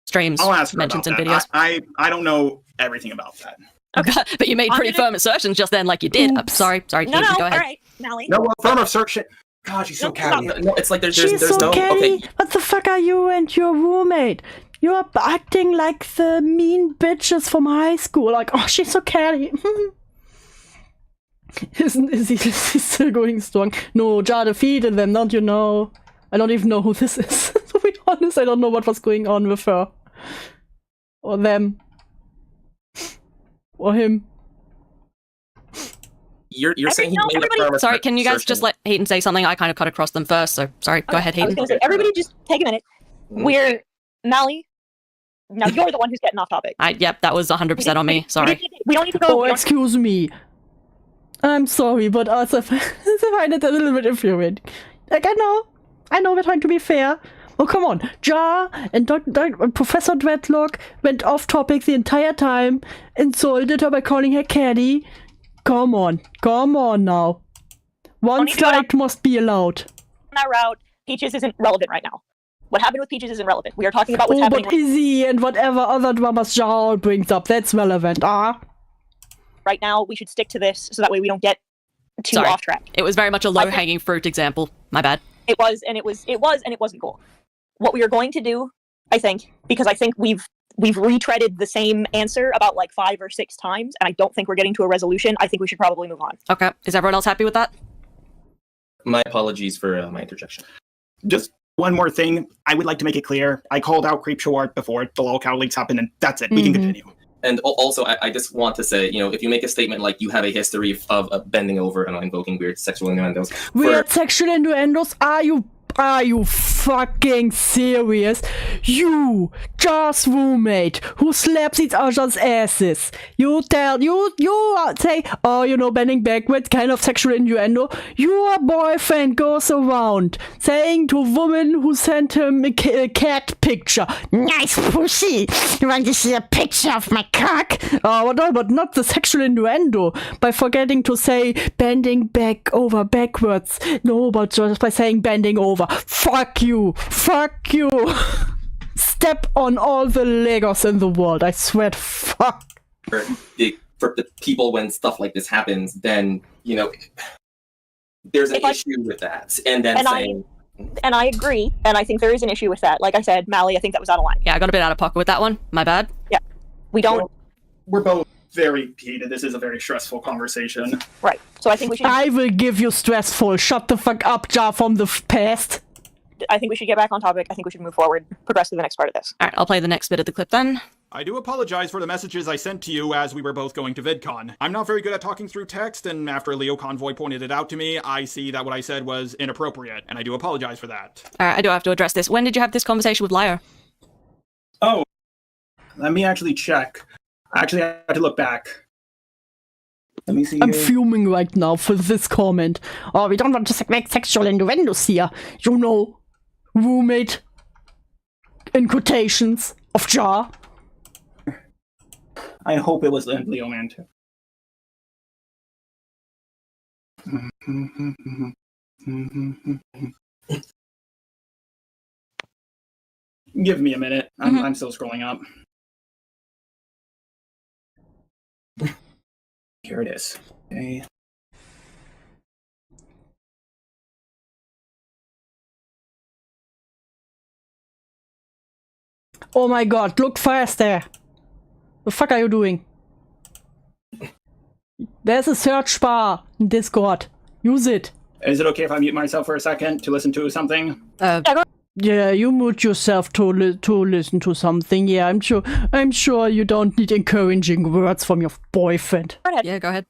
Streams, mentions, and videos. I don't know everything about that. Okay. But you made pretty firm assertions just then, like you did. Sorry. No, go ahead. all right, Mally. No, firm assertion. God, she's so catty. No, it's like there's She's so no... catty. Okay. What the fuck are you and your roommate? You're acting like the mean bitches from high school. Like, oh, she's so catty. Is he still going strong? No, Ja defeated them, don't you know? I don't even know who this is. To be honest, I don't know what was going on with her. Or them. Or him. You're saying he made a firm Sorry, can you guys assertion. just let Hayden say something? I kind of cut across them first, so sorry. Go ahead, I was Hayden. going to say, everybody just take a minute. We're Mally. Now you're the one who's getting off topic. Yep, that was 100% on me. Sorry. We don't need to go. Oh, excuse me. I'm sorry, but also I find it a little bit infuriating. Like, I know we're trying to be fair. Oh, come on. Ja and Professor Dreadlock went off topic the entire time, insulted her by calling her caddy. Come on now. One strike must be allowed. On that route, Peaches isn't relevant right now. What happened with Peaches isn't relevant. We are talking about what's happening. But Izzy and whatever other dramas Ja brings up, that's relevant. Right now, we should stick to this so that way we don't get too Sorry. off track. It was very much a low-hanging fruit example. My bad. It was, and it wasn't cool. What we are going to do, I think, because I think we've retreaded the same answer about like 5 or 6 times, and I don't think we're getting to a resolution. I think we should probably move on. Okay. Is everyone else happy with that? My apologies for my interjection. Just one more thing. I would like to make it clear. I called out Creepshow before the lolcow leaks happened, and that's it. We can continue. And also, I just want to say, if you make a statement like you have a history of bending over and invoking weird sexual innuendos. Weird sexual innuendos? Are you fucking serious? You, Jar's roommate, who slaps each other's asses. You say, oh, bending backwards, kind of sexual innuendo. Your boyfriend goes around saying to a woman who sent him a cat picture, nice pussy, you want to see a picture of my cock? But not the sexual innuendo, by forgetting to say bending backwards. No, but just by saying bending over. Fuck you! Step on all the Legos in the world, I swear to fuck. For the people, when stuff like this happens, then, there's an issue with that. And then And I agree, and I think there is an issue with that. Like I said, Mally, I think that was out of line. Yeah, I got a bit out of pocket with that one. My bad. Yeah. We don't... Well, we're both very heated. This is a very stressful conversation. Right. So I think we should... I will give you stressful. Shut the fuck up, Jar from the past. I think we should get back on topic. I think we should move forward, progress to the next part of this. Alright, I'll play the next bit of the clip then. I do apologize for the messages I sent to you as we were both going to VidCon. I'm not very good at talking through text, and after Leo Convoy pointed it out to me, I see that what I said was inappropriate, and I do apologize for that. Alright, I do have to address this. When did you have this conversation with Lio? Oh, let me actually check. I actually have to look back. Let me see. I'm fuming right now for this comment. Oh, we don't want to make sexual innuendos here. Roommate, in quotations, of Jar. I hope it was Leo Man too. Give me a minute. I'm still scrolling up. Here it is. Okay. Oh my god, look faster! The fuck are you doing? There's a search bar in Discord. Use it. Is it okay if I mute myself for a second to listen to something? Yeah, you mute yourself to listen to something. Yeah, I'm sure you don't need encouraging words from your boyfriend. Go ahead. Yeah, go ahead.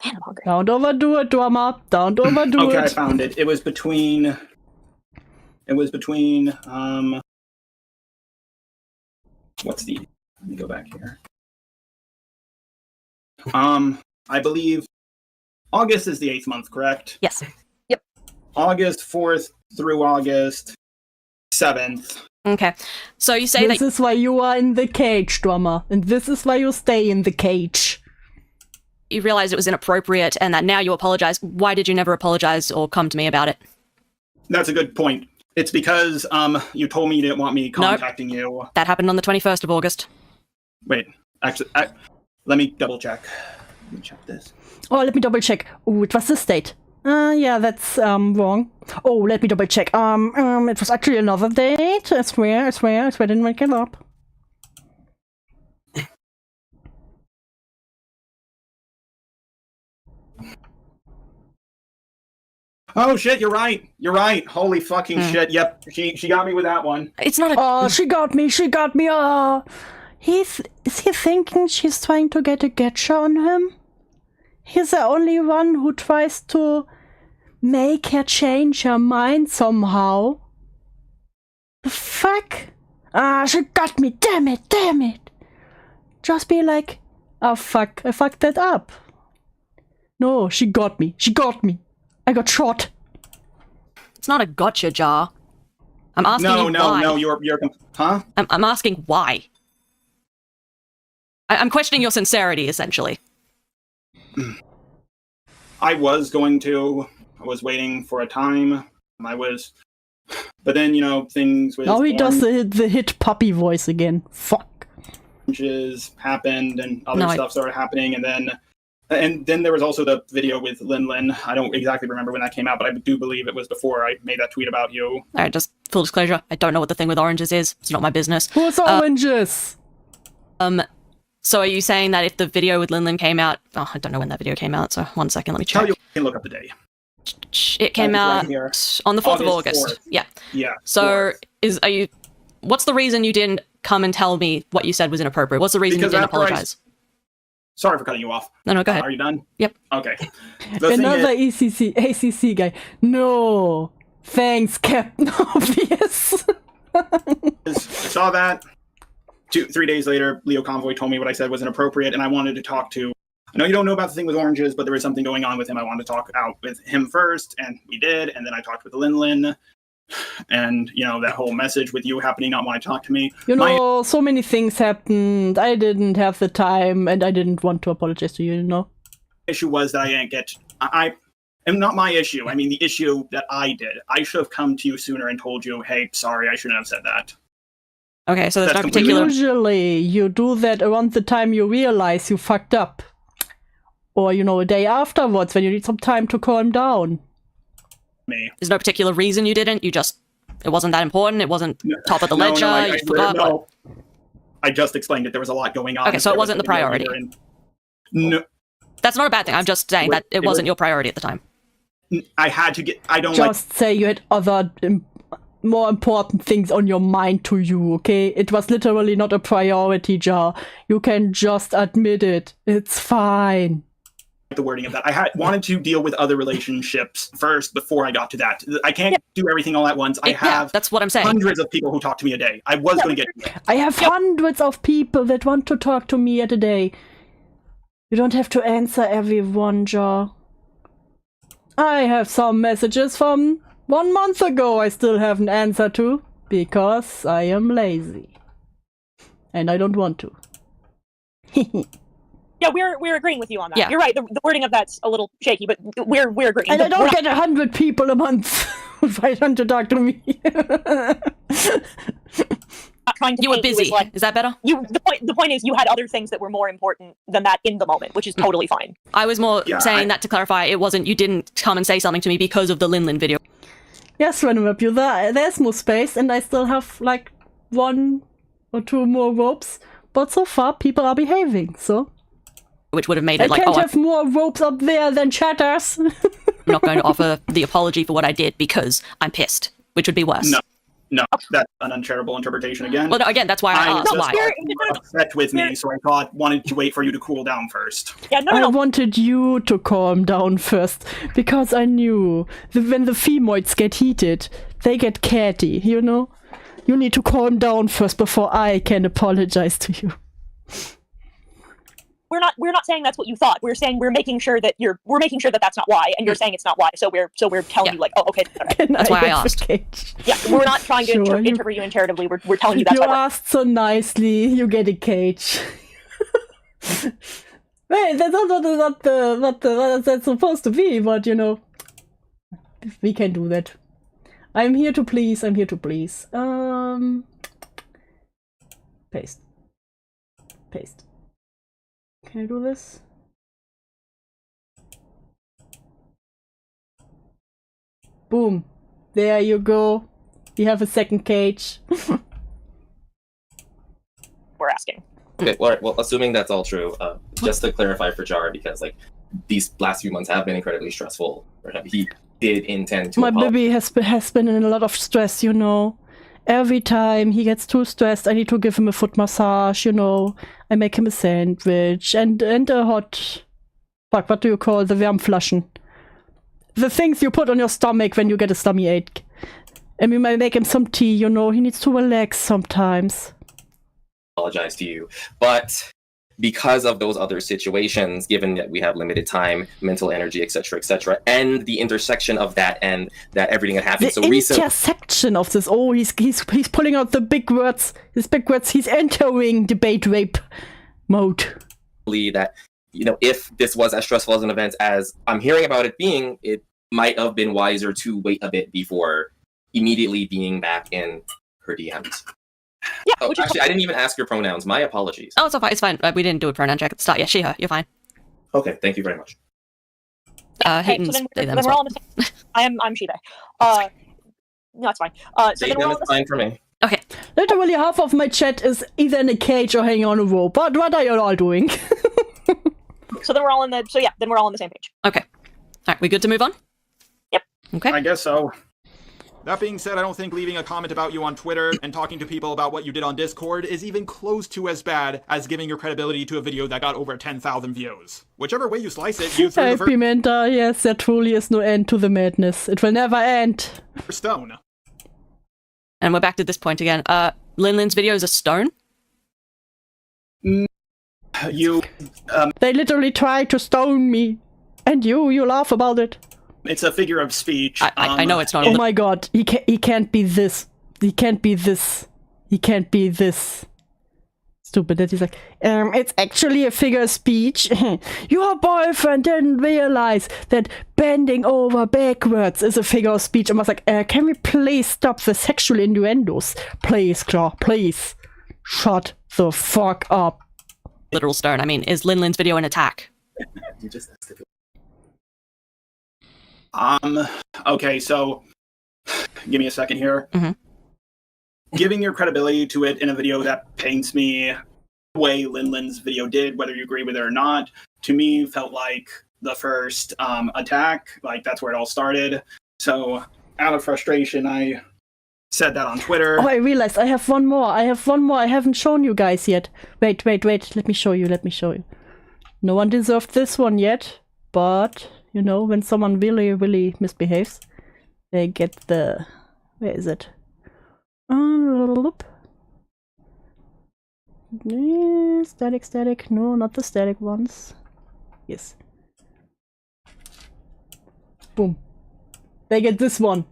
Man, I'm hungry. Don't overdo it, drama. Don't overdo Okay, it. I found it. It was between, what's the, let me go back here. I believe August is the 8th month, correct? Yes. Yep. August 4th through August 7th. Okay. So you say This is why you are in the cage, drama. And this is why you stay in the cage. you realized it was inappropriate and that now you apologize. Why did you never apologize or come to me about it? That's a good point. It's because you told me you didn't want me contacting you. That happened on the 21st of August. Wait, actually, let me double check. Let me check this. Oh, let me double check. Oh, it was this date. Yeah, that's wrong. Oh, let me double check. It was actually another date. I swear, I didn't make it up. Oh shit, you're right. You're right. Holy fucking shit. Yep, she got me with that one. It's not a... Oh, she got me. Oh. Is he thinking she's trying to get a getcha on him? He's the only one who tries to make her change her mind somehow. The fuck? She got me. Damn it. Just be like, oh fuck, I fucked that up. No, she got me. I got shot. It's not a gotcha, Jar. I'm asking you why. No, you're, huh? I'm asking why. I'm questioning your sincerity, essentially. I was going to was waiting for a time. But then, things with Now he does the hit puppy voice again. Fuck. Oranges happened and other stuff started happening, and then there was also the video with Lin. I don't exactly remember when that came out, but I do believe it was before I made that tweet about you. Alright, just full disclosure, I don't know what the thing with oranges is. It's not my business. Who's oranges? So are you saying that if the video with Lin came out... Oh, I don't know when that video came out, so 1 second, let me check. Tell you, can look up the day. It came out on the 4th of August. 4th. Yeah. Yeah. So what's the reason you didn't come and tell me what you said was inappropriate? What's the reason you didn't apologize? Sorry for cutting you off. No, go ahead. Are you done? Yep. Okay. Another ACC guy. No. Thanks, Captain Obvious. I saw that. 3 days later, Leo Convoy told me what I said was inappropriate, and I wanted to talk to... I know you don't know about the thing with oranges, but there was something going on with him. I wanted to talk out with him first, and we did, and then I talked with Lin, and, that whole message with you happening, not wanting to talk to me. So many things happened. I didn't have the time, and I didnn't want to apologize to you, Issue was that I didn't get... And not my issue. I mean, the issue that I did. I should have come to you sooner and told you, hey, sorry, I shouldn't have said that. Okay, so there's no particular... Usually, you do that around the time you realize you fucked up. Or, a day afterwards when you need some time to calm down. There's no particular reason you didn't? It wasn't that important? It wasn't top of the ledger? You forgot? No. I just explained it. There was a lot going on. Okay, so it wasn't the priority. No. That's not a bad thing. I'm just saying that it wasn't your priority at the time. I had to get... I don't just say you had other... more important things on your mind to you, okay? It was literally not a priority, Jar. You can just admit it. It's fine. The wording of that. I wanted to deal with other relationships first before I got to that. I can't do everything all at once. I have that's what I'm saying. Hundreds of people who talk to me a day. I was going to get to it. I have hundreds of people that want to talk to me a day. You don't have to answer everyone, Jar. I have some messages from 1 month ago I still haven't answered to, because I am lazy. And I don't want to. Yeah, we're agreeing with you on that. Yeah. You're right, the wording of that's a little shaky, but we're agreeing. And I don't get 100 people a month who want to talk to me. Not trying to you were busy. Is that better? The point is you had other things that were more important than that in the moment, which is totally fine. I was more saying that to clarify. It wasn't, you didn't come and say something to me because of the Lin video. Yes, Random there's more space, and I still have like 1 or 2 more ropes. But so far, people are behaving, so... Which would have made it I can't have more ropes up there than chatters. I'm not going to offer the apology for what I did because I'm pissed, which would be worse. No, that's an uncharitable interpretation again. Well, no, again, that's why I asked why. You were upset with me, so I wanted to wait for you to cool down first. Yeah, I wanted you to calm down first, because I knew that when the femoids get heated, they get catty, You need to calm down first before I can apologize to you. We're not saying that's what you thought. We're saying we're making sure that that's not why, and you're saying it's not why. So we're telling you like, oh, okay, all right. That's why I asked. Yeah, we're not trying to interview you uncharitably. We're telling you that's why. You asked so nicely. You get a cage. Wait, that's not that's supposed to be, but we can do that. I'm here to please. Paste. Can I do this? Boom. There you go. We have a second cage. We're asking. Okay, well, assuming that's all true, just to clarify for Jar, because these last few months have been incredibly stressful for him. He did intend to. My baby has been in a lot of stress, Every time he gets too stressed, I need to give him a foot massage, I make him a sandwich and a hot... Fuck, what do you call the Wärmflaschen? The things you put on your stomach when you get a stomach ache. And we might make him some tea, he needs to relax sometimes. Apologize to you, but because of those other situations, given that we have limited time, mental energy, etc., and the intersection of that and that everything that happened so recently. The intersection of this. Oh, he's pulling out the big words. His big words. He's entering debate rape mode. That if this was as stressful as an event as I'm hearing about it being, it might have been wiser to wait a bit before immediately being back in her DMs. Yeah. Oh, actually, I didn't even ask your pronouns. My apologies. Oh, it's fine. It's fine. We didn't do a pronoun check at the start. Yeah, she, her. You're fine. Okay, thank you very much. Hayden's they, them as well. I'm she, they. No, it's fine. So then we're all It's fine for me. Okay. Literally half of my chat is either in a cage or hanging on a rope. But what are you all doing? So then we're all in the. So yeah, then we're all on the same page. Okay. All right, we good to move on? Yep. Okay. I guess so. That being said, I don't think leaving a comment about you on Twitter and talking to people about what you did on Discord is even close to as bad as giving your credibility to a video that got over 10,000 views. Whichever way you slice it, you threw the Pimenta, yes, there truly is no end to the madness. It will never end. first stone. And we're back to this point again. Linlin's video is a stone? They literally tried to stone me. And you laugh about it. It's a figure of speech. I know it's not. Oh my god, he can't be this. He can't be this. He can't be this. Stupid that he's like, it's actually a figure of speech. Your boyfriend didn't realize that bending over backwards is a figure of speech. I was like, can we please stop the sexual innuendos? Please, Claw, please. Shut the fuck up. Literal stone. I mean, is Linlin's video an attack? You just asked if it- Okay, so give me a second here. Mm-hmm. Giving your credibility to it in a video that paints me the way Linlin's video did, whether you agree with it or not, to me felt like the first attack. Like, that's where it all started. So, out of frustration, I said that on Twitter. Oh, I realized I have one more. I haven't shown you guys yet. Wait. Let me show you. No one deserved this one yet, but... You know, when someone really, really misbehaves, they get the... Where is it? Static. No, not the static ones. Yes. Boom. They get this one.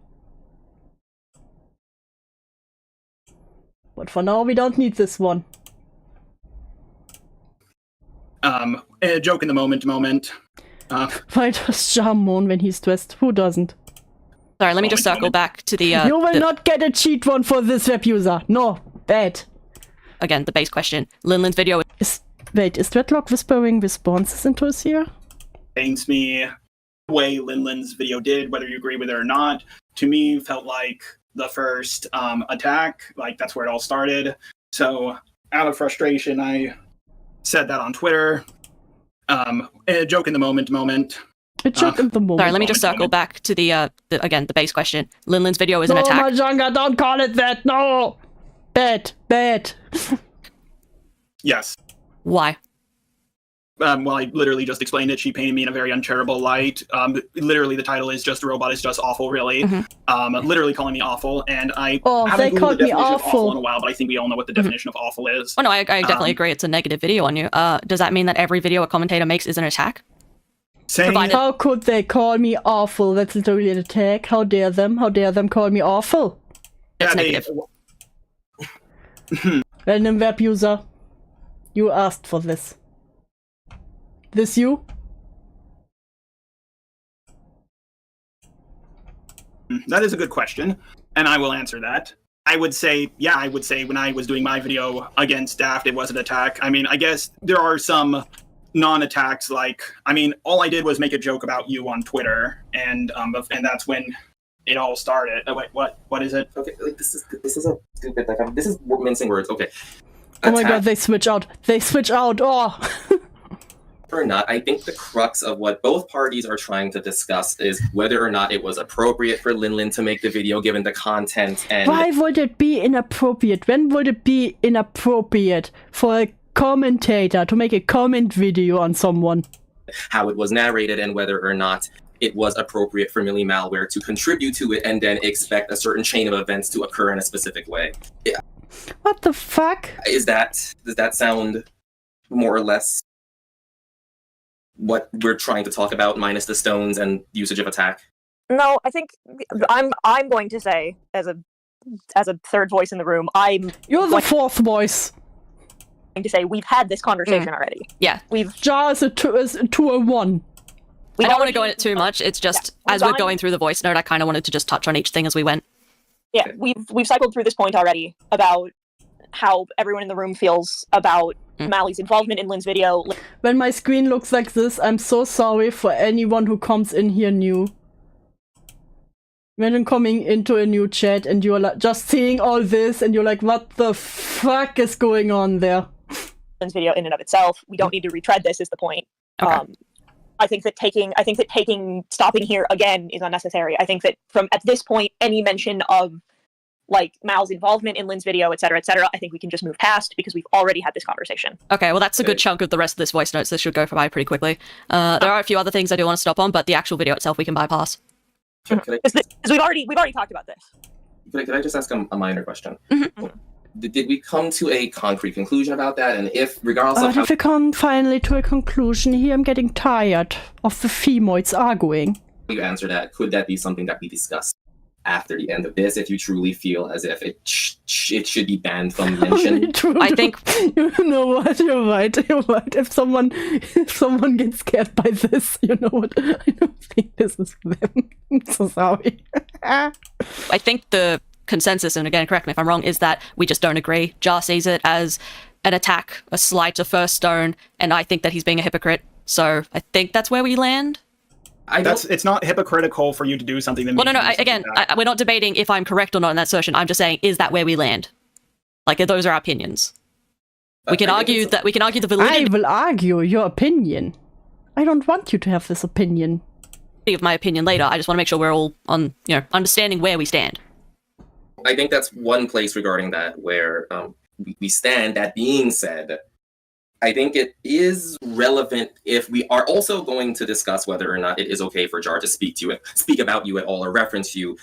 But for now, we don't need this one. A joke in the moment. Why does Jar moan when he's stressed? Who doesn't? Sorry, let me just circle back to the... you will not get a cheat one for this web user. No, bad. Again, the base question. Linlin's video is... Wait, is Dreadlock whispering responses into his ear? Paints me the way Linlin's video did, whether you agree with it or not, to me felt like the first attack. Like, that's where it all started. So, out of frustration, I said that on Twitter. A joke in the moment. A joke in the moment. Sorry, let me just circle back to the again, the base question. Linlin's video is an attack. No, Majanga, don't call it that. No. Bad. Yes. Why? Well, I literally just explained it. She painted me in a very uncharitable light. Literally, the title is Just a Robot is Just Awful, really. Mm-hmm. Literally calling me awful, and I they haven't Googled called the me definition of awful awful in a while, but I think we all know what the definition of awful is. Oh no, I definitely agree. It's a negative video on you. Does that mean that every video a commentator makes is an attack? How could they call me awful? That's literally an attack. How dare them? How dare them call me awful? It's negative. Random web user, you asked for this. This you? That is a good question, and I will answer that. I would say when I was doing my video against Daft, it was an attack. I mean, I guess there are some non-attacks, like, I mean, all I did was make a joke about you on Twitter, and that's when it all started. Oh, wait, what is it? Okay, like, this is a stupid, like, this is mincing words. Okay. Oh my god, they switch out. Oh! Or not, I think the crux of what both parties are trying to discuss is whether or not it was appropriate for Linlin to make the video given the content and... Why would it be inappropriate? When would it be inappropriate for a commentator to make a comment video on someone? How it was narrated and whether or not it was appropriate for Mali-Malware to contribute to it and then expect a certain chain of events to occur in a specific way. Yeah. What the fuck? Does that sound more or less what we're trying to talk about, minus the stones and usage of attack? No, I think I'm going to say, as a third voice in the room, You're the fourth voice. Going to say we've had this conversation already. Yeah, Jar is a 201. I don't want to go into it too much. It's just, as we're going through the voice note, I kind of wanted to just touch on each thing as we went. Yeah, we've cycled through this point already about how everyone in the room feels about Mali's involvement in Lynn's video. When my screen looks like this, I'm so sorry for anyone who comes in here new. Imagine coming into a new chat and you're like just seeing all this and you're like, what the fuck is going on there? Lynn's video in and of itself, we don't need to retread this is the point. Okay. I think that stopping here again is unnecessary. I think that at this point, any mention of like Mal's involvement in Lynn's video, etc., I think we can just move past because we've already had this conversation. Okay, well that's a good chunk of the rest of this voice notes. This should go by pretty quickly. There are a few other things I do want to stop on, but the actual video itself we can bypass. Because we've already talked about this. Could I just ask a minor question? Did we come to a concrete conclusion about that? And if, regardless of how... If we come finally to a conclusion here, I'm getting tired of the femoids arguing. You answer that, could that be something that we discuss after the end of this, if you truly feel as if it should be banned from mention? I think... You know what, you're right. If someone gets scared by this, you know what, I don't think this is for them. I'm so sorry. I think the consensus, and again, correct me if I'm wrong, is that we just don't agree. Jar sees it as an attack, a slight to First Stone, and I think that he's being a hypocrite. So I think that's where we land. It's not hypocritical for you to do something that... Well, no, we're not debating if I'm correct or not in that assertion. I'm just saying, is that where we land? Like, those are our opinions. We can argue the validity... I will argue your opinion. I don't want you to have this opinion. ...of my opinion later. I just want to make sure we're all on, understanding where we stand. I think that's one place regarding that where we stand. That being said, I think it is relevant if we are also going to discuss whether or not it is okay for Jar to speak about you at all or reference you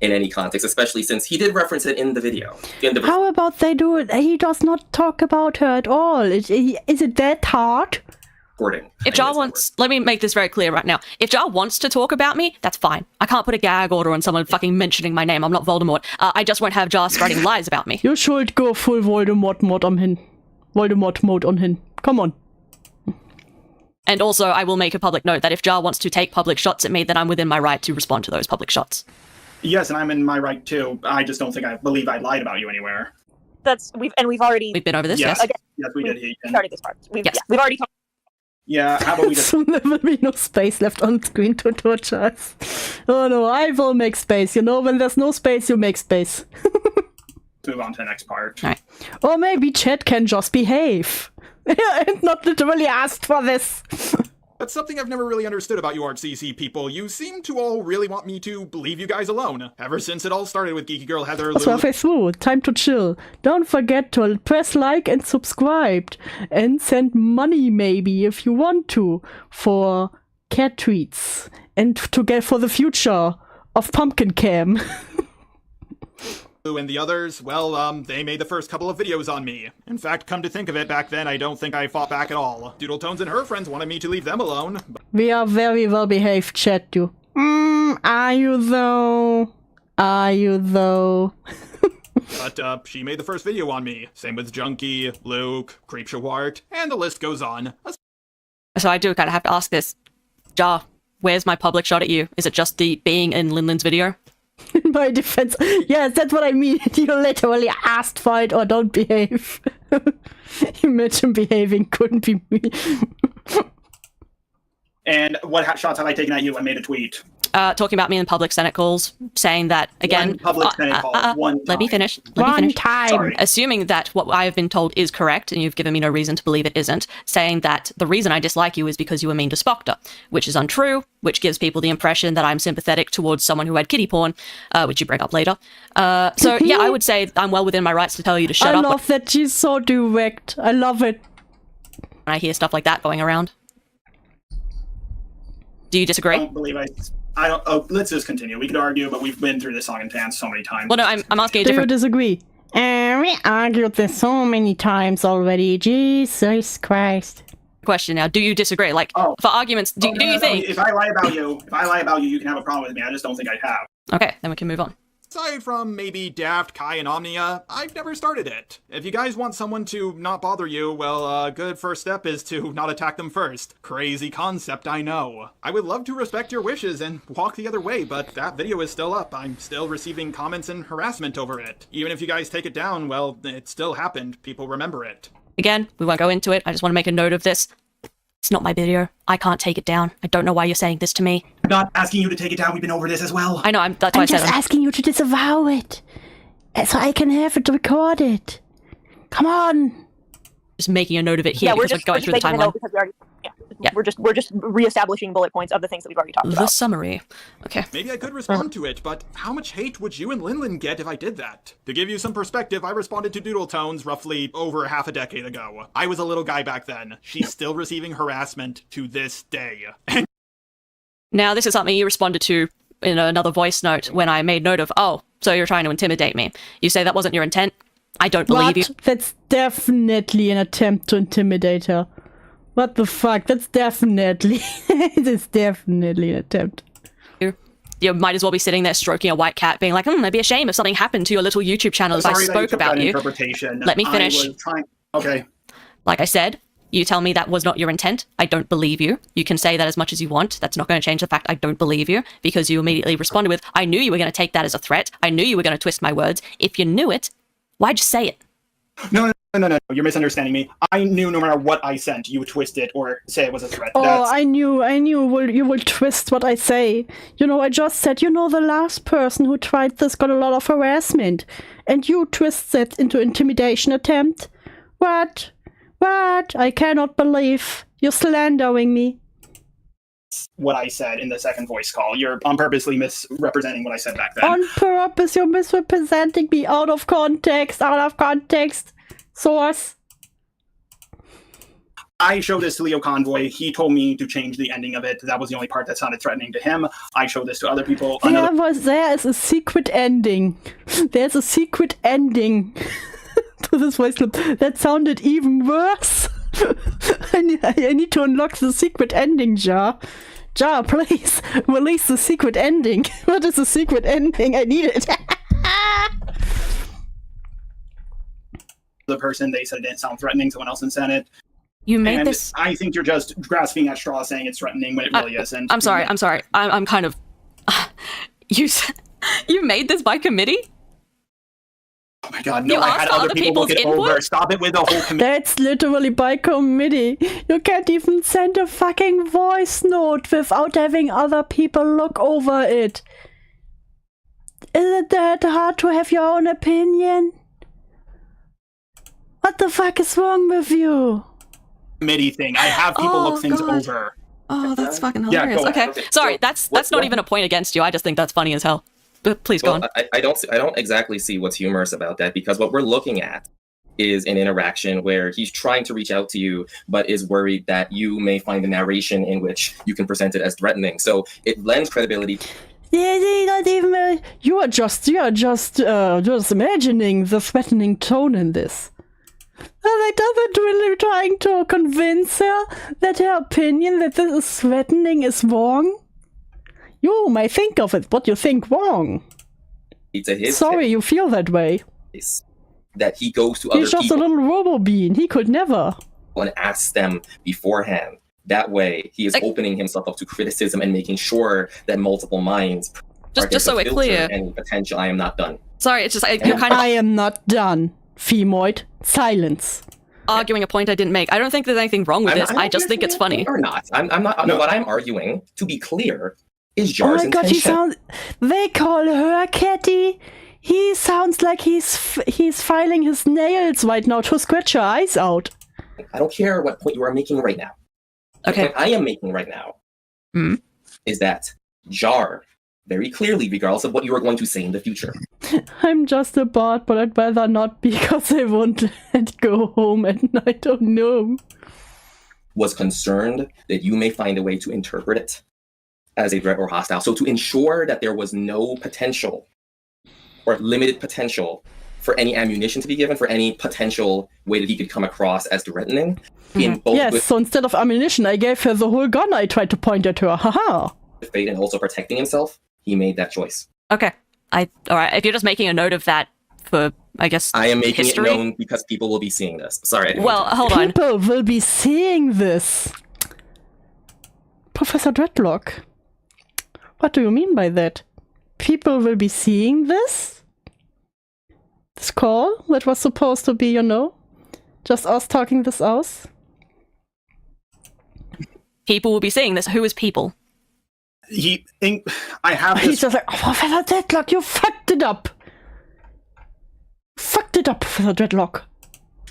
in any context, especially since he did reference it in the video. How about they do it? He does not talk about her at all. Is it that hard? If Jar wants, let me make this very clear right now. If Jar wants to talk about me, that's fine. I can't put a gag order on someone fucking mentioning my name. I'm not Voldemort. I just won't have Jar spreading lies about me. You should go full Voldemort mode on him. Voldemort mode on him. Come on. And also, I will make a public note that if Jar wants to take public shots at me, then I'm within my right to respond to those public shots. Yes, and I'm in my right too. I just don't think I believe I lied about you anywhere. We've been over this. Yes, yes. Yes, we did. Started this part. We've already talked. Yeah, how about we just... So there will be no space left on screen to torture us. Oh no, I will make space. When there's no space, you make space. Move on to the next part. All right. Or maybe chat can just behave. And not literally asked for this. That's something I've never really understood about you ArtCC people. You seem to all really want me to leave you guys alone. Ever since it all started with Geeky Girl Heather, That's halfway through. Time to chill. Don't forget to press like and subscribe. And send money maybe if you want to. For cat treats. And to get for the future of Pumpkin Cam. and the others, well, they made the first couple of videos on me. In fact, come to think of it, back then I don't think I fought back at all. Doodletones and her friends wanted me to leave them alone. We are very well behaved, chat, you. Are you though? Are you though? But, she made the first video on me. Same with Junkie, Luke, Creepshawart, and the list goes on. So I do kind of have to ask this. Jar, where's my public shot at you? Is it just the being in Linlin's video? In my defense, yes, that's what I mean. You literally asked for it or don't behave. Imagine behaving couldn't be me. And what shots have I taken at you? I made a tweet. Talking about me in public Senate calls, saying that, again... One public Senate call, one time. Let me finish. One time. Sorry. Assuming that what I have been told is correct, and you've given me no reason to believe it isn't, saying that the reason I dislike you is because you were mean to Spoctor, which is untrue, which gives people the impression that I'm sympathetic towards someone who had kitty porn, which you bring up later. So, yeah, I would say I'm well within my rights to tell you to shut up. I love that she's so direct. I love it. When I hear stuff like that going around. Do you disagree? I don't believe I don't. Oh, let's just continue. We could argue, but we've been through this song and dance so many times. Well, no, I'm asking a Do you different... disagree? We argued this so many times already. Jesus Christ. Question now. Do you disagree? Like, for arguments, do you think... If I lie about you, you can have a problem with me. I just don't think I have. Okay, then we can move on. Aside from maybe Daft, Kai, and Omnia, I've never started it. If you guys want someone to not bother you, well, a good first step is to not attack them first. Crazy concept, I know. I would love to respect your wishes and walk the other way, but that video is still up. I'm still receiving comments and harassment over it. Even if you guys take it down, well, it still happened. People remember it. Again, we won't go into it. I just want to make a note of this. It's not my video. I can't take it down. I don't know why you're saying this to me. I'm not asking you to take it down. We've been over this as well. I know, that's why I I'm said just asking you to disavow it, so I can have it recorded. Come on. Just making a note of it here because we're going through the timeline. Because we already, we're just reestablishing bullet points of the things that we've already talked about. The summary. Okay. Maybe I could respond to it, but how much hate would you and Linlin get if I did that? To give you some perspective, I responded to Doodle Tones roughly over half a decade ago. I was a little guy back then. She's still receiving harassment to this day. Now, this is something you responded to in another voice note when I made note of, oh, so you're trying to intimidate me. You say that wasn't your intent? I don't believe you. That's definitely an attempt to intimidate her. What the fuck? That's definitely... it's definitely an attempt. You might as well be sitting there stroking a white cat being like, it'd be a shame if something happened to your little YouTube channel if I spoke about you. Let me finish. Okay. Like I said, you tell me that was not your intent. I don't believe you. You can say that as much as you want. That's not going to change the fact I don't believe you because you immediately responded with, I knew you were going to take that as a threat. I knew you were going to twist my words. If you knew it, why'd you say it? No, you're misunderstanding me. I knew no matter what I sent, you would twist it or say it was a threat. Oh, I knew you will twist what I say. You know, I just said, the last person who tried this got a lot of harassment. And you twist that into intimidation attempt? What? I cannot believe you're slandering me. What I said in the second voice call. You're on purposely misrepresenting what I said back then. On purpose, you're misrepresenting me out of context. Source. I showed this to Leo Convoy. He told me to change the ending of it. That was the only part that sounded threatening to him. I showed this to other people. There is a secret ending. There's a secret ending to this voice clip. That sounded even worse. I need to unlock the secret ending, Jar. Jar, please, release the secret ending. What is the secret ending? I need it. The person, they said it didn't sound threatening. Someone else said it. You made this... I think you're just grasping at straws saying it's threatening when it really isn't. I'm sorry. I'm kind of... You made this by committee? Oh my god, no, I had other people look it over. Stop it with the whole committee. That's literally by committee. You can't even send a fucking voice note without having other people look over it. Is it that hard to have your own opinion? What the fuck is wrong with you? Committee thing. I have people look things over. Oh, that's fucking hilarious. Okay, sorry, that's not even a point against you. I just think that's funny as hell. But please go on. I don't exactly see what's humorous about that because what we're looking at is an interaction where he's trying to reach out to you, but is worried that you may find a narration in which you can present it as threatening. So it lends credibility. Yeah, not even. You are just imagining the threatening tone in this. Like, doesn't really trying to convince her that her opinion that this is threatening is wrong. You may think of it, but you think wrong. Sorry, you feel that way. That he goes to other people. He's just a little robo-bean. He could never. And asks them beforehand. That way, he is opening himself up to criticism and making sure that multiple minds just so we're clear. Any potential. I am not done. Sorry, it's just you're kind of. I am not done. Femoid. Silence. Arguing a point I didn't make. I don't think there's anything wrong with this. I just think it's funny. Or not. I'm not. No, what I'm arguing, to be clear, is Jar's intention. Oh my god, he sounds. They call her Catty. He sounds like he's filing his nails right now to scratch her eyes out. I don't care what point you are making right now. Okay. The point I am making right now is that Jar, very clearly, regardless of what you are going to say in the future. I'm just a bot, but I'd rather not because I won't go home at night. Oh no. Was concerned that you may find a way to interpret it as a threat or hostile. So to ensure that there was no potential or limited potential for any ammunition to be given, for any potential way that he could come across as threatening. In both so instead of ammunition, I gave her the whole gun I tried to point at her. Haha. Fate and also protecting himself, he made that choice. Okay. Alright, if you're just making a note of that for, I guess, I am making history? it known because people will be seeing this. Sorry. I didn't Well, mean to- hold on. People will be seeing this. Professor Dreadlock, what do you mean by that? People will be seeing this? This call that was supposed to be, just us talking this out? People will be seeing this. Who is people? I have He's this. just like, oh, Professor Dreadlock, you fucked it up. Fucked it up, Professor Dreadlock.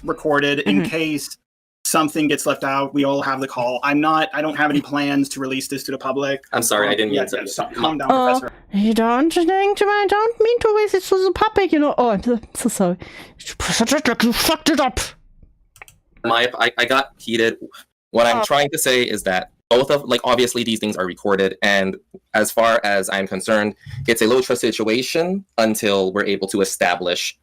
Recorded in case something gets left out. We all have the call. I don't have any plans to release this to the public. I'm sorry, I didn't mean to. Stop. Calm down, Professor. You don't think I don't mean to release it to the public, Oh, I'm so sorry. Professor Dreadlock, you fucked it up. I got heated. What I'm trying to say is that both of, obviously these things are recorded, and as far as I'm concerned, it's a low trust situation until we're able to establish,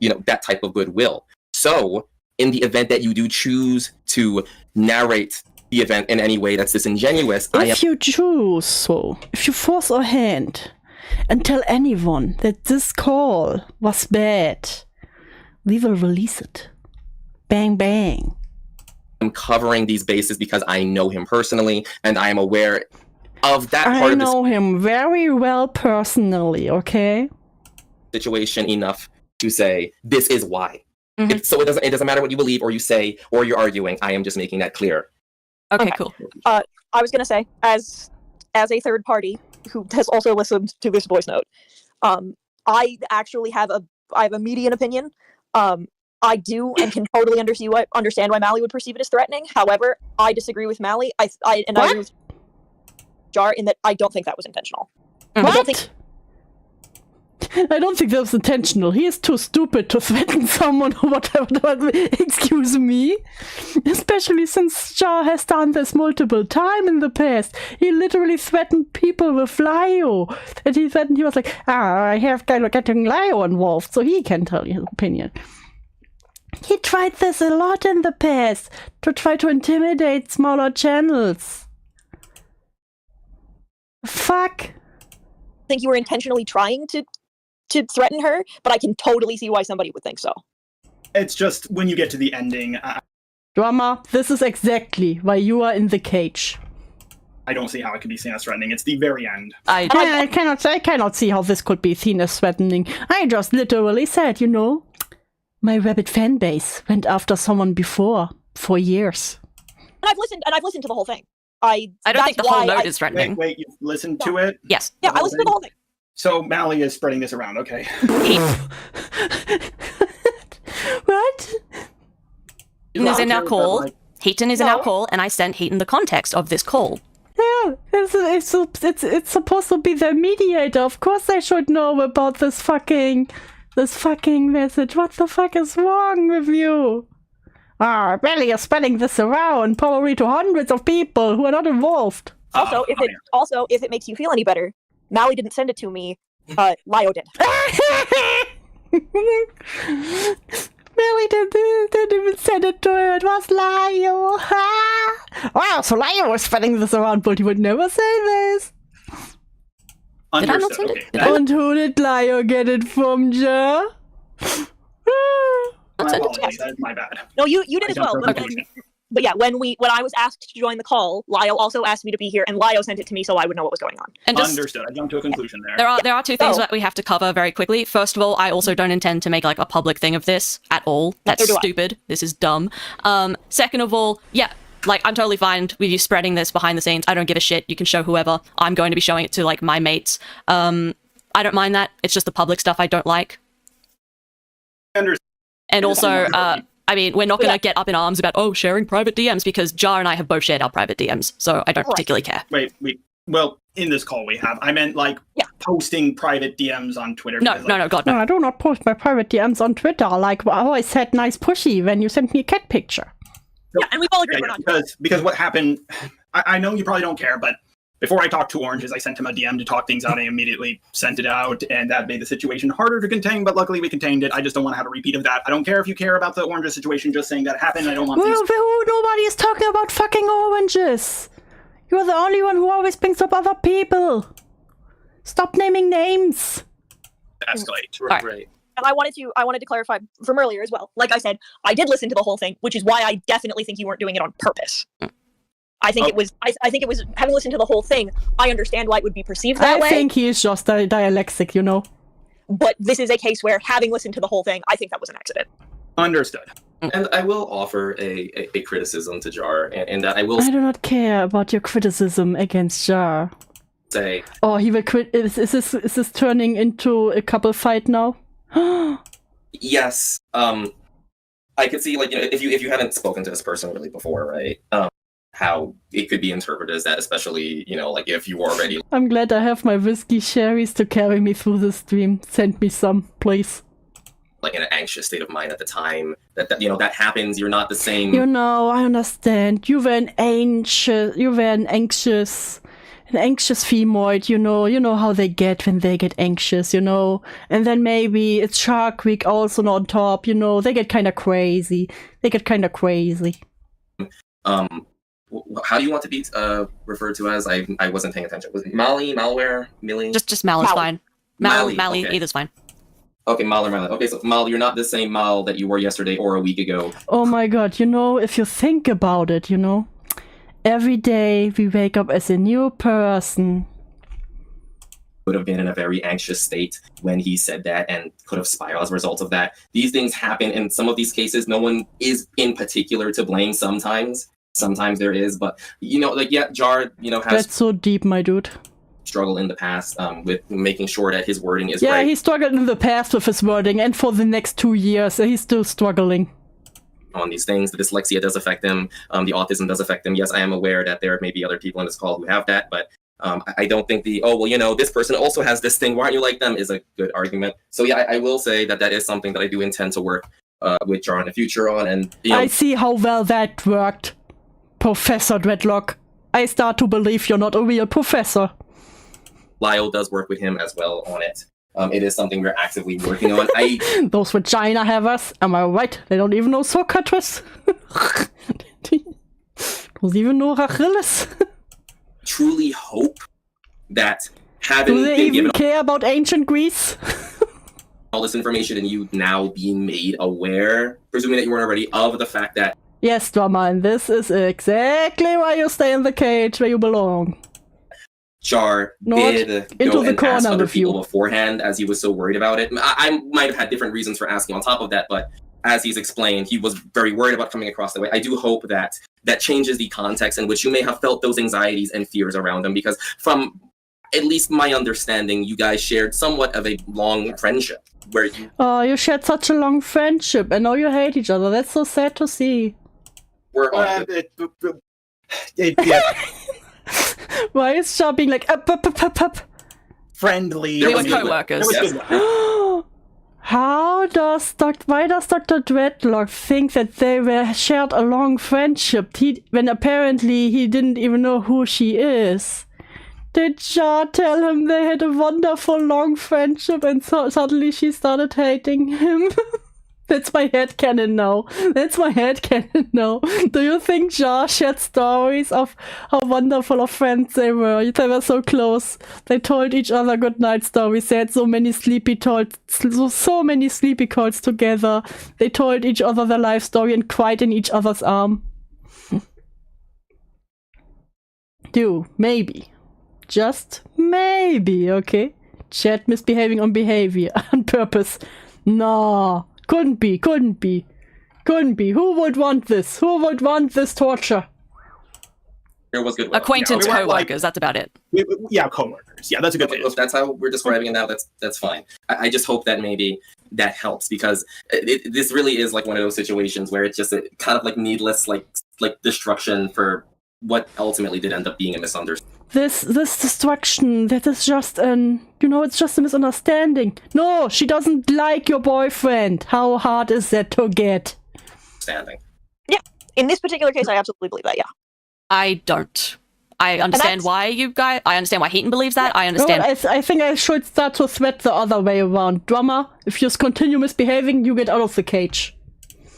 that type of goodwill. So, in the event that you do choose to narrate the event in any way that's disingenuous, if you force our hand and tell anyone that this call was bad, we will release it. Bang, bang. I'm covering these bases because I know him personally, and I am aware of that part I of know him very well personally, okay? the situation enough to say, this is why. So it doesn't matter what you believe or you say or you're arguing. I am just making that clear. Okay, cool. I was gonna say, as a third party who has also listened to this voice note, I actually have a median opinion. I do and can totally understand why Mali would perceive it as threatening. However, I disagree with Mali. I agree with Jar in that I don't think that was intentional. What? I don't think that was intentional. He is too stupid to threaten someone or whatever. Excuse me. Especially since Jar has done this multiple times in the past. He literally threatened people with Lio. And he was like, I have getting Lio involved so he can tell you his opinion. He tried this a lot in the past to try to intimidate smaller channels. Fuck. I think you were intentionally trying to threaten her, but I can totally see why somebody would think so. It's just when you get to the ending, Drama, this is exactly why you are in the cage. I don't see how it could be seen as threatening. It's the very end. I cannot see how this could be seen as threatening. I just literally said, my rabid fan base went after someone before for years. And I've listened to the whole thing. I don't think the whole note is threatening. Wait, you've listened to it? Yes. Yeah, I listened to the whole thing. So Mali is spreading this around, okay. What? Heaton is in our call. Heaton is in our call, and I sent Heaton the context of this call. Yeah, it's supposed to be the mediator. Of course they should know about this fucking message. What the fuck is wrong with you? Belly is spreading this around, probably to hundreds of people who are not involved. Also, if it makes you feel any better, Mali didn't send it to me. Lio did. Mali didn't even send it to her. It was Lio. Wow, so Lio was spreading this around, but he would never say this. Did I not send it? And who did Lio get it from, Ja? That is my bad. No, you did as well. But yeah, when I was asked to join the call, Lio also asked me to be here, and Lio sent it to me so I would know what was going on. And Understood. I jumped to a conclusion there. There are two things that we have to cover very quickly. First of all, I also don't intend to make a public thing of this at all. That's stupid. This is dumb. Second of all, yeah, I'm totally fine with you spreading this behind the scenes. I don't give a shit. You can show whoever. I'm going to be showing it to my mates. I don't mind that. It's just the public stuff I don't like. And also, we're not going to get up in arms about, sharing private DMs, because Jar and I have both shared our private DMs, so I don't particularly care. Wait. Well, in this call we have. I meant, posting private DMs on Twitter. No, God, no. No, I do not post my private DMs on Twitter. I always said nice pushy when you sent me a cat picture. Yeah, and we've all agreed we're not. Because what happened, I know you probably don't care, but before I talked to Oranges, I sent him a DM to talk things out. I immediately sent it out, and that made the situation harder to contain, but luckily we contained it. I just don't want to have a repeat of that. I don't care if you care about the Oranges situation, just saying that happened. I don't want nobody is talking about fucking Oranges. You're the only one who always brings up other people. Stop naming names. escalate. Right. And I wanted to clarify from earlier as well. Like I said, I did listen to the whole thing, which is why I definitely think you weren't doing it on purpose. I think it was. I think it was. Having listened to the whole thing, I understand why it would be perceived that way. I think he is just a dialectic, you know. But this is a case where, having listened to the whole thing, I think that was an accident. Understood. And I will offer a criticism to Jar, and that I will I do not care about your criticism against Jar. say. Oh, he will quit. Is this turning into a couple fight now? Yes. I could see, like, if you haven't spoken to this person really before, right? How it could be interpreted as that, especially, like if you already. I'm glad I have my whiskey sherries to carry me through the stream. Send me some, please. Like in an anxious state of mind at the time that that happens. You're not the same. I understand. You were an anxious femoid, you know how they get when they get anxious, and then maybe it's Shark Week also on top, they get kind of crazy. How do you want to be referred to as? I wasn't paying attention. Was it Mali-Malware? Millie? Just Mal is fine. Mali, okay. either's fine. Okay, Mal or Mali. Okay, so Mal, you're not the same Mal that you were yesterday or a week ago. Oh my god, if you think about it, every day we wake up as a new person. Would have been in a very anxious state when he said that and could have spiraled as a result of that. These things happen in some of these cases. No one is in particular to blame sometimes. Sometimes there is, but Jar, has That's so deep, my dude. Struggle in the past with making sure that his wording is right. right. He struggled in the past with his wording, and for the next 2 years, he's still struggling. On these things, the dyslexia does affect him. The autism does affect him. Yes, I am aware that there may be other people on this call who have that, but I don't think this person also has this thing. Why aren't you like them? Is a good argument. So yeah, I will say that is something that I do intend to work with Jar in the future on. And I see how well that worked, Professor Dreadlock. I start to believe you're not a real professor. Lyle does work with him as well on it. It is something we're actively working on. Those vagina havers, am I right? They don't even know Socrates. Don't even know Achilles. Truly hope that having Do they been even given care about ancient Greece? all this information and you now being made aware, presuming that you weren't already, of the fact that Yes, drama, and this is exactly why you stay in the cage where you belong. Jar Not did into go the and ask corner other with you. people beforehand as he was so worried about it. I might have had different reasons for asking on top of that, but as he's explained, he was very worried about coming across that way. I do hope that changes the context in which you may have felt those anxieties and fears around him, because from at least my understanding, you guys shared somewhat of a long friendship. Where you shared such a long friendship, and now you hate each other. That's so sad to see. We're on Why is Shaw being like up? Friendly. We were co-workers. Why does Dr. Dreadlock think that they shared a long friendship when apparently he didn't even know who she is? Did Shaw tell him they had a wonderful long friendship and so suddenly she started hating him? That's my headcanon now. Do you think Jar shared stories of how wonderful of friends they were? They were so close. They told each other goodnight stories. They had so many sleepy calls together. They told each other their life story and cried in each other's arm. Maybe. Just maybe, okay? Chat misbehaving on behavior on purpose. No. Couldn't be. Who would want this? Who would want this torture? There was good. Acquaintance, co-workers. That's about it. Co-workers. Yeah, that's a good thing. If that's how we're describing it now, that's fine. I just hope that maybe that helps, because this really is like one of those situations where it's just a kind of like needless like destruction for what ultimately did end up being a misunderstanding. This destruction, that is just it's just a misunderstanding. No, she doesn't like your boyfriend. How hard is that to get? Standing. Yeah, in this particular case, I absolutely believe that, yeah. I don't. I understand why you guys, I understand why Heaton believes that, I understand. No, I think I should start to threat the other way around. Drummer, if you just continue misbehaving, you get out of the cage.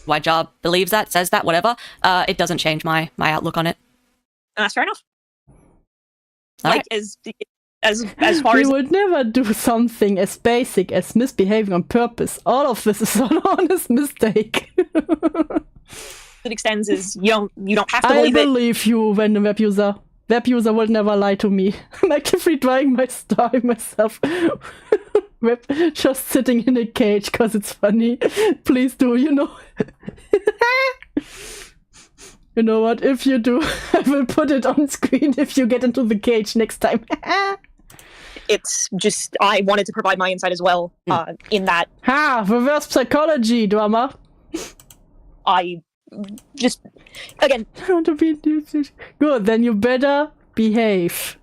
Why Jar believes that, says that, whatever. It doesn't change my outlook on it. That's fair enough. All right. as far We as would never do something as basic as misbehaving on purpose. All of this is an honest mistake. it extends is you don't have to I believe it. believe you, random web user. Web user will never lie to me. I'm actively trying my story myself. Web just sitting in a cage because it's funny. Please do, you know. You know what? If you do, I will put it on screen if you get into the cage next time. It's just I wanted to provide my insight as well. In that Reverse psychology drama. I just again Want to be good, then you better behave.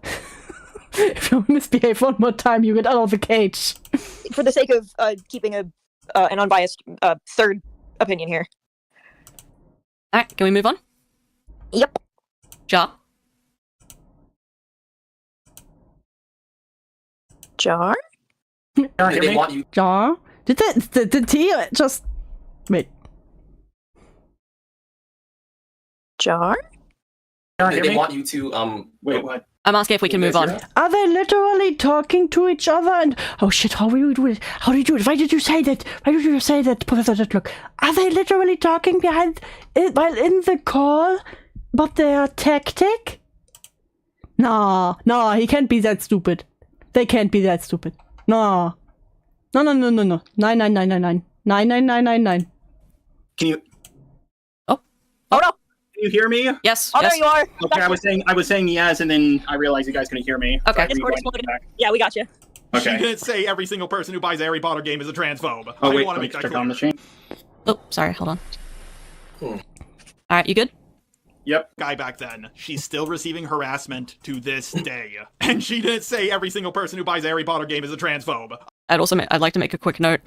If you misbehave one more time, you get out of the cage. for the sake of keeping an unbiased third opinion here. Alright, can we move on? Yep. Jar? Jar? They want you. Jar? Did he just... Wait. Jar? They want you to Wait, what? I'm asking if we can move on. Are they literally talking to each other? And oh shit, how will you do it? How do you do it? Why did you say that? Why did you say that, Professor Jetlock? Are they literally talking behind it while in the call? But their tactic? No, he can't be that stupid. They can't be that stupid. No. 99999. Can you? Oh no! Can you hear me? Yes. Oh, yes. there you are. Okay, I was saying yes, and then I realized you guys couldn't hear me. Okay. So I Discord rewound exploded. back. Yeah, we got you. She Okay. didn't say every single person who buys a Harry Potter game is a transphobe. Oh I wait, want to let me make that check clear. on the chain. Oh, sorry, hold on. Alright, you good? Yep. Guy back then, she's still receiving harassment to this day. And she didn't say every single person who buys a Harry Potter game is a transphobe. I'd like to make a quick note.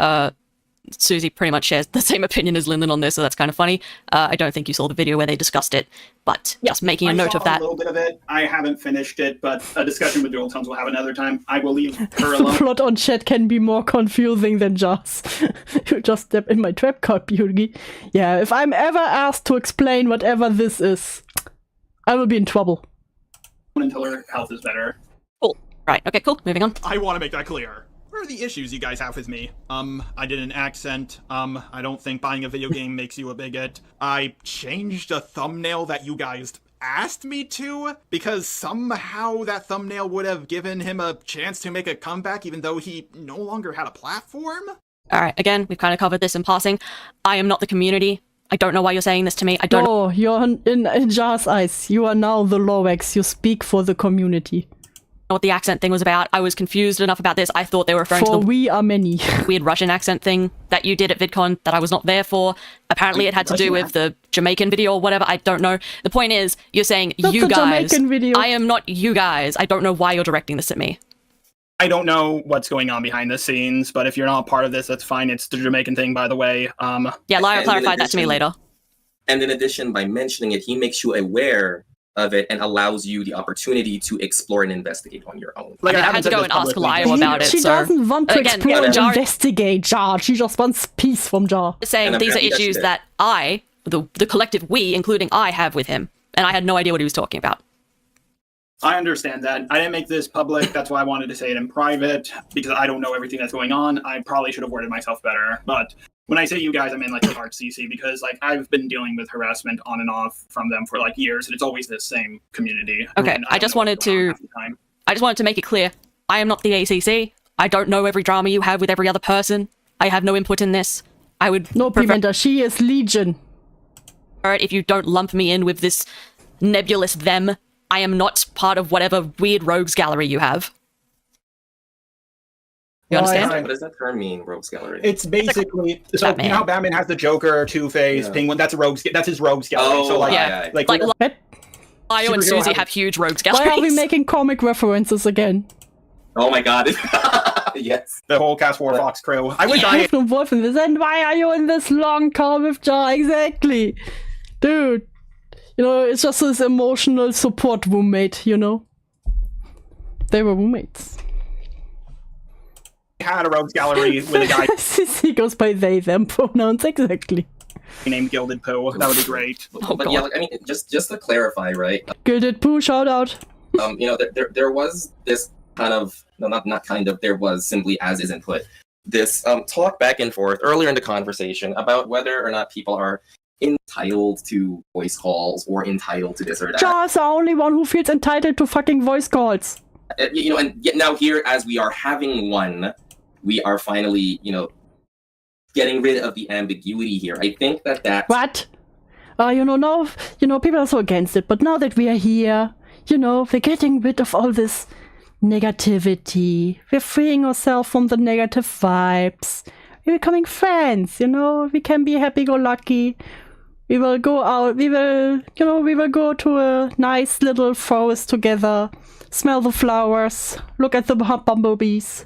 Susie pretty much shares the same opinion as Lyndon on this, so that's kind of funny. I don't think you saw the video where they discussed it, but just making a note of that. I saw a little bit of it. I haven't finished it, but a discussion with Dual Tones will have another time. I will leave her The alone. plot on chat can be more confusing than Jars. You just step in my trap card, Yugi. Yeah, if I'm ever asked to explain whatever this is, I will be in trouble. Until her health is better. Cool. Right, okay, cool. Moving on. I want to make that clear. What are the issues you guys have with me? I did an accent. I don't think buying a video game makes you a bigot. I changed a thumbnail that you guys asked me to, because somehow that thumbnail would have given him a chance to make a comeback even though he no longer had a platform? Alright, again, we've kind of covered this in passing. I am not the community. I don't know why you're saying this to me. I don't know Oh, you're in Jar's eyes. You are now the Lorex. You speak for the community. what the accent thing was about. I was confused enough about this. I thought they were referring For to the we are many. weird Russian accent thing that you did at VidCon that I was not there for. Apparently it had to do with the Jamaican video or whatever. I don't know. The point is, you're saying Not you the guys. Jamaican video. I am not you guys. I don't know why you're directing this at me. I don't know what's going on behind the scenes, but if you're not part of this, that's fine. It's the Jamaican thing, by the way. Yeah, Lyra And in clarified that to me addition- later. And in addition, by mentioning it, he makes you aware of it and allows you the opportunity to explore and investigate on your own. I mean, I haven't had to said go this and ask publicly. Lyra about it. She so doesn't want to again, explore and Jar- investigate Jar. She just wants peace from Jar. saying And these are apparently that's issues it. that I, the collective we, including I, have with him, and I had no idea what he was talking about. I understand that. I didn't make this public. That's why I wanted to say it in private, because I don't know everything that's going on. I probably should have worded myself better. But when I say you guys, I mean like the Art CC, because like I've been dealing with harassment on and off from them for like years, and it's always the same community. Okay, And I don't just know what's wanted going on to- half the time. I just wanted to make it clear, I am not the ACC. I don't know every drama you have with every other person. I have no input in this. I would No, prefer Pimenta, she is Legion. it if you don't lump me in with this nebulous them. I am not part of whatever weird rogues gallery you have. You understand? What does that term mean, Rogues Gallery? It's basically so Batman. you know how Batman has the Joker, Two-Face, Yeah. Penguin. That's his rogues gallery. Oh, so like, yeah. like, Like, we're- What? Lio and Superhero Susie have- have huge rogues Why galleries. are we making comic references again? Oh my god. Yes. the whole Cast War Fox crew. I wish I I have no voice in this, and why are you in this long call with Jar? Exactly. Dude. You know, it's just this emotional support roommate, you know? They were roommates. had a rogues gallery with a guy He goes by they, them pronouns, exactly. named Gilded Pooh. That would be great. Oh, But God. yeah, like, I mean, just to clarify, right? Gilded Pooh, shout out. You know, there was this there was simply as is input. This talk back and forth earlier in the conversation about whether or not people are entitled to voice calls or entitled to this or that. Jar's the only one who feels entitled to fucking voice calls. And yet now here, as we are having one, we are finally, getting rid of the ambiguity here. I think that What? Now, people are so against it, but now that we are here, we're getting rid of all this negativity. We're freeing ourselves from the negative vibes. We're becoming friends, we can be happy-go-lucky. We will go out, we will go to a nice little forest together, smell the flowers, look at the bumblebees.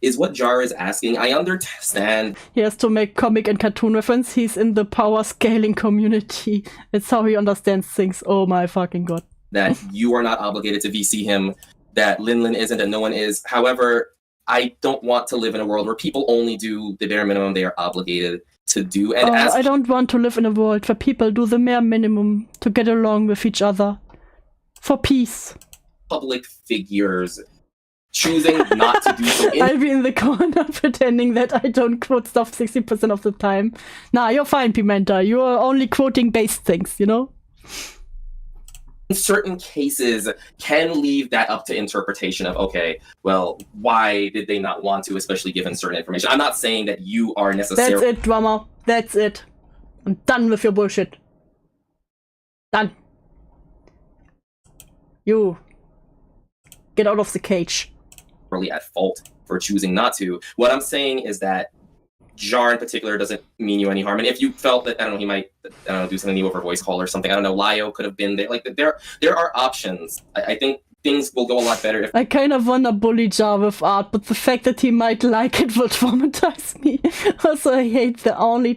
is what Jar is asking. I understand. He has to make comic and cartoon reference. He's in the power scaling community. It's how he understands things. Oh my fucking god. That you are not obligated to VC him, that Linlin isn't, that no one is. However, I don't want to live in a world where people only do the bare minimum they are obligated to do. And I don't want to live in a world where people do the bare minimum to get along with each other. For peace. Public figures choosing not to do so. I'll be in the corner pretending that I don't quote stuff 60% of the time. Nah, you're fine, Pimenta. You are only quoting base things, In certain cases, can leave that up to interpretation of, okay, well, why did they not want to, especially given certain information? I'm not saying that you are necessarily... That's it, drummer. That's it. I'm done with your bullshit. Done. You. Get out of the cage. Really at fault for choosing not to. What I'm saying is that Jar in particular doesn't mean you any harm. And if you felt that, he might, do something new over voice call or something. Lio could have been there. Like, there are options. I think things will go a lot better if... I kind of want to bully Jar with art, but the fact that he might like it will traumatize me. Also, I hate the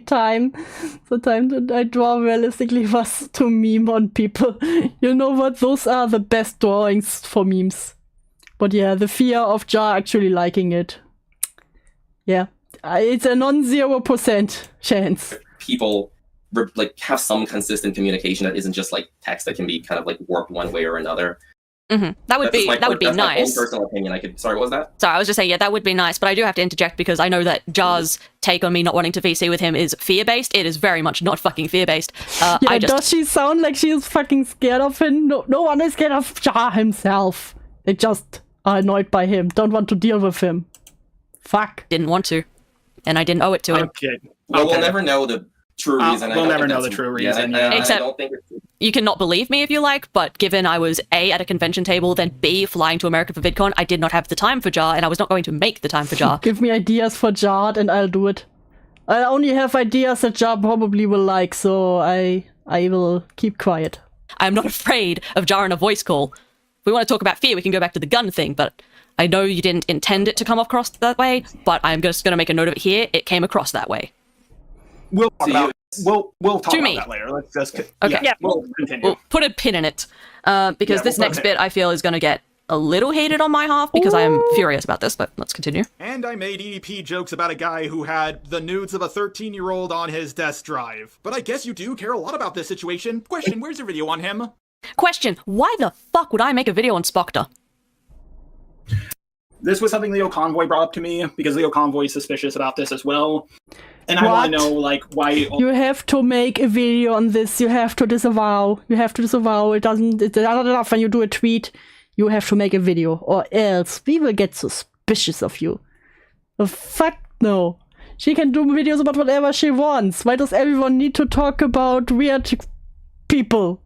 time that I draw realistically was to meme on people. You know what? Those are the best drawings for memes. But yeah, the fear of Jar actually liking it. Yeah. It's a non-0% chance. People have some consistent communication that isn't just like text that can be kind of like warped one way or another. Mm-hmm. That would be nice. My own personal opinion. Sorry, what was that? Sorry, I was just saying, yeah, that would be nice, but I do have to interject because I know that Jar's take on me not wanting to VC with him is fear-based. It is very much not fucking fear-based. Does she sound like she is fucking scared of him? No one is scared of Jar himself. They just are annoyed by him, don't want to deal with him. Fuck. Didn't want to. And I didn't owe it to him. Okay. Well, we'll never know the true reason. We'll never know the true reason. Except, I don't think you cannot believe me if you like, but given I was A, at a convention table, then B, flying to America for VidCon, I did not have the time for Jar, and I was not going to make the time for Jar. Give me ideas for Jar, and I'll do it. I only have ideas that Jar probably will like, so I will keep quiet. I'm not afraid of Jar in a voice call. If we want to talk about fear, we can go back to the gun thing, but I know you didn't intend it to come across that way, but I'm just going to make a note of it here. It came across that way. We'll talk about that later. Let's just... Okay. Yeah, we'll continue. We'll put a pin in it, because this next bit I feel is going to get a little hated on my half, because I am furious about this, but let's continue. And I made EDP jokes about a guy who had the nudes of a 13-year-old on his desk drive. But I guess you do care a lot about this situation. Question, where's your video on him? Question, why the fuck would I make a video on Spoctor? This was something Leo Convoy brought up to me, because Leo Convoy is suspicious about this as well. And I want to know, why... You have to make a video on this. You have to disavow. It's not enough when you do a tweet. You have to make a video, or else we will get suspicious of you. The fuck no. She can do videos about whatever she wants. Why does everyone need to talk about weird people?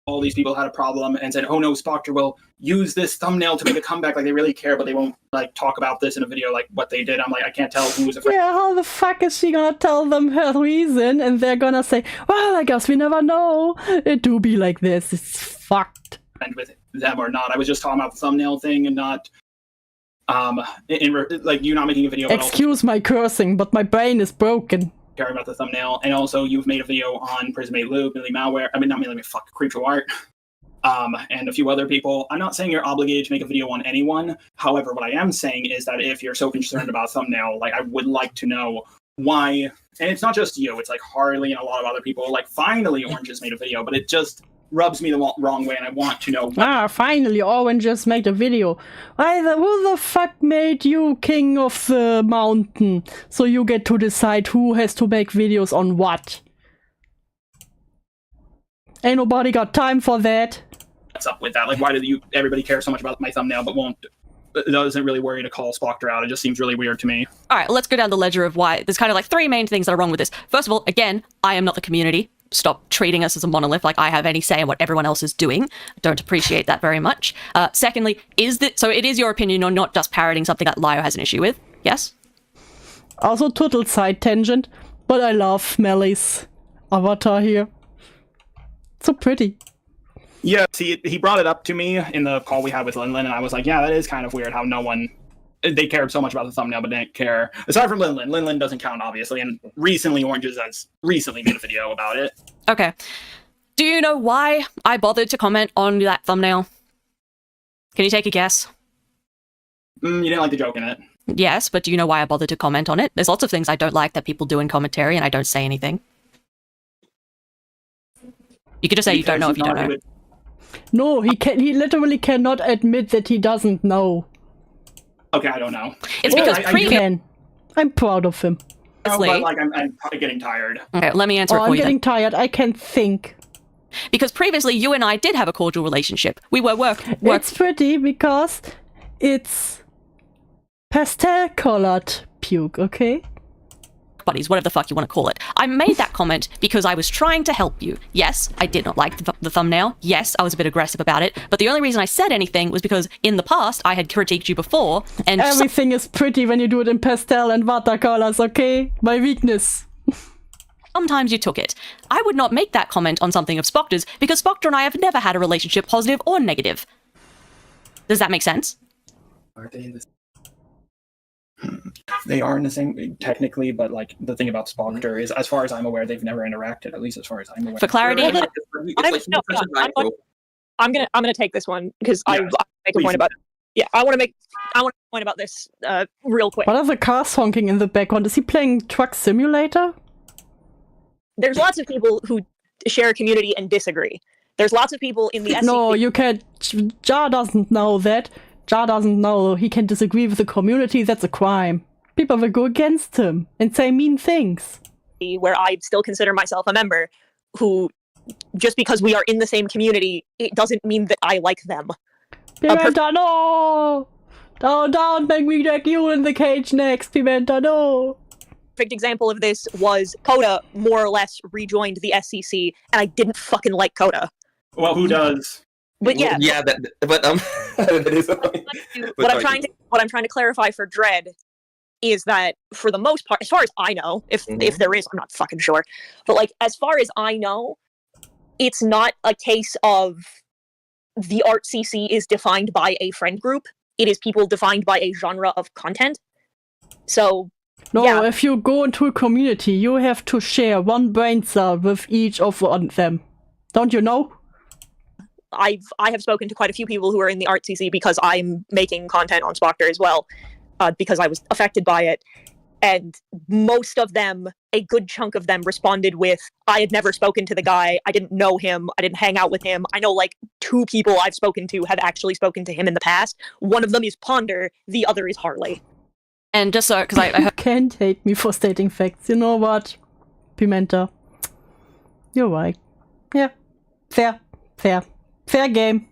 All these people had a problem and said, oh no, Spoctor will use this thumbnail to make a comeback, like they really care, but they won't talk about this in a video like what they did. I'm like, I can't tell who was afraid. Yeah, how the fuck is she gonna tell them her reason and they're gonna say, well, I guess we never know. It do be like this. It's fucked. And with them or not. I was just talking about the thumbnail thing and not you not making a video. Excuse my cursing, but my brain is broken. Caring about the thumbnail, and also you've made a video on Prismate Loop, Mali-Malware, Creepshow Art, and a few other people. I'm not saying you're obligated to make a video on anyone. However, what I am saying is that if you're so concerned about thumbnail, I would like to know why. And it's not just you; it's Harley and a lot of other people. Finally, Orange has made a video, but it just rubs me the wrong way, and I want to know. Finally, Owen just made a video. Who the fuck made you king of the mountain? So you get to decide who has to make videos on what. Ain't nobody got time for that. What's up with that? Like, why do everybody care so much about my thumbnail, but doesn't really worry to call Spoctor out? It just seems really weird to me. Alright, let's go down the ledger of why. There's kind of like three main things that are wrong with this. First of all, again, I am not the community. Stop treating us as a monolith like I have any say in what everyone else is doing. I don't appreciate that very much. Secondly, so it is your opinion you're not just parroting something that Lio has an issue with? Yes? Also, total side tangent, but I love Melly's avatar here. So pretty. Yeah, see, he brought it up to me in the call we had with Linlin, and I was like, yeah, that is kind of weird how they cared so much about the thumbnail, but didn't care. Aside from Linlin. Linlin doesn't count, obviously, and recently Oranges has recently made a video about it. Okay. Do you know why I bothered to comment on that thumbnail? Can you take a guess? You didn't like the joke in it. Yes, but do you know why I bothered to comment on it? There's lots of things I don't like that people do in commentary, and I don't say anything. You could just say you don't know if you don't know. No, he literally cannot admit that he doesn't know. Okay, I don't know. It's because I'm proud of him. No, but like I'm probably getting tired. Okay, let me answer it for you. I'm getting tired. I can think. Because previously you and I did have a cordial relationship. We were work. It's pretty because it's pastel-colored puke, okay? Buddies, whatever the fuck you want to call it. I made that comment because I was trying to help you. Yes, I did not like the thumbnail. Yes, I was a bit aggressive about it. But the only reason I said anything was because in the past I had critiqued you before, and everything is pretty when you do it in pastel and watercolors, okay? My weakness. Sometimes you took it. I would not make that comment on something of Spoctor's because Spoctor and I have never had a relationship, positive or negative. Does that make sense? Are they in this? They are in the same, technically, but like the thing about Spoctor is, as far as I'm aware, they've never interacted. At least as far as I'm aware. For clarity, I'm gonna take this one because I make a point about it. Yeah, I want to make a point about this real quick. What are the cars honking in the background? Is he playing Truck Simulator? There's lots of people who share a community and disagree. There's lots of people in the SCP. No, you can't. Jar doesn't know that. Jar doesn't know he can disagree with the community. That's a crime. People will go against him and say mean things. Where I still consider myself a member, who, just because we are in the same community, it doesn't mean that I like them. Pimenta, no! Don't make me drag you in the cage next, Pimenta, no! Perfect example of this was Coda more or less rejoined the SCC, and I didn't fucking like Coda. Well, who does? But yeah, that is what I'm trying to clarify for Dread is that for the most part, as far as I know, if there is, I'm not fucking sure, but like as far as I know, it's not a case of the art CC is defined by a friend group. It is people defined by a genre of content. So no, yeah. If you go into a community, you have to share one brain cell with each of them. Don't you know? I have spoken to quite a few people who are in the art CC because I'm making content on Spoctor as well, because I was affected by it. And most of them, a good chunk of them, responded with, I had never spoken to the guy, I didn't know him, I didn't hang out with him. I know like 2 people I've spoken to have actually spoken to him in the past. One of them is Ponder, the other is Harley. And just so, because I can't hate me for stating facts. You know what, Pimenta? You're right. Yeah. Fair game.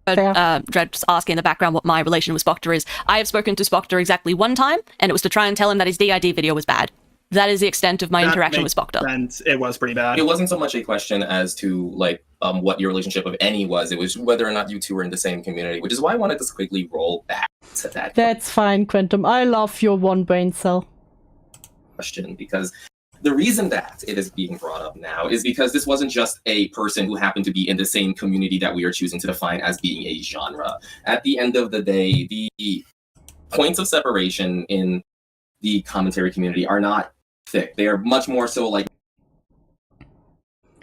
Dread just asking in the background what my relation with Spoctor is. I have spoken to Spoctor exactly one time, and it was to try and tell him that his DID video was bad. That is the extent of my interaction with Spoctor. And it was pretty bad. It wasn't so much a question as to like what your relationship of any was. It was whether or not you two were in the same community, which is why I wanted to quickly roll back to that. That's fine, Quantum. I love your one brain cell question, because the reason that it is being brought up now is because this wasn't just a person who happened to be in the same community that we are choosing to define as being a genre. At the end of the day, the points of separation in the commentary community are not thick. They are much more so like...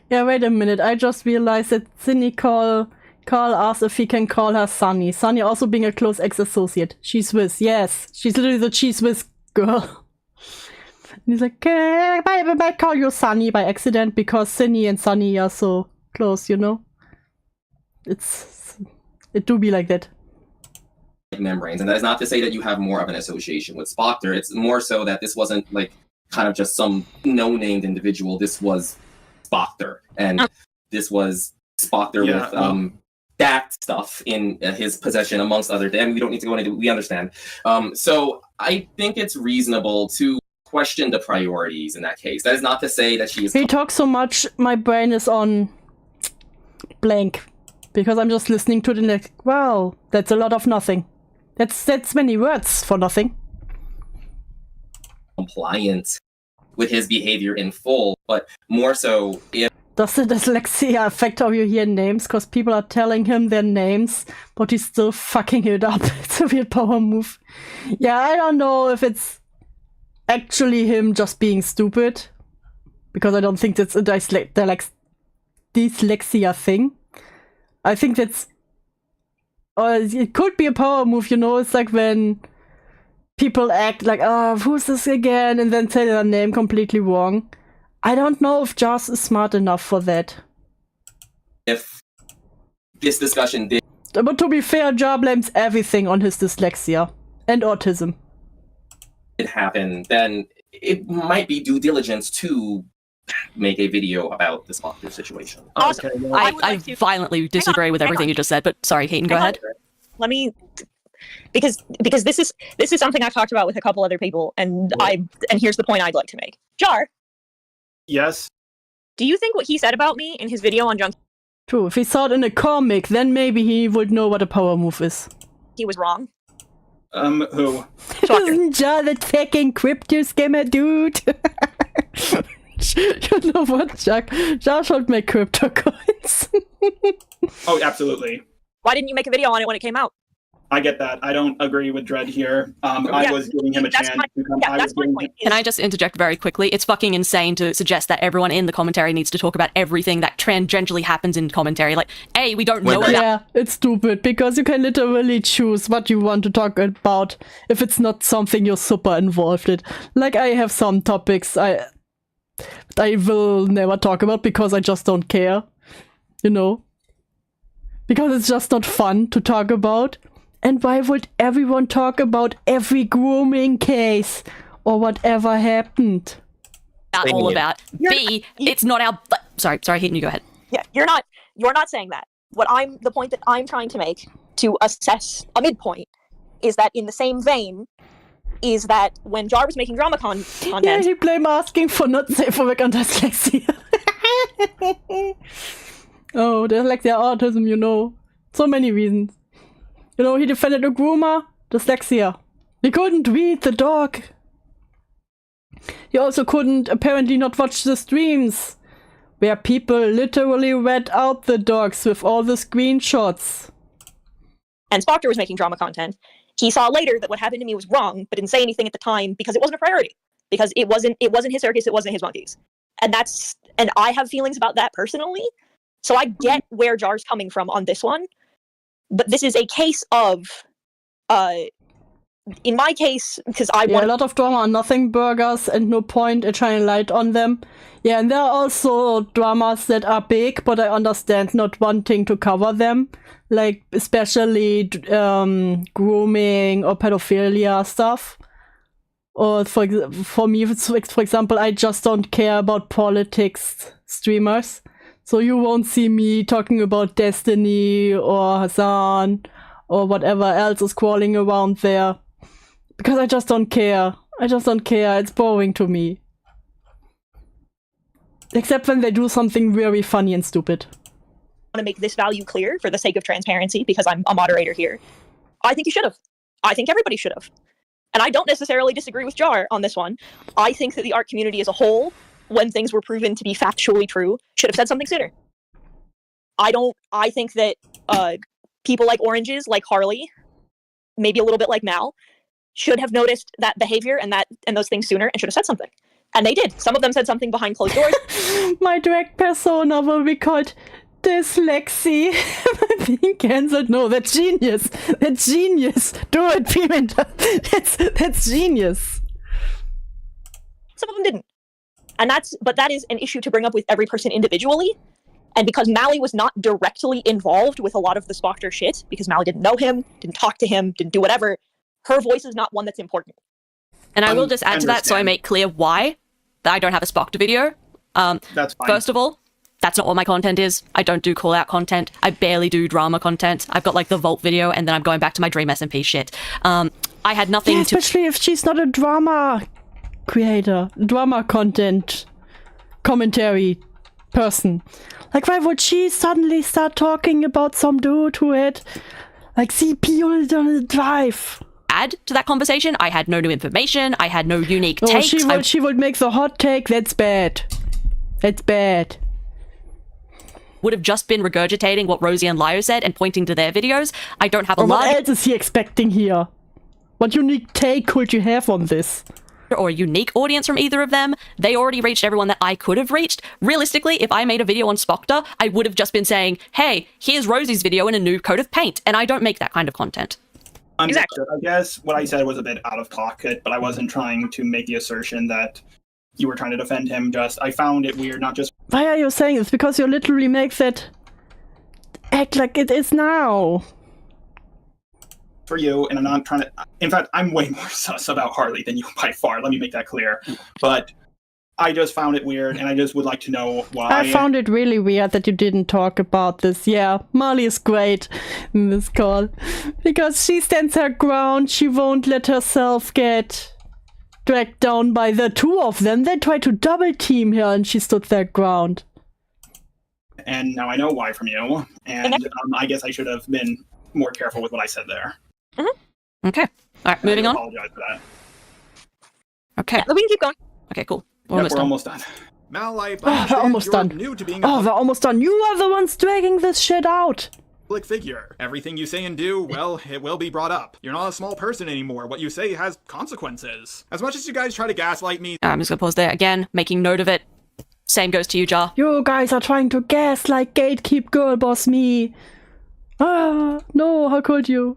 Yeah, wait a minute. I just realized that Cindy Carl asked if he can call her Sunny. Sunny also being a close ex-associate. She's Swiss, yes. She's literally the Cheese Swiss girl. And he's like, I might call you Sunny by accident because Cindy and Sunny are so close, you know? It do be like that. Membranes, and that is not to say that you have more of an association with Spoctor. It's more so that this wasn't like kind of just some no-named individual. This was Spoctor, and this was Spoctor with that stuff in his possession, amongst other things. We don't need to go into. We understand. So I think it's reasonable to question the priorities in that case. That is not to say that she is. He talks so much, my brain is on blank because I'm just listening to the next. Wow, that's a lot of nothing. That's many words for nothing. Compliant with his behavior in full, but more so if. Does the dyslexia affect how you hear names? Because people are telling him their names, but he's still fucking it up. It's a weird power move. Yeah, I don't know if it's actually him just being stupid, because I don't think that's a dyslexia thing. I think that's... it could be a power move, you know? It's like when people act like, oh, who's this again? And then say their name completely wrong. I don't know if Joss is smart enough for that. If this discussion did... But to be fair, Jar blames everything on his dyslexia and autism. Happen, then it might be due diligence to make a video about the Spoctor situation. Okay, I violently disagree with everything you just said, but sorry, Hayden, go ahead. Let me, because this is something I've talked about with a couple other people, and here's the point I'd like to make. Jar. Yes. Do you think what he said about me in his video on Junk? True. If he saw it in a comic, then maybe he would know what a power move is. He was wrong. Who? Isn't Jar that fucking crypto scammer dude? You know what, Jack? Jar should make crypto coins. Oh, absolutely. Why didn't you make a video on it when it came out? I get that. I don't agree with Dredd here. I was giving him a chance to come. That's my point. Can I just interject very quickly? It's fucking insane to suggest that everyone in the commentary needs to talk about everything that tangentially happens in commentary. Like, A, we don't know about... Yeah, it's stupid, because you can literally choose what you want to talk about if it's not something you're super involved in. Like, I have some topics I will never talk about because I just don't care. You know? Because it's just not fun to talk about. And why would everyone talk about every grooming case or whatever happened? All about. B, it's not our... Sorry, Hayden, you go ahead. Yeah, you're not saying that. The point that I'm trying to make to assess a midpoint is that in the same vein is that when Jar was making drama content... Yeah, he blame asking for not safe for work on dyslexia. Oh, dyslexia, autism, you know. So many reasons. You know, he defended a groomer, dyslexia. He couldn't read the dog. He also couldn't apparently not watch the streams, where people literally read out the dogs with all the screenshots. And Spoctor was making drama content. He saw later that what happened to me was wrong, but didn't say anything at the time because it wasn't a priority. Because it wasn't his circus, it wasn't his monkeys. And I have feelings about that personally. So I get where Jar's coming from on this one. But this is a case of, in my case, because I want a lot of drama on nothing burgers and no point in shining light on them. Yeah, and there are also dramas that are big, but I understand not wanting to cover them. Like, especially grooming or pedophilia stuff. Or for me, for example, I just don't care about politics streamers. So you won't see me talking about Destiny or Hassan or whatever else is crawling around there. Because I just don't care. It's boring to me. Except when they do something very funny and stupid. I want to make this value clear for the sake of transparency because I'm a moderator here. I think you should have. I think everybody should have. And I don't necessarily disagree with Jar on this one. I think that the art community as a whole, when things were proven to be factually true, should have said something sooner. I think that people like Oranges, like Harley, maybe a little bit like Mal, should have noticed that behavior and those things sooner and should have said something. And they did. Some of them said something behind closed doors. My drag persona will be called Dyslexy. Being cancelled. No, that's genius. That's genius. Do it, Pimenta. That's genius. Some of them didn't. But that is an issue to bring up with every person individually. And because Mali was not directly involved with a lot of the Spoctor shit, because Mali didn't know him, didn't talk to him, didn't do whatever, her voice is not one that's important. And I will just add to that so I make clear why that I don't have a Spoctor video. That's fine. First of all, that's not what my content is. I don't do call-out content. I barely do drama content. I've got, like, the Vault video, and then I'm going back to my Dream SMP shit. I had nothing to... Especially if she's not a drama creator, drama content commentary person. Like, why would she suddenly start talking about some dude who had, like, CPU on the drive? Add to that conversation, I had no new information. I had no unique takes. She would make the hot take. That's bad. That's bad. Would have just been regurgitating what Rosie and Lio said and pointing to their videos. I don't have a lot. What else is he expecting here? What unique take could you have on this? Or a unique audience from either of them. They already reached everyone that I could have reached. Realistically, if I made a video on Spoctor, I would have just been saying, hey, here's Rosie's video in a new coat of paint. And I don't make that kind of content. Exactly. I guess what I said was a bit out of pocket, but I wasn't trying to make the assertion that you were trying to defend him. I found it weird, not just... Why are you saying this? Because you literally make that act like it is now. For you, and I'm not trying to... In fact, I'm way more sus about Harley than you by far. Let me make that clear. But I just found it weird, and I just would like to know why... I found it really weird that you didn't talk about this. Yeah, Mali is great in this call. Because she stands her ground, she won't let herself get dragged down by the two of them. They tried to double team her, and she stood their ground. And now I know why from you, and I guess I should have been more careful with what I said there. Mm-hmm. Okay. All right, moving on. I apologize for that. Okay. Yeah, we can keep going. Okay, cool. We're almost done. Mal, they're almost done. New to being they're almost done. You are the ones dragging this shit out. Public figure. Everything you say and do, well, it will be brought up. You're not a small person anymore. What you say has consequences. As much as you guys try to gaslight me... I'm just gonna pause there again, making note of it. Same goes to you, Jar. You guys are trying to gaslight, gatekeep, girl boss me. Ah, no, how could you?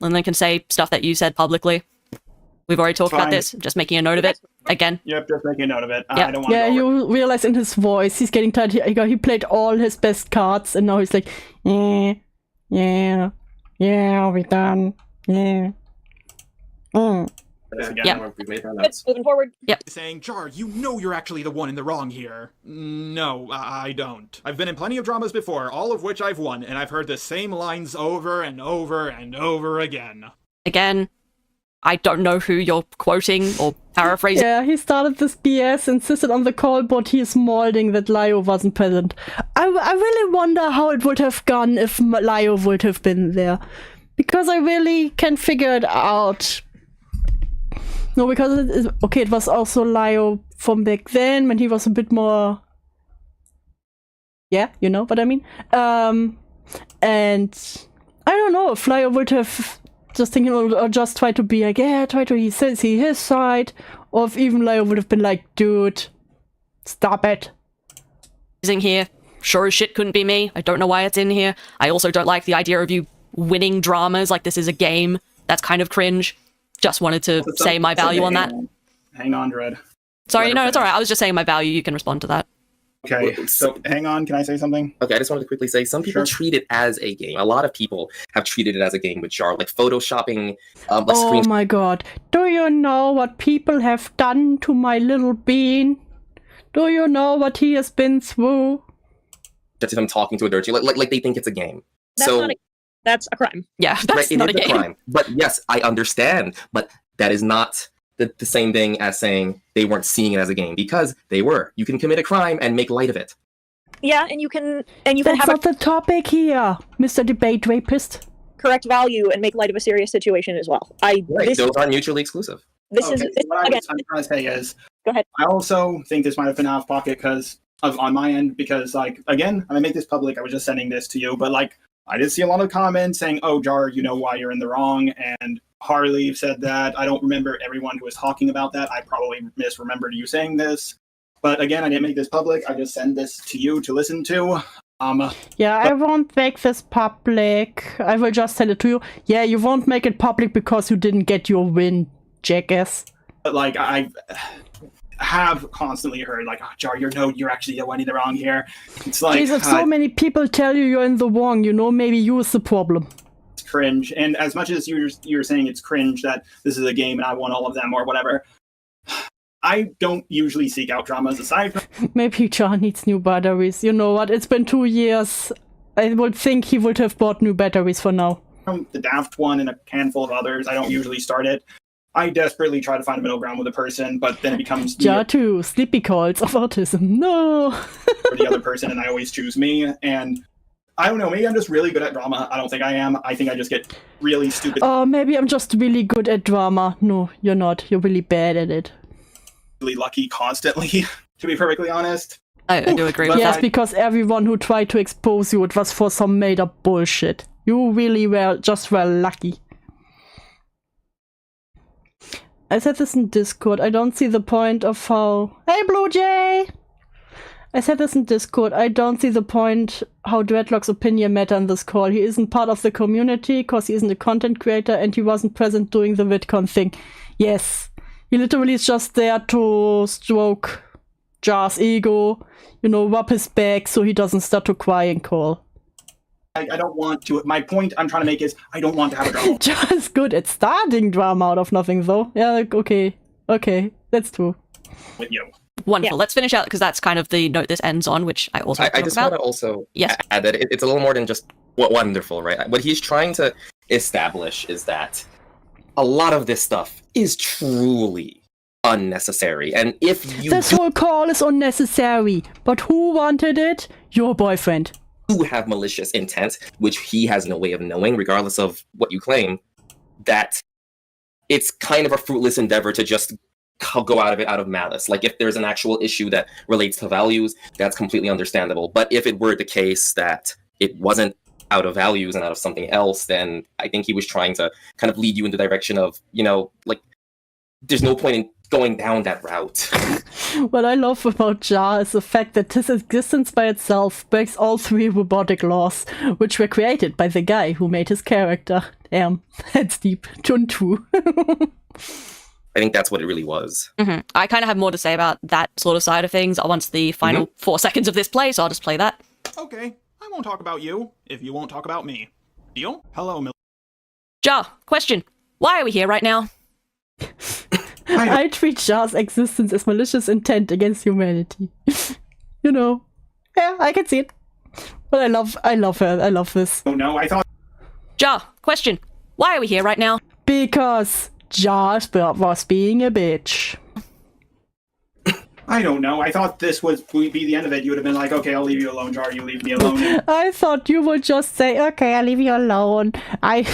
And then can say stuff that you said publicly. We've already talked about this. Just making a note of it again. Yep, just making a note of it. Yep. I don't want to you realize in his voice, he's getting tired. He played all his best cards, and now he's like, yeah, we're done. Yeah. Moving forward. Yep. Saying, Jar, you know you're actually the one in the wrong here. No, I don't. I've been in plenty of dramas before, all of which I've won, and I've heard the same lines over and over and over again. Again, I don't know who you're quoting or paraphrasing. Yeah, he started this BS, insisted on the call, but he is molding that Lio wasn't present. I really wonder how it would have gone if Lio would have been there. Because I really can't figure it out. No, because it was also Lio from back then, when he was a bit more... Yeah, you know what I mean? And I don't know if Lio would have just thinking or just try to be like, yeah, try to see his side, or if even Lio would have been like, dude, stop it. Here, sure as shit couldn't be me. I don't know why it's in here. I also don't like the idea of you winning dramas like this is a game. That's kind of cringe. Just wanted to say my value on that. Hang on, Dread. Sorry, no, it's alright. I was just saying my value. You can respond to that. Okay, so hang on. Can I say something? Okay, I just wanted to quickly say some people treat it as a game. A lot of people have treated it as a game with Jar, like photoshopping. Oh my god. Do you know what people have done to my little bean? Do you know what he has been through? Just him talking to a dirty, like they think it's a game. That's a crime. Yeah, that's not a game. Crime. But yes, I understand. But that is not the same thing as saying they weren't seeing it as a game, because they were. You can commit a crime and make light of it. Yeah, and you can That's have not the topic here, Mr. Debate Rapist. Correct value and make light of a serious situation as well. Those are mutually exclusive. What I'm trying to say is, go ahead. I also think this might have been out of pocket on my end, because again, I make this public. I was just sending this to you, but I did see a lot of comments saying, oh, Jar, you know why you're in the wrong, and Harley said that. I don't remember everyone who was talking about that. I probably misremembered you saying this. But again, I didn't make this public. I just send this to you to listen to. I won't make this public. I will just send it to you. Yeah, you won't make it public because you didn't get your win, jackass. But have constantly heard, like, oh, Jar, you're actually the one in the wrong here. It's like, Jeez, if so many people tell you you're in the wrong, maybe you're the problem. It's cringe. And as much as you're saying it's cringe that this is a game and I won all of them or whatever, I don't usually seek out dramas aside from... Maybe Jar needs new batteries. You know what? It's been 2 years. I would think he would have bought new batteries for now. From the Daft one and a handful of others, I don't usually start it. I desperately try to find a middle ground with a person, but then it becomes... Jar 2, sleepy calls of autism. No! ...for the other person, and I always choose me. And I don't know, maybe I'm just really good at drama. I don't think I am. I think I just get really stupid... Oh, maybe I'm just really good at drama. No, you're not. You're really bad at it. ...really lucky constantly, to be perfectly honest. I do agree with yes, that. because everyone who tried to expose you, it was for some made-up bullshit. You really were lucky. I said this in Discord. I don't see the point of how... Hey, Blue Jay! I said this in Discord. I don't see the point how Dreadlock's opinion matter in this call. He isn't part of the community because he isn't a content creator and he wasn't present doing the VidCon thing. Yes. He literally is just there to stroke Jar's ego, rub his back so he doesn't start to cry and call. I don't want to... My point I'm trying to make is I don't want to have a drama. Jar is good at starting drama out of nothing, though. Yeah, okay. Okay, that's true. With you. Wonderful. Let's finish out, because that's kind of the note this ends on, which I also I just want to also Yes. add that it's a little more than just wonderful, right? What he's trying to establish is that a lot of this stuff is truly unnecessary. And if you This whole call is unnecessary. But who wanted it? Your boyfriend. do have malicious intent, which he has no way of knowing, regardless of what you claim, that it's kind of a fruitless endeavor to just go out of it out of malice. Like, if there's an actual issue that relates to values, that's completely understandable. But if it were the case that it wasn't out of values and out of something else, then I think he was trying to kind of lead you in the direction of, like, there's no point in going down that route. What I love about Jar is the fact that his existence by itself breaks all 3 robotic laws, which were created by the guy who made his character. Damn, that's deep. Juntu. I think that's what it really was. Mm-hmm. I kind of have more to say about that sort of side of things once the final 4 seconds of this play, so I'll just play that. Okay, I won't talk about you if you won't talk about me. Deal? Hello, Jar, question. Why are we here right now? I treat Jar's existence as malicious intent against humanity. Yeah, I can see it. But I love her. I love this. Oh no, I thought... Jar, question. Why are we here right now? Because Jar was being a bitch. I don't know. I thought this would be the end of it. You would have been like, okay, I'll leave you alone, Jar. You leave me alone. I thought you would just say, okay, I'll leave you alone. I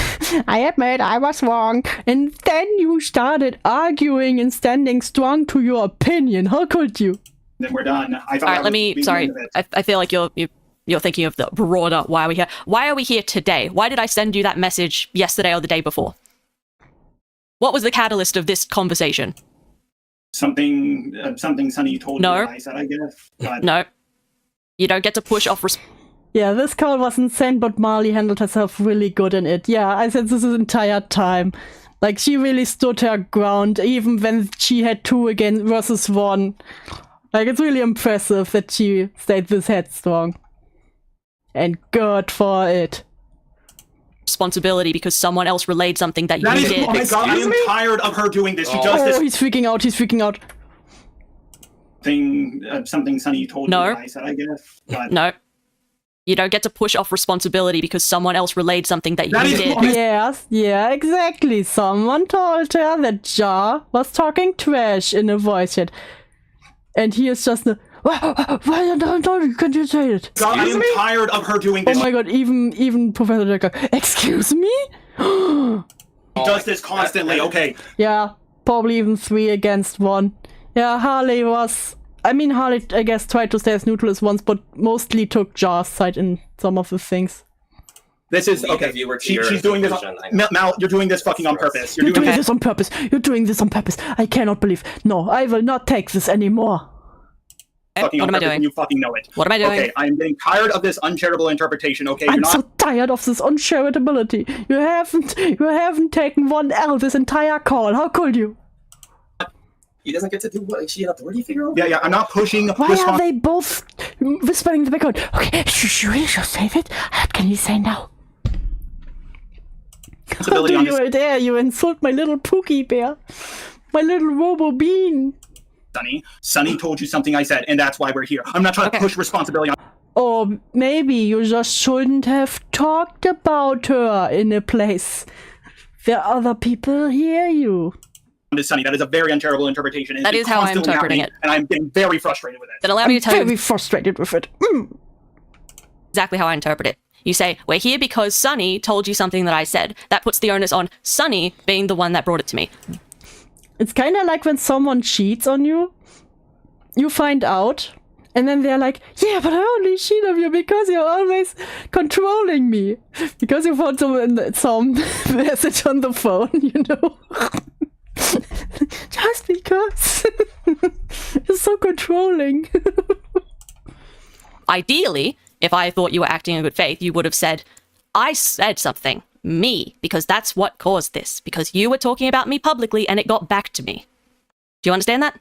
admit I was wrong. And then you started arguing and standing strong to your opinion. How could you? Then we're done. I thought. All right, sorry. I feel like you're thinking of the broader why are we here. Why are we here today? Why did I send you that message yesterday or the day before? What was the catalyst of this conversation? Something Sunny told me. I said, I guess. But... No. You don't get to push off. Yeah, this call was insane, but Marley handled herself really good in it. Yeah, I said this entire time. Like, she really stood her ground, even when she had 2 versus 1. Like, it's really impressive that she stayed this headstrong. And good for it. Responsibility because someone else relayed something that you did. Oh my god, I am tired of her doing this. She does this. Oh, he's freaking out. Something Sunny told me. I said, I guess. But... No. You don't get to push off responsibility because someone else relayed something that you did. Yes, yeah, exactly. Someone told her that Jar was talking trash in a voice chat. And he is just why don't can you say it? God, I am tired of her doing this. Oh my god, even Professor Decker. Excuse me? He does this constantly, okay. Yeah, probably even 3 against 1. Yeah, Harley, I guess, tried to stay as neutral as once, but mostly took Jar's side in some of the things. This is, okay, she's doing this, Mal, you're doing this fucking on purpose. You're doing this on purpose. You're doing this on purpose. I cannot believe. No, I will not take this anymore. What am I doing? You fucking know it. What am I doing? Okay, I'm getting tired of this uncharitable interpretation, okay? I'm so tired of this uncharitability. You haven't taken 1 L this entire call. How could you? He doesn't get to do what? Is she an authority figure? Yeah, I'm not pushing. Why are they both whispering in the background? Okay, you really should save it. What can you say now? How do you dare you insult my little Pookie Bear? My little Robo Bean. Sunny told you something I said, and that's why we're here. I'm not trying to push responsibility on... Or maybe you just shouldn't have talked about her in a place where other people hear you. Sunny, that is a very uncharitable interpretation. That is how I'm interpreting it. And I'm getting very frustrated with it. Then allow me to tell you... I'm very frustrated with it. Exactly how I interpret it. You say, we're here because Sunny told you something that I said. That puts the onus on Sunny being the one that brought it to me. It's kind of like when someone cheats on you. You find out, and then they're like, yeah, but I only cheat on you because you're always controlling me. Because you found some message on the phone, you know? Just because. You're so controlling. Ideally, if I thought you were acting in good faith, you would have said, I said something. Me. Because that's what caused this. Because you were talking about me publicly and it got back to me. Do you understand that?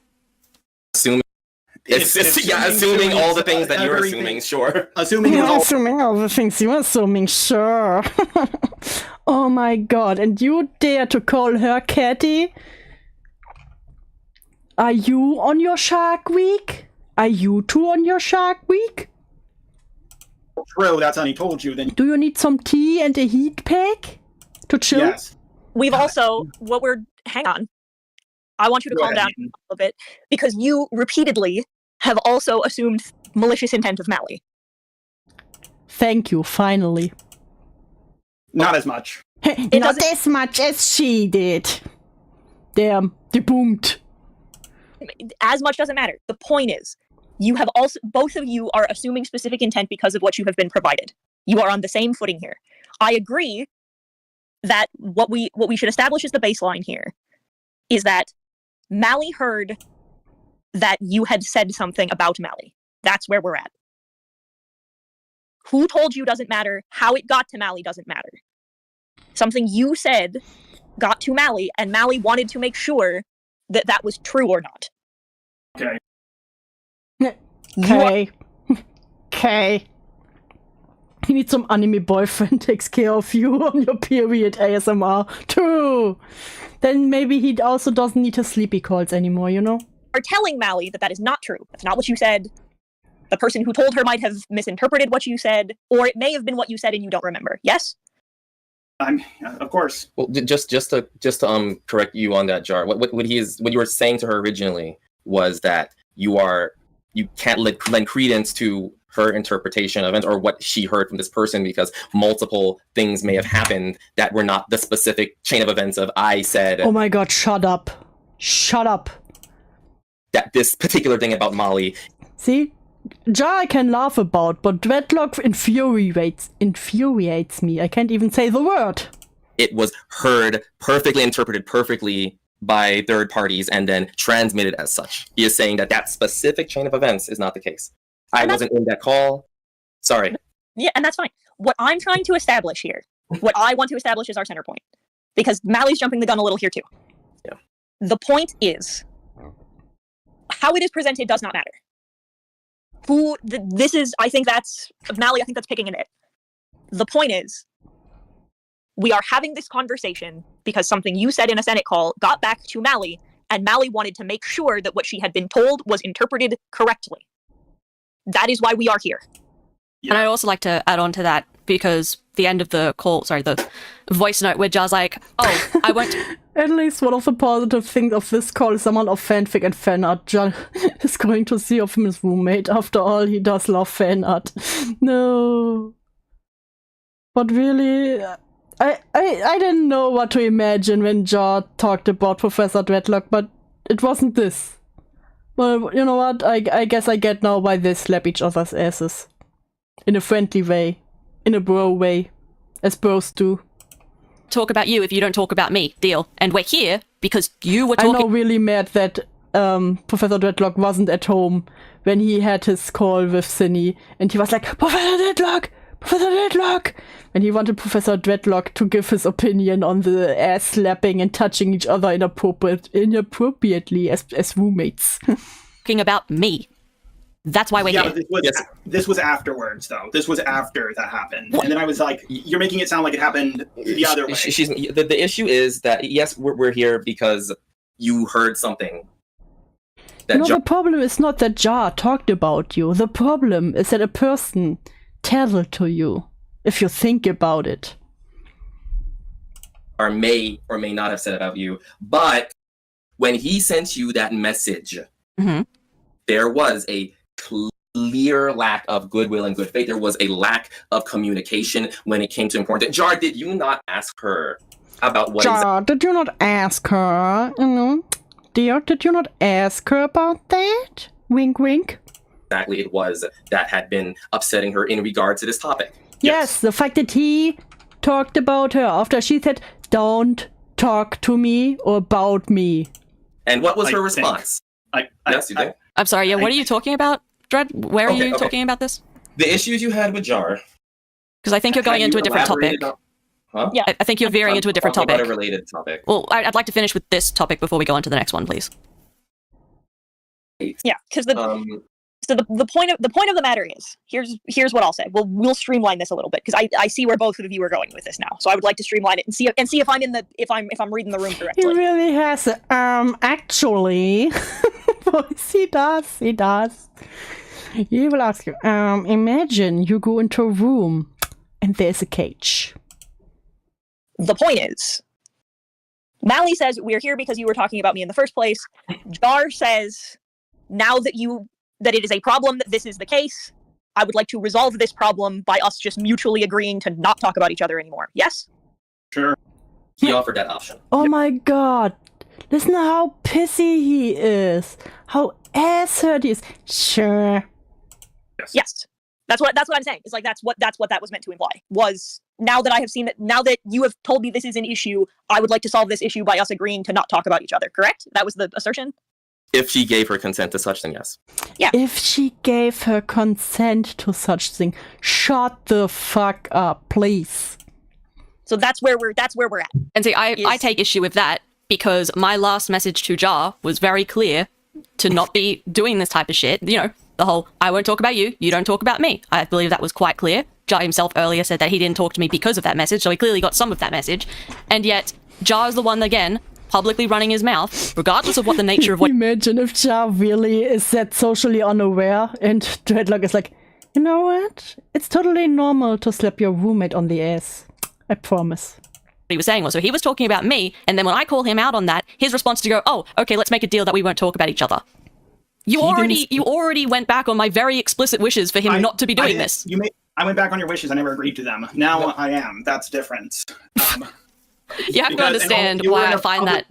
Assuming all the things that you're assuming, sure. Assuming all the things you're assuming, sure. Oh my god, and you dare to call her Catty? Are you on your Shark Week? Are you two on your Shark Week? True, that's Sunny told you. Then do you need some tea and a heat pack to chill? Yes. We've also, hang on. I want you to calm down a little bit, because you repeatedly have also assumed malicious intent of Mali. Thank you, finally. Not as much. Not as much as she did. Damn, debunked. As much doesn't matter. The point is, you have also, both of you are assuming specific intent because of what you have been provided. You are on the same footing here. I agree that what we should establish as the baseline here is that Mali heard that you had said something about Mali. That's where we're at. Who told you doesn't matter. How it got to Mali doesn't matter. Something you said got to Mali, and Mali wanted to make sure that that was true or not. Okay. Okay. You need some anime boyfriend takes care of you on your period ASMR too. Then maybe he also doesn't need his sleepy calls anymore, you know? Are telling Mali that that is not true. That's not what you said. The person who told her might have misinterpreted what you said, or it may have been what you said and you don't remember. Yes? Of course. Well, just to correct you on that, Jar. What you were saying to her originally was that you can't lend credence to her interpretation of events or what she heard from this person because multiple things may have happened that were not the specific chain of events of I said. Oh my god, shut up. Shut up. That this particular thing about Mali. See? Jar I can laugh about, but Dreadlock infuriates me. I can't even say the word. It was heard perfectly, interpreted perfectly by third parties, and then transmitted as such. He is saying that that specific chain of events is not the case. I wasn't in that call. Sorry. Yeah, and that's fine. What I'm trying to establish here, what I want to establish is our center point. Because Mali's jumping the gun a little here too. Yeah. The point is, how it is presented does not matter. I think that's picking a nit. The point is, we are having this conversation because something you said in a Senate call got back to Mali, and Mali wanted to make sure that what she had been told was interpreted correctly. That is why we are here. Yeah. And I'd also like to add on to that, because the end of the voice note where Jar's like, oh, I won't... At least one of the positive things of this call is someone of fanfic and fanart. Jar is going to see of him his roommate. After all, he does love fanart. No. But really, I didn't know what to imagine when Jar talked about Professor Dreadlock, but it wasn't this. Well, you know what? I guess I get now why they slap each other's asses. In a friendly way. In a bro way. As bros do. Talk about you if you don't talk about me. Deal. And we're here because you were talking... I'm now really mad that Professor Dreadlock wasn't at home when he had his call with Cindy. And he was like, Professor Dreadlock! Professor Dreadlock! And he wanted Professor Dreadlock to give his opinion on the ass slapping and touching each other inappropriately as roommates. Talking about me. That's why we're Yeah, here. but this was afterwards, though. This was after that happened. And then I was like, you're making it sound like it happened the other way. The issue is that, yes, we're here because you heard something. The problem is not that Jar talked about you. The problem is that a person tells it to you, if you think about it. Or may not have said about you. But when he sent you that message, there was a clear lack of goodwill and good faith. There was a lack of communication when it came to important. Jar, did you not ask her about what Jar, did you not ask her? Dear, did you not ask her about that? Wink, wink. exactly it was that had been upsetting her in regard to this topic? Yes, the fact that he talked about her after she said, "Don't talk to me or about me." And what was her response? Yes, you think? I'm sorry, yeah, what are you talking about, Dread? Where are you talking about this? The issues you had with Jar. Because I think you're going into a different topic. Huh? Yeah, I think you're veering into a different topic. About a related topic. Well, I'd like to finish with this topic before we go on to the next one, please. Yeah, because the point of the matter is, here's what I'll say. We'll streamline this a little bit because I see where both of you are going with this now. So I would like to streamline it and see if I'm if I'm reading the room correctly. He really has actually. he does. He will ask you, imagine you go into a room and there's a cage. The point is, Mali says, we're here because you were talking about me in the first place. Jar says, now that it is a problem that this is the case, I would like to resolve this problem by us just mutually agreeing to not talk about each other anymore. Yes? Sure. He offered that option. Oh my god. Listen to how pissy he is. How ass-hurt he is. Sure. Yes. That's what I'm saying. It's like that's what that was meant to imply. Was now that I have seen that, now that you have told me this is an issue, I would like to solve this issue by us agreeing to not talk about each other. Correct? That was the assertion? If she gave her consent to such thing, yes. Yeah. If she gave her consent to such thing, shut the fuck up, please. So that's where we're at. And see, I take issue with that because my last message to Jar was very clear to not be doing this type of shit. You know, the whole, I won't talk about you, you don't talk about me. I believe that was quite clear. Jar himself earlier said that he didn't talk to me because of that message, so he clearly got some of that message. And yet, Jar's the one, again, publicly running his mouth, regardless of what the nature of what— Imagine if Jar really is that socially unaware and Dreadlock is like, you know what? It's totally normal to slap your roommate on the ass. I promise. he was saying was, so he was talking about me, and then when I call him out on that, his response to go, oh, okay, let's make a deal that we won't talk about each other. You already went back on my very explicit wishes for him not to be doing this. I went back on your wishes. I never agreed to them. Now I am. That's different. You have to understand why I find that.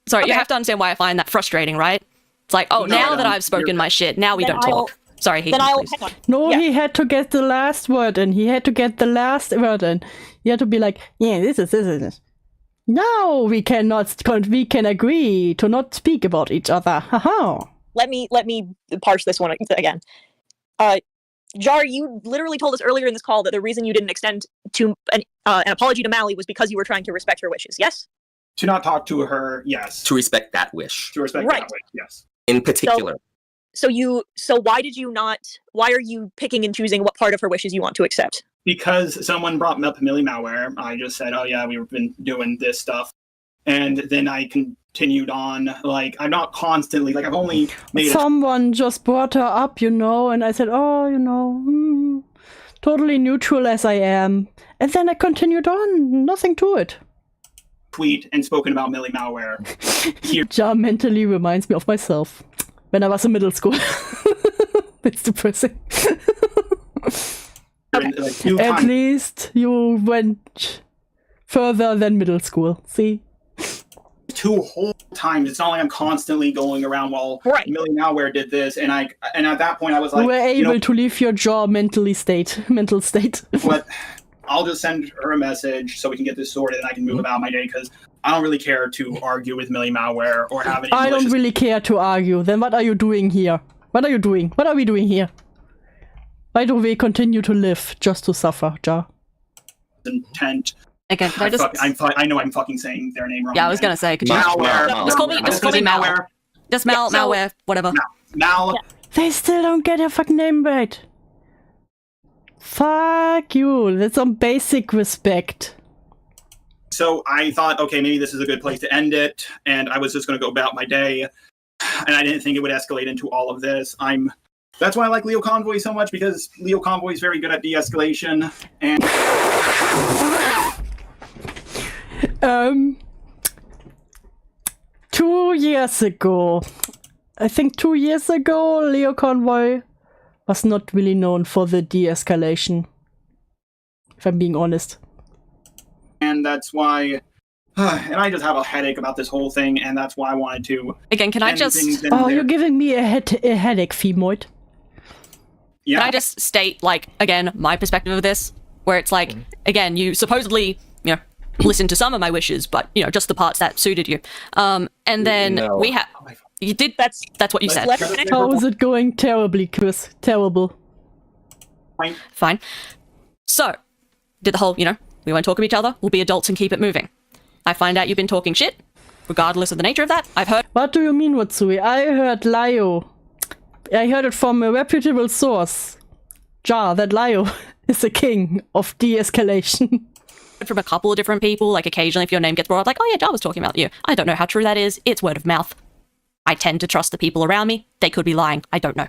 Sorry, okay. You have to understand why I find that frustrating, right? It's like, oh, now that I've spoken my shit, now we don't talk. Sorry, he. No, he had to get the last word in. He had to get the last word in. He had to be like, yeah, this is. No, we cannot. We can agree to not speak about each other. Haha. Let me parse this one again. Jar, you literally told us earlier in this call that the reason you didn't extend to an apology to Mali was because you were trying to respect her wishes. Yes. To not talk to her, yes. To respect that wish. To respect that wish, yes. In particular. So why are you picking and choosing what part of her wishes you want to accept? Because someone brought up Mali-Malware. I just said, oh yeah, we've been doing this stuff. And then I continued on, like, I'm not constantly, like, I've only made Someone just brought her up, and I said, oh, totally neutral as I am. And then I continued on, nothing to it. Tweet and spoken about Mali-Malware. Jar mentally reminds me of myself when I was in middle school. It's depressing. At least you went further than middle school. See? 2 whole times. It's not like I'm constantly going around, Mali-Malware did this, and at that point I was like, you were able to leave your jaw mental state. But I'll just send her a message so we can get this sorted and I can move about my day, because I don't really care to argue with Mali-Malware or have any I don't really care to argue. Then what are you doing here? What are you doing? What are we doing here? Why do we continue to live just to suffer, Jar? Intent. Again, can I just... I know I'm fucking saying their name wrong. Yeah, I was gonna say, could you... Malware. Just call me Mal. Just Mal, Malware, whatever. Mal. Yeah. They still don't get their fucking name right. Fuck you. That's some basic respect. So I thought, okay, maybe this is a good place to end it, and I was just going to go about my day, and I didn't think it would escalate into all of this. That's why I like Leo Convoy so much, because Leo Convoy is very good at de-escalation, and... 2 years ago, I think 2 years ago, Leo Convoy was not really known for the de-escalation, if I'm being honest. And that's why... and I just have a headache about this whole thing, and that's why I wanted to... Again, can I just... Oh, you're giving me a headache, Femoid. Yeah. Can I just state, like, again, my perspective of this? Where it's like, again, you supposedly, you know, listened to some of my wishes, but, you know, just the parts that suited you. And then we have... You did... That's what you said. How is it going terribly, Chris? Terrible. Fine. So, did the whole, you know, we won't talk of each other, we'll be adults and keep it moving. I find out you've been talking shit, regardless of the nature of that. I've heard... What do you mean, Watsui? I heard Lio. I heard it from a reputable source. Jar, that Lio is the king of de-escalation. From a couple of different people, like occasionally if your name gets brought up, like, oh yeah, Jar was talking about you. I don't know how true that is. It's word of mouth. I tend to trust the people around me. They could be lying. I don't know.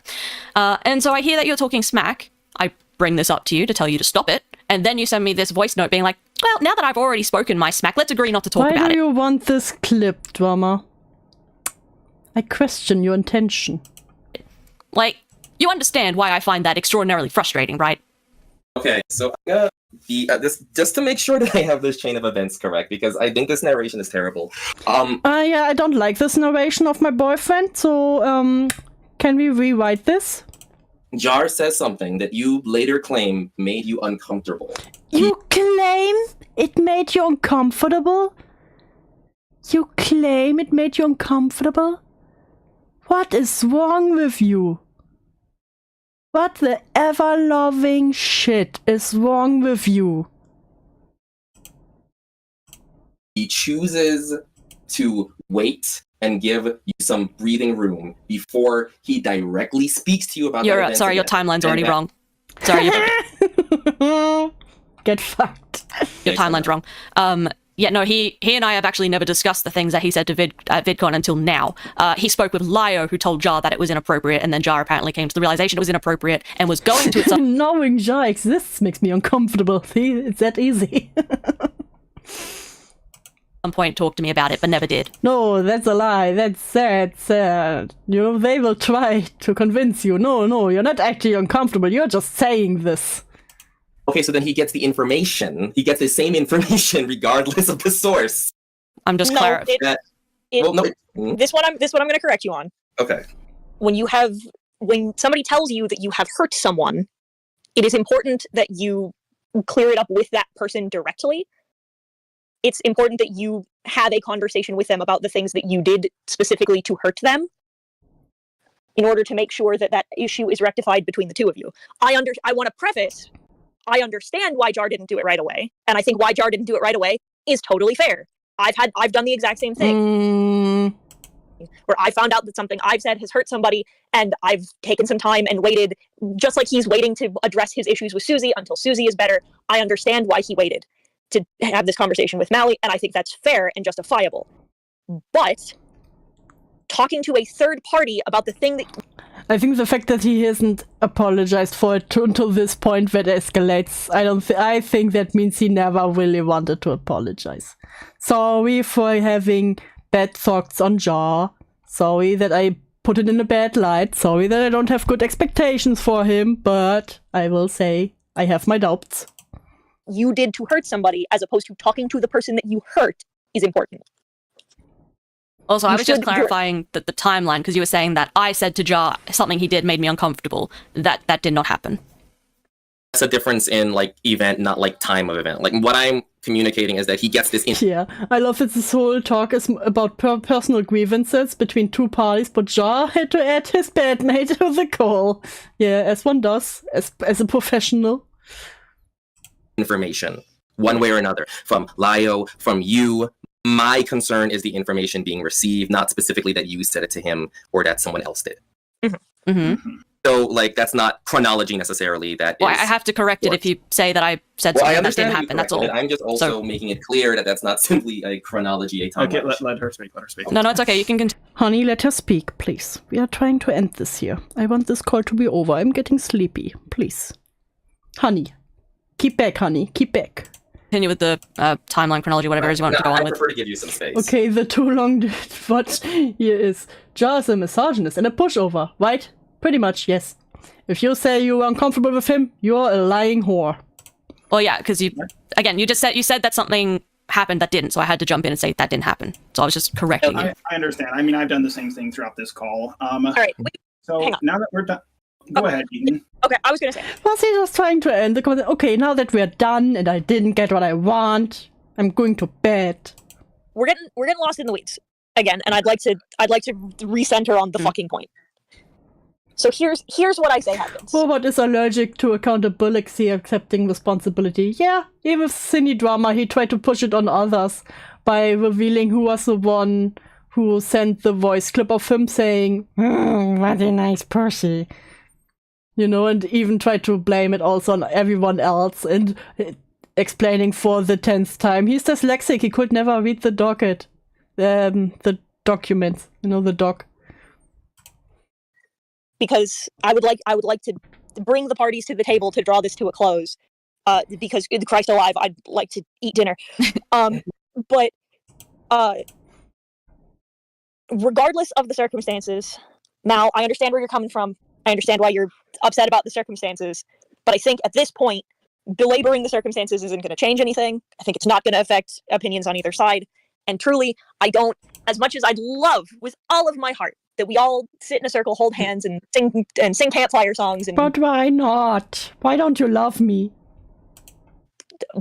And so I hear that you're talking smack. I bring this up to you to tell you to stop it. And then you send me this voice note being like, well, now that I've already spoken my smack, let's agree not to talk about it. Why do you want this clip, Drama? I question your intention. Like, you understand why I find that extraordinarily frustrating, right? Okay, so I'm gonna be this just to make sure that I have this chain of events correct, because I think this narration is terrible. Yeah, I don't like this narration of my boyfriend, so, can we rewrite this? Jar says something that you later claim made you uncomfortable. You claim it made you uncomfortable? You claim it made you uncomfortable? What is wrong with you? What the ever-loving shit is wrong with you? He chooses to wait and give you some breathing room before he directly speaks to you about You're sorry, your timeline's already wrong. Sorry, get fucked. Your timeline's wrong. Yeah, no, he and I have actually never discussed the things that he said to VidCon until now. He spoke with Lio, who told Jar that it was inappropriate, and then Jar apparently came to the realization it was inappropriate and was going to it. Knowing Jar exists makes me uncomfortable. See, it's that easy. Some point talked to me about it, but never did. No, that's a lie. That's sad. You know, they will try to convince you. No, you're not actually uncomfortable. You're just saying this. Okay, so then he gets the information. He gets the same information regardless of the source. I'm just clarifying. This one I'm going to correct you on. Okay. When somebody tells you that you have hurt someone, it is important that you clear it up with that person directly. It's important that you have a conversation with them about the things that you did specifically to hurt them, in order to make sure that that issue is rectified between the two of you. I want to preface, I understand why Jar didn't do it right away, and I think why Jar didn't do it right away is totally fair. I've done the exact same thing. Where I found out that something I've said has hurt somebody, and I've taken some time and waited, just like he's waiting to address his issues with Susie until Susie is better. I understand why he waited to have this conversation with Mali, and I think that's fair and justifiable. But talking to a third party about the thing that... I think the fact that he hasn't apologized for it until this point that escalates, I think that means he never really wanted to apologize. Sorry for having bad thoughts on Jar. Sorry that I put it in a bad light. Sorry that I don't have good expectations for him, but I will say I have my doubts. You did to hurt somebody, as opposed to talking to the person that you hurt, is important. Also, I was just clarifying the timeline, because you were saying that I said to Jar something he did made me uncomfortable. That did not happen. That's a difference in like event, not like time of event. Like what I'm communicating is that he gets this. Yeah, I love that this whole talk is about personal grievances between two parties, but Jar had to add his bandmate to the call. Yeah, as one does, as a professional. Information, one way or another, from Lio, from you. My concern is the information being received, not specifically that you said it to him or that someone else did. So, like, that's not chronology necessarily. That Well, is I have to correct it if you say that I said Well, I something that didn't understand you happen. That's all. corrected it. I'm just also making it clear that that's not simply a chronology, a timeline. Okay, let her speak. Let her speak. No, it's okay. You can continue. Honey, let her speak, please. We are trying to end this here. I want this call to be over. I'm getting sleepy. Please. Honey. Keep back, honey. Keep back. Continue with the timeline, chronology, whatever it is you want to go on I with. prefer to give you some space. Okay, the too long what here is Jar's a misogynist and a pushover, right? Pretty much, yes. If you say you're uncomfortable with him, you're a lying whore. Well, yeah, because you said that something happened that didn't, so I had to jump in and say that didn't happen. So I was just correcting you. I understand. I mean, I've done the same thing throughout this call. All right. So now that we're done, go ahead, Eden. Okay, I was gonna say. Was he just trying to end the conversation? Okay, now that we're done and I didn't get what I want, I'm going to bed. We're getting lost in the weeds again, and I'd like to recenter on the fucking point. So here's what I say happens. Robot is allergic to accountability, accepting responsibility. Yeah, even with cine drama, he tried to push it on others by revealing who was the one who sent the voice clip of him saying, what a nice Percy. You know, and even tried to blame it also on everyone else and explaining for the 10th time. He's dyslexic, he could never read the docket. The documents, you know, the doc. Because I would like to bring the parties to the table to draw this to a close. Because Christ alive, I'd like to eat dinner. But regardless of the circumstances, Mal, I understand where you're coming from. I understand why you're upset about the circumstances. But I think at this point, belaboring the circumstances isn't going to change anything. I think it's not going to affect opinions on either side. And truly, I don't, as much as I'd love with all of my heart that we all sit in a circle, hold hands, and sing campfire songs. But why not? Why don't you love me?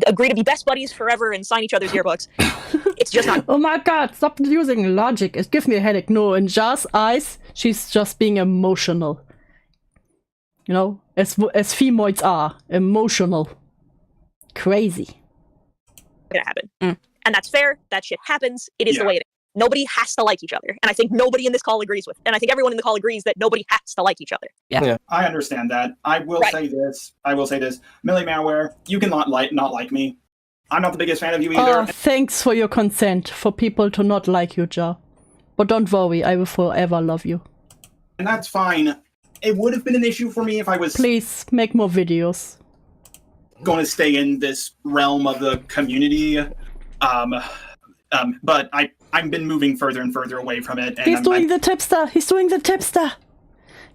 Agree to be best buddies forever and sign each other's yearbooks. It's just not. Oh my god, stop using logic. It gives me a headache. No, in Jar's eyes, she's just being emotional. You know, as femoids are. Emotional. Crazy. Gonna happen. And that's fair. That shit happens. It is the way it is. Nobody has to like each other. And I think nobody in this call agrees with. And I think everyone in the call agrees that nobody has to like each other. Yeah. I understand that. I will say this. Mali-Malware, you can not like me. I'm not the biggest fan of you either. Oh, thanks for your consent for people to not like you, Jar. But don't worry, I will forever love you. And that's fine. It would have been an issue for me if I was... Please, make more videos. ...going to stay in this realm of the community. But I've been moving further and further away from it. And He's doing the tipster. He's doing the tipster.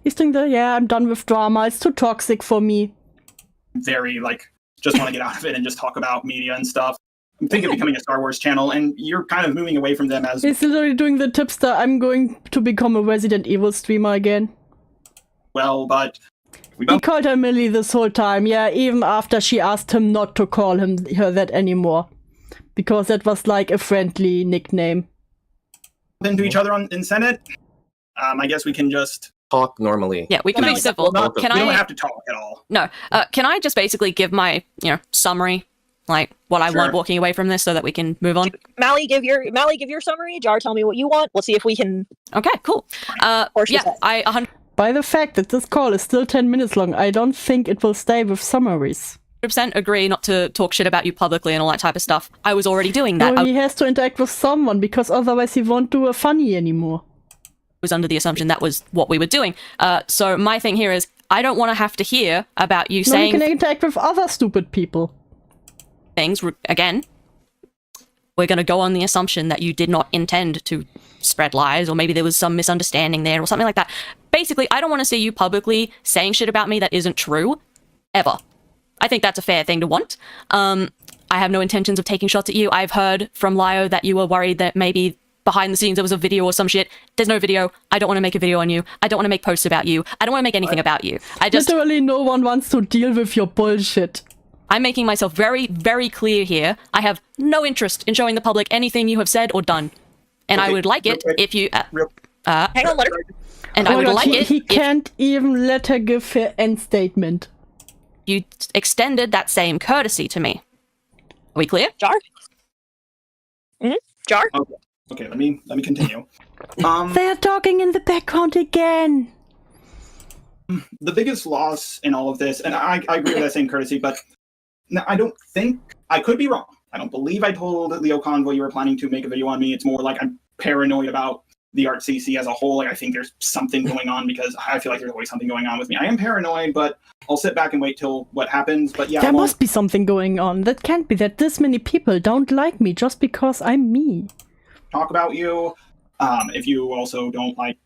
He's doing the, yeah, I'm done with drama. It's too toxic for me. Very, just want to get out of it and just talk about media and stuff. I'm thinking of becoming a Star Wars channel, and you're kind of moving away from them as... He's literally doing the tipster. I'm going to become a Resident Evil streamer again. Well, but... He called her Millie this whole time, yeah, even after she asked him not to call her that anymore. Because that was like a friendly nickname. Into each other in Senate? I guess we can just... talk normally. Yeah, we can be civil. We don't have to talk at all. No. Can I just basically give my, summary? Like, what I want walking away from this so that we can move on? Mally, give your summary. Jar, tell me what you want. Let's see if we can... Okay, cool. By the fact that this call is still 10 minutes long, I don't think it will stay with summaries. 100% agree not to talk shit about you publicly and all that type of stuff. I was already doing that. Well, he has to interact with someone because otherwise he won't do a funny anymore. Was under the assumption that was what we were doing. So my thing here is, I don't want to have to hear about you saying... No, you can interact with other stupid people. Things, again, we're going to go on the assumption that you did not intend to spread lies, or maybe there was some misunderstanding there, or something like that. Basically, I don't want to see you publicly saying shit about me that isn't true, ever. I think that's a fair thing to want. I have no intentions of taking shots at you. I've heard from Lio that you were worried that maybe behind the scenes there was a video or some shit. There's no video. I don't want to make a video on you. I don't want to make posts about you. I don't want to make anything about you. Literally no one wants to deal with your bullshit. I'm making myself very, very clear here. I have no interest in showing the public anything you have said or done. And I would like it if you... Hang on, let her... And I would like it He can't even let her give her end statement. You extended that same courtesy to me. Are we clear? Jar? Jar? Okay, let me continue. They're talking in the background again. The biggest loss in all of this, and I agree with that same courtesy, but I don't think, I could be wrong. I don't believe I told Leo Convoy you were planning to make a video on me. It's more like I'm paranoid about the Art CC as a whole. Like I think there's something going on because I feel like there's always something going on with me. I am paranoid, but I'll sit back and wait till what happens. But yeah, there must be something going on. That can't be that this many people don't like me just because I'm me. Talk about you. If you also don't like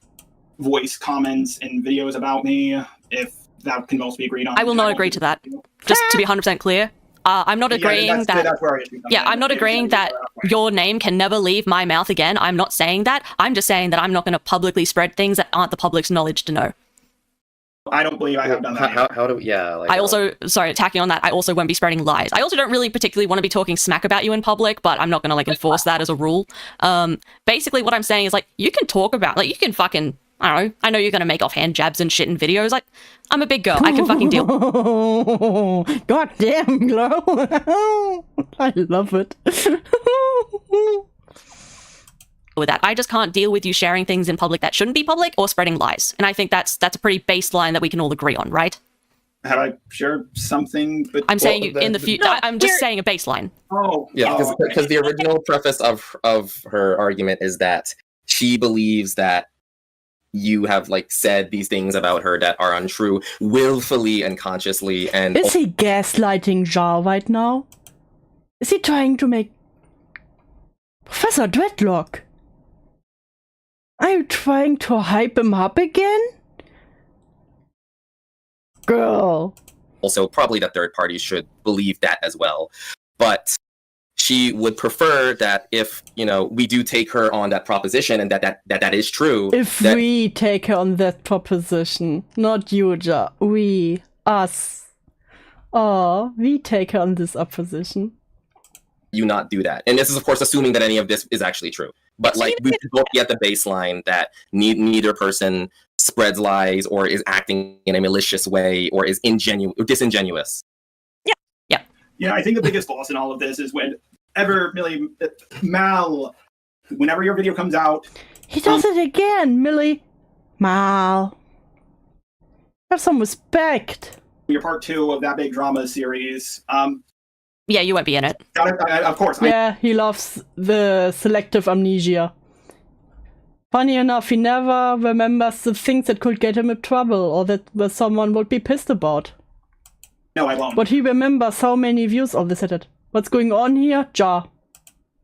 voice comments in videos about me, if that can also be agreed on. I will not agree to that. Just to be 100% clear. I'm not agreeing that's where I'm not agreeing that your name can never leave my mouth again. I'm not saying that. I'm just saying that I'm not going to publicly spread things that aren't the public's knowledge to know. I don't believe I have done that. How do we, like, I also, sorry, tacking on that, I also won't be spreading lies. I also don't really particularly want to be talking smack about you in public, but I'm not going to like enforce that as a rule. Basically what I'm saying is like, you can talk about, like you can fucking, I don't know, I know you're going to make offhand jabs and shit in videos. Like, I'm a big girl. I can fucking deal. God damn, Glow. I love it. With that, I just can't deal with you sharing things in public that shouldn't be public or spreading lies. And I think that's a pretty baseline that we can all agree on, right? Have I shared something? I'm saying you in the future. I'm just saying a baseline. Oh, yeah, because the original preface of her argument is that she believes that you have like said these things about her that are untrue willfully and consciously. And is he gaslighting Jar right now? Is he trying to make Professor Dreadlock? Are you trying to hype him up again? Girl. Also, probably that third parties should believe that as well. But she would prefer that if, you know, we do take her on that proposition and that is true. If we take her on that proposition, not you, Ja. We, us. Oh, we take her on this opposition. You not do that. And this is, of course, assuming that any of this is actually true. But, like, we should both be at the baseline that neither person spreads lies or is acting in a malicious way or is disingenuous. Yeah, I think the biggest loss in all of this is whenever whenever your video comes out... He does it again, Millie. Mal. Have some respect. Your part 2 of that big drama series. Yeah, you won't be in it. Of course. Yeah, he loves the selective amnesia. Funny enough, he never remembers the things that could get him in trouble or that someone would be pissed about. No, I won't. But he remembers how many views of this had it. What's going on here? Jar.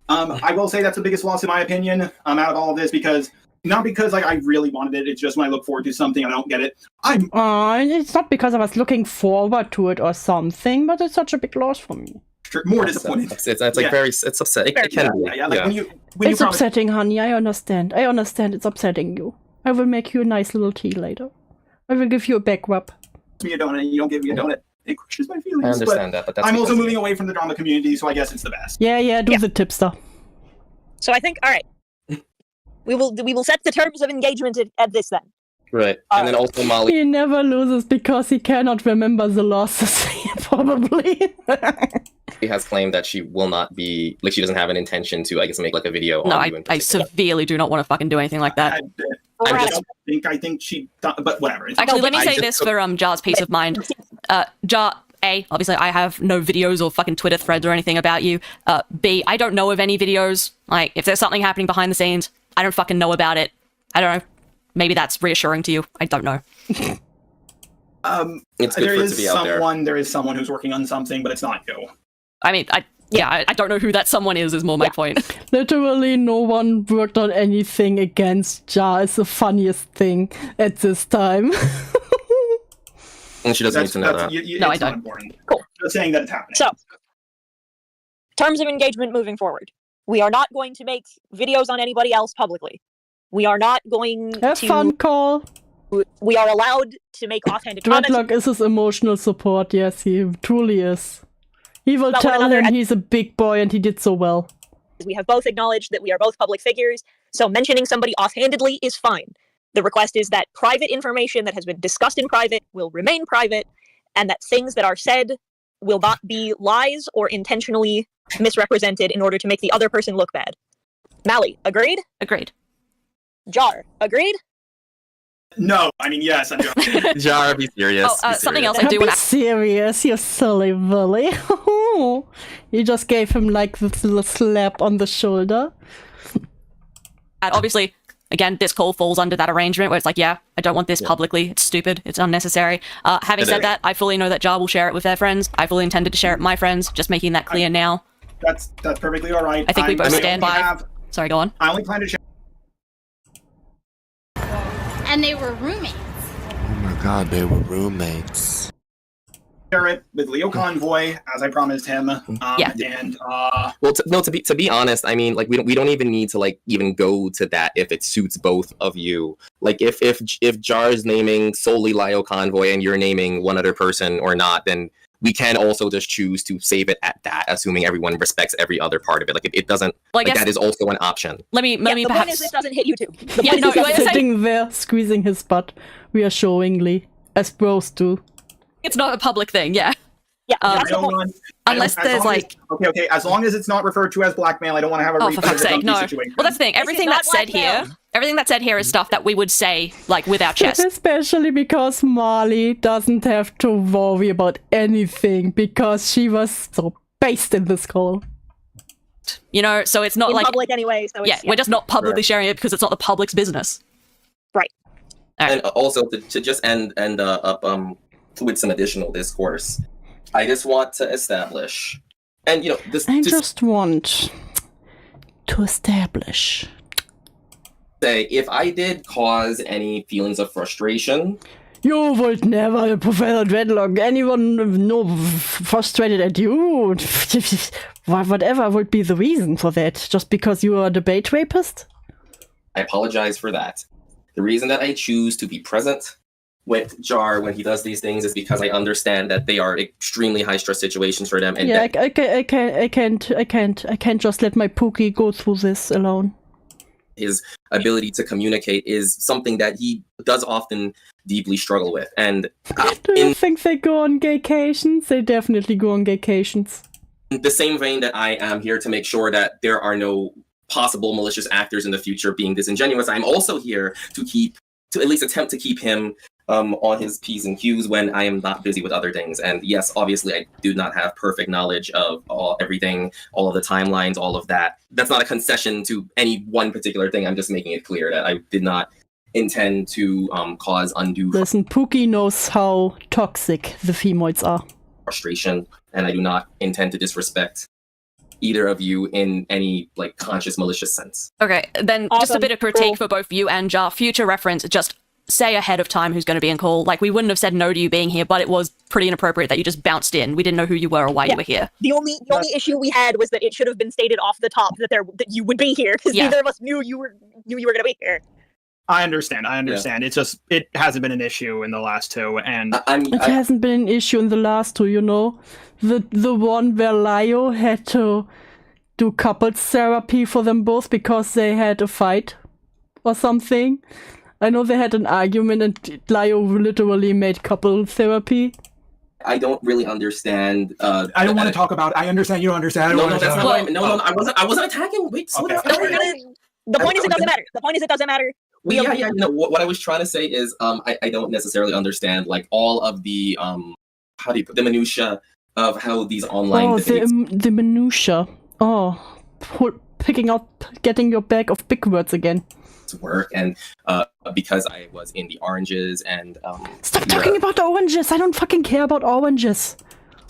I will say that's the biggest loss in my opinion out of all of this because not because like I really wanted it, it's just when I look forward to something I don't get it. It's not because I was looking forward to it or something, but it's such a big loss for me. More disappointed. It's like very, it's upsetting. It can be. Yeah, like when it's upsetting, honey. I understand. It's upsetting you. I will make you a nice little tea later. I will give you a back rub. Me a donut, you don't give me a donut. It crushes my feelings. I understand that, but that's I'm also moving away from the drama community, so I guess it's the best. Yeah, do the tipster. So I think, all right, we will set the terms of engagement at this then. Right, and then also Mali. He never loses because he cannot remember the losses. Probably. He has claimed that she will not be like she doesn't have an intention to, I guess, make like a video. No, on you I severely do not want to fucking do anything like that. I think she, but whatever. Actually, let me say this for Jar's peace of mind. Jar, A, obviously I have no videos or fucking Twitter threads or anything about you. B, I don't know of any videos. Like, if there's something happening behind the scenes, I don't fucking know about it. I don't know. Maybe that's reassuring to you. I don't know. It's good for it to be out there. There is someone who's working on something, but it's not you. I mean, I don't know who that someone is more my point. Literally no one worked on anything against Jar. It's the funniest thing at this time. And she doesn't need to know that. No, I don't. Important. Cool. Just saying that it's happening. So, terms of engagement moving forward. We are not going to make videos on anybody else publicly. We are not going Have fun, Call. We are allowed to make offhanded comments. Dreadlock is his emotional support. Yes, he truly is. He will About tell one another him he's a big boy and he did so well. We have both acknowledged that we are both public figures, so mentioning somebody offhandedly is fine. The request is that private information that has been discussed in private will remain private, and that things that are said will not be lies or intentionally misrepresented in order to make the other person look bad. Mali, agreed? Agreed. Jar, agreed? No, I mean, yes, I'm joking. Jar, be serious. Oh, be something serious. else I do Be want to serious, you silly Willy. You just gave him like this little slap on the shoulder. add. Obviously, again, this call falls under that arrangement where it's like, yeah, I don't want this publicly. It's stupid. It's unnecessary. Having said that, I fully know that Jar will share it with their friends. I fully intended to share it with my friends. Just making that clear now. That's perfectly all right. I think we both stand by. Sorry, go on. I only plan to share. And they were roommates. Oh my god, they were roommates. Share it with Leo Convoy, as I promised him. Yeah. And well, to be honest, I mean, like we don't even need to like even go to that if it suits both of you. Like if Jar's naming solely Lio Convoy and you're naming one other person or not, then we can also just choose to save it at that, assuming everyone respects every other part of it. Like it doesn't. Well, like that is also an option. Let me the perhaps. point is it doesn't hit you two. The Yeah, point no, is it doesn't- Sitting there, squeezing his butt, reassuringly, as bros do. It's not a public thing, yeah. Yeah, I that's the don't point. want- Unless as there's long as- like, okay. As long as it's not referred to as blackmail, I don't want to have a oh, repeat for of fuck's the sake, Dumpy no. situation. Well, that's the thing. Everything not that's said blackmail. here, everything that's said here is stuff that we would say like with our chest. Especially because Mali doesn't have to worry about anything because she was so based in this call. You know, so it's not In like public anyway, so yeah, it's, we're just not publicly sharing it because it's not the public's business. Right. And also to just end up with some additional discourse, I just want to establish, and you know, this I just want to establish. say if I did cause any feelings of frustration, You would never, Professor Dreadlock, anyone no frustrated at you. Whatever would be the reason for that? Just because you are a debate rapist? I apologize for that. The reason that I choose to be present with Jar when he does these things is because I understand that they are extremely high stress situations for them. And Yeah, that I can't just let my Pookie go through this alone. his ability to communicate is something that he does often deeply struggle with. And Do you think they go on gaycations? They definitely go on gaycations. in the same vein that I am here to make sure that there are no possible malicious actors in the future being disingenuous, I'm also here to at least attempt to keep him on his P's and Q's when I am not busy with other things. And yes, obviously I do not have perfect knowledge of everything, all of the timelines, all of that. That's not a concession to any one particular thing. I'm just making it clear that I did not intend to cause undue Listen, Pookie knows how toxic the femoids are. frustration, and I do not intend to disrespect either of you in any like conscious malicious sense. Okay, then just a Awesome. bit of critique Cool. for both you and Jar. Future reference, just say ahead of time who's going to be in call. Like, we wouldn't have said no to you being here, but it was pretty inappropriate that you just bounced in. We didn't know who you were or why you were here. The only issue we had was that it should have been stated off the top that you would be here because Yeah. neither of us knew you were going to be here. I understand. It's just it hasn't been an issue in the last two, and It hasn't been an issue in the last two, you know. The one where Lio had to do couples therapy for them both because they had a fight or something. I know they had an argument and Lio literally made couple therapy. I don't really understand. I don't want to talk about it. I understand you don't understand. No, that's not what I wasn't attacking. Wait, slow down. The point is it doesn't matter. The point is it doesn't matter. Well, yeah. No, what I was trying to say is, I don't necessarily understand like all of the how do you put the minutia of how these online debates the minutia. Oh, getting your bag of big words again. work, and because I was in the oranges and Stop talking about the oranges. I don't fucking care about oranges.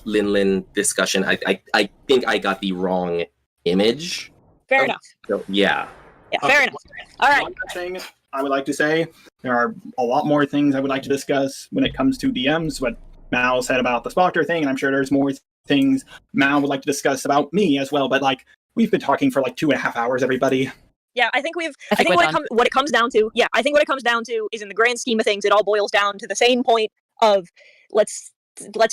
Lin discussion, I think I got the wrong image. Fair enough. So, yeah. Yeah, fair enough. All right. One thing I would like to say, there are a lot more things I would like to discuss when it comes to DMs, what Mal said about the Spoctor thing, and I'm sure there's more things Mal would like to discuss about me as well, but like, We've been talking for like 2.5 hours, everybody. Yeah, I think we're done. what it comes down to. Yeah, I think what it comes down to is, in the grand scheme of things, it all boils down to the same point of let's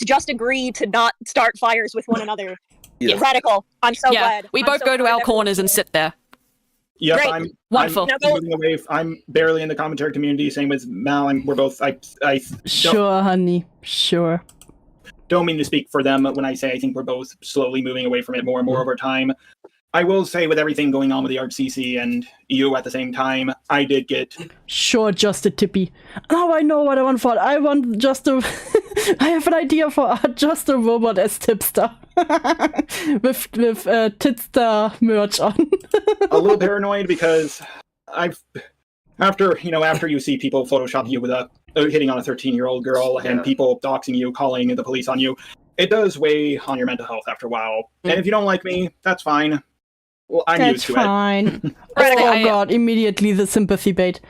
just agree to not start fires with one another. Yeah. Radical. I'm so glad. We both go to our corners and sit there. Yep, Great. Wonderful. I'm moving away. I'm barely in the commentary community. Same with Mal. We're both. Sure, honey. Sure. Don't mean to speak for them when I say I think we're both slowly moving away from it more and more over time. I will say, with everything going on with the ArtCC and you at the same time, I did get... Sure, just a tippy. Now I know what I want for it. I want just a... I have an idea for art, just a robot as tipster. with Titster merch on. A little paranoid because after you see people Photoshop you with hitting on a 13-year-old girl and people doxing you, calling the police on you, it does weigh on your mental health after a while. And if you don't like me, that's fine. Well, I'm used to it. That's fine. Oh god, immediately the sympathy bait.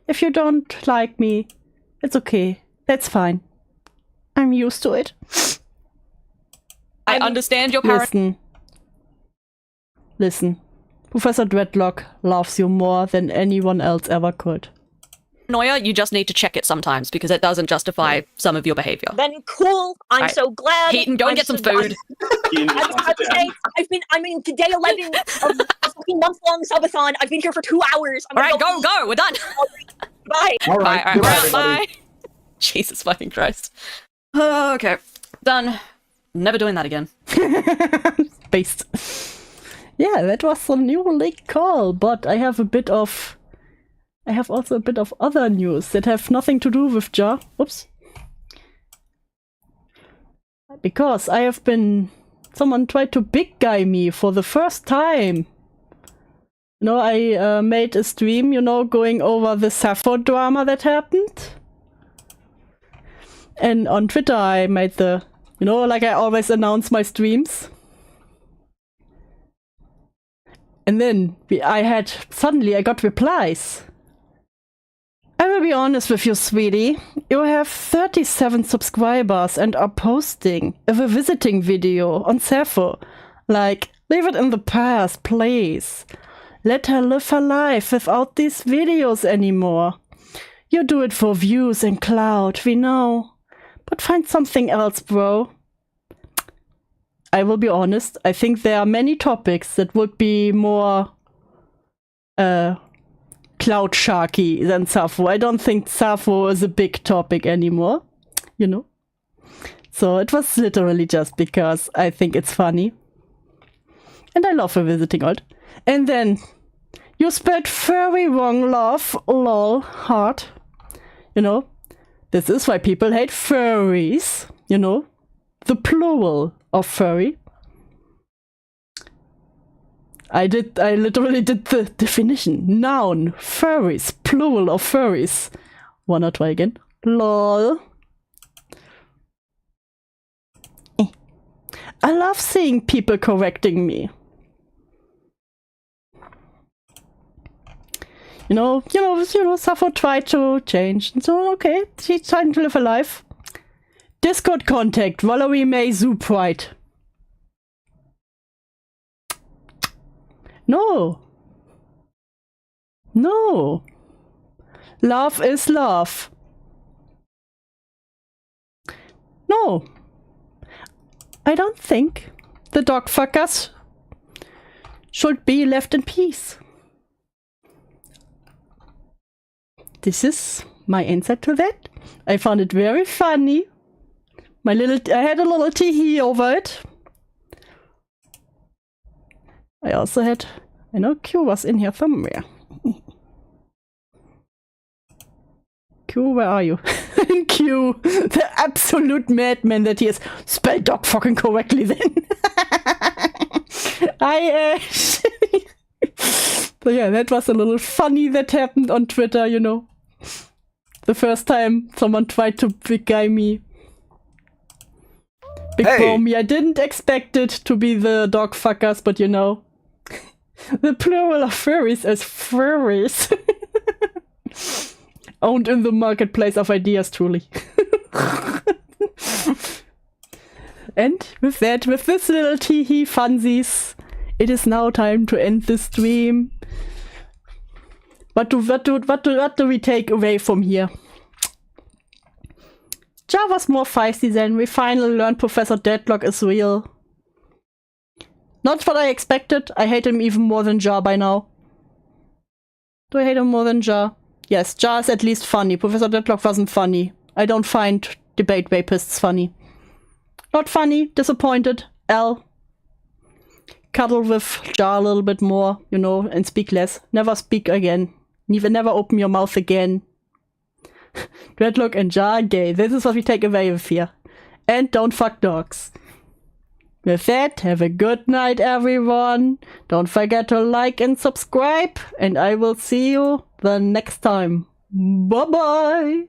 If you don't like me, it's okay. That's fine. I'm used to it. I understand your parent. Listen. Professor Dreadlock loves you more than anyone else ever could. Noia, you just need to check it sometimes because it doesn't justify some of your behavior. Then cool. I'm so glad. Heaton, go and get some food. Today 11 of a month-long subathon. I've been here for 2 hours. All right, go. We're done. Bye. All right. Bye. Jesus fucking Christ. Okay, done. Never doing that again. Based. Yeah, that was a new leak call, but I have also a bit of other news that have nothing to do with Jar. Oops. Because someone tried to big guy me for the first time. I made a stream, going over the Sappho drama that happened. And on Twitter I made like I always announce my streams. And then I got replies. I will be honest with you, sweetie. You have 37 subscribers and are posting a visiting video on Sappho. Like, leave it in the past, please. Let her live her life without these videos anymore. You do it for views and clout, we know. But find something else, bro. I will be honest, I think there are many topics that would be more cloud sharky than Sappho. I don't think Sappho is a big topic anymore, So it was literally just because I think it's funny. And I love a visiting alt. And then, you spelled very wrong, love, lol, heart. This is why people hate furries, the plural of furry. I literally did the definition. Noun, furries, plural of furries. Wanna try again? Lol. I love seeing people correcting me. Sappho tried to change. So, okay, she's trying to live her life. Discord contact, Valerie May Zoo Pride. No. Love is love. No. I don't think the dog fuckers should be left in peace. This is my answer to that. I found it very funny. I had a little tee-hee over it. I also had, Q was in here somewhere. Q, where are you? Q, the absolute madman that he is. Spell dog fucking correctly then. But yeah, that was a little funny that happened on Twitter, The first time someone tried to big guy me. Big bro me. I didn't expect it to be the dog fuckers, but the plural of furries is furries. Owned in the marketplace of ideas, truly. And with this little tee-hee funsies, it is now time to end the stream. What do we take away from here? Jar was more feisty then. We finally learned Professor Deadlock is real. Not what I expected. I hate him even more than Jar by now. Do I hate him more than Jar? Yes, Jar is at least funny. Professor Deadlock wasn't funny. I don't find debate rapists funny. Not funny. Disappointed. L. Cuddle with Jar a little bit more, you know, and speak less. Never speak again. Never open your mouth again. Dreadlock and Jar gay. This is what we take away with here. And don't fuck dogs. With that, have a good night, everyone. Don't forget to like and subscribe. And I will see you the next time. Bye-bye.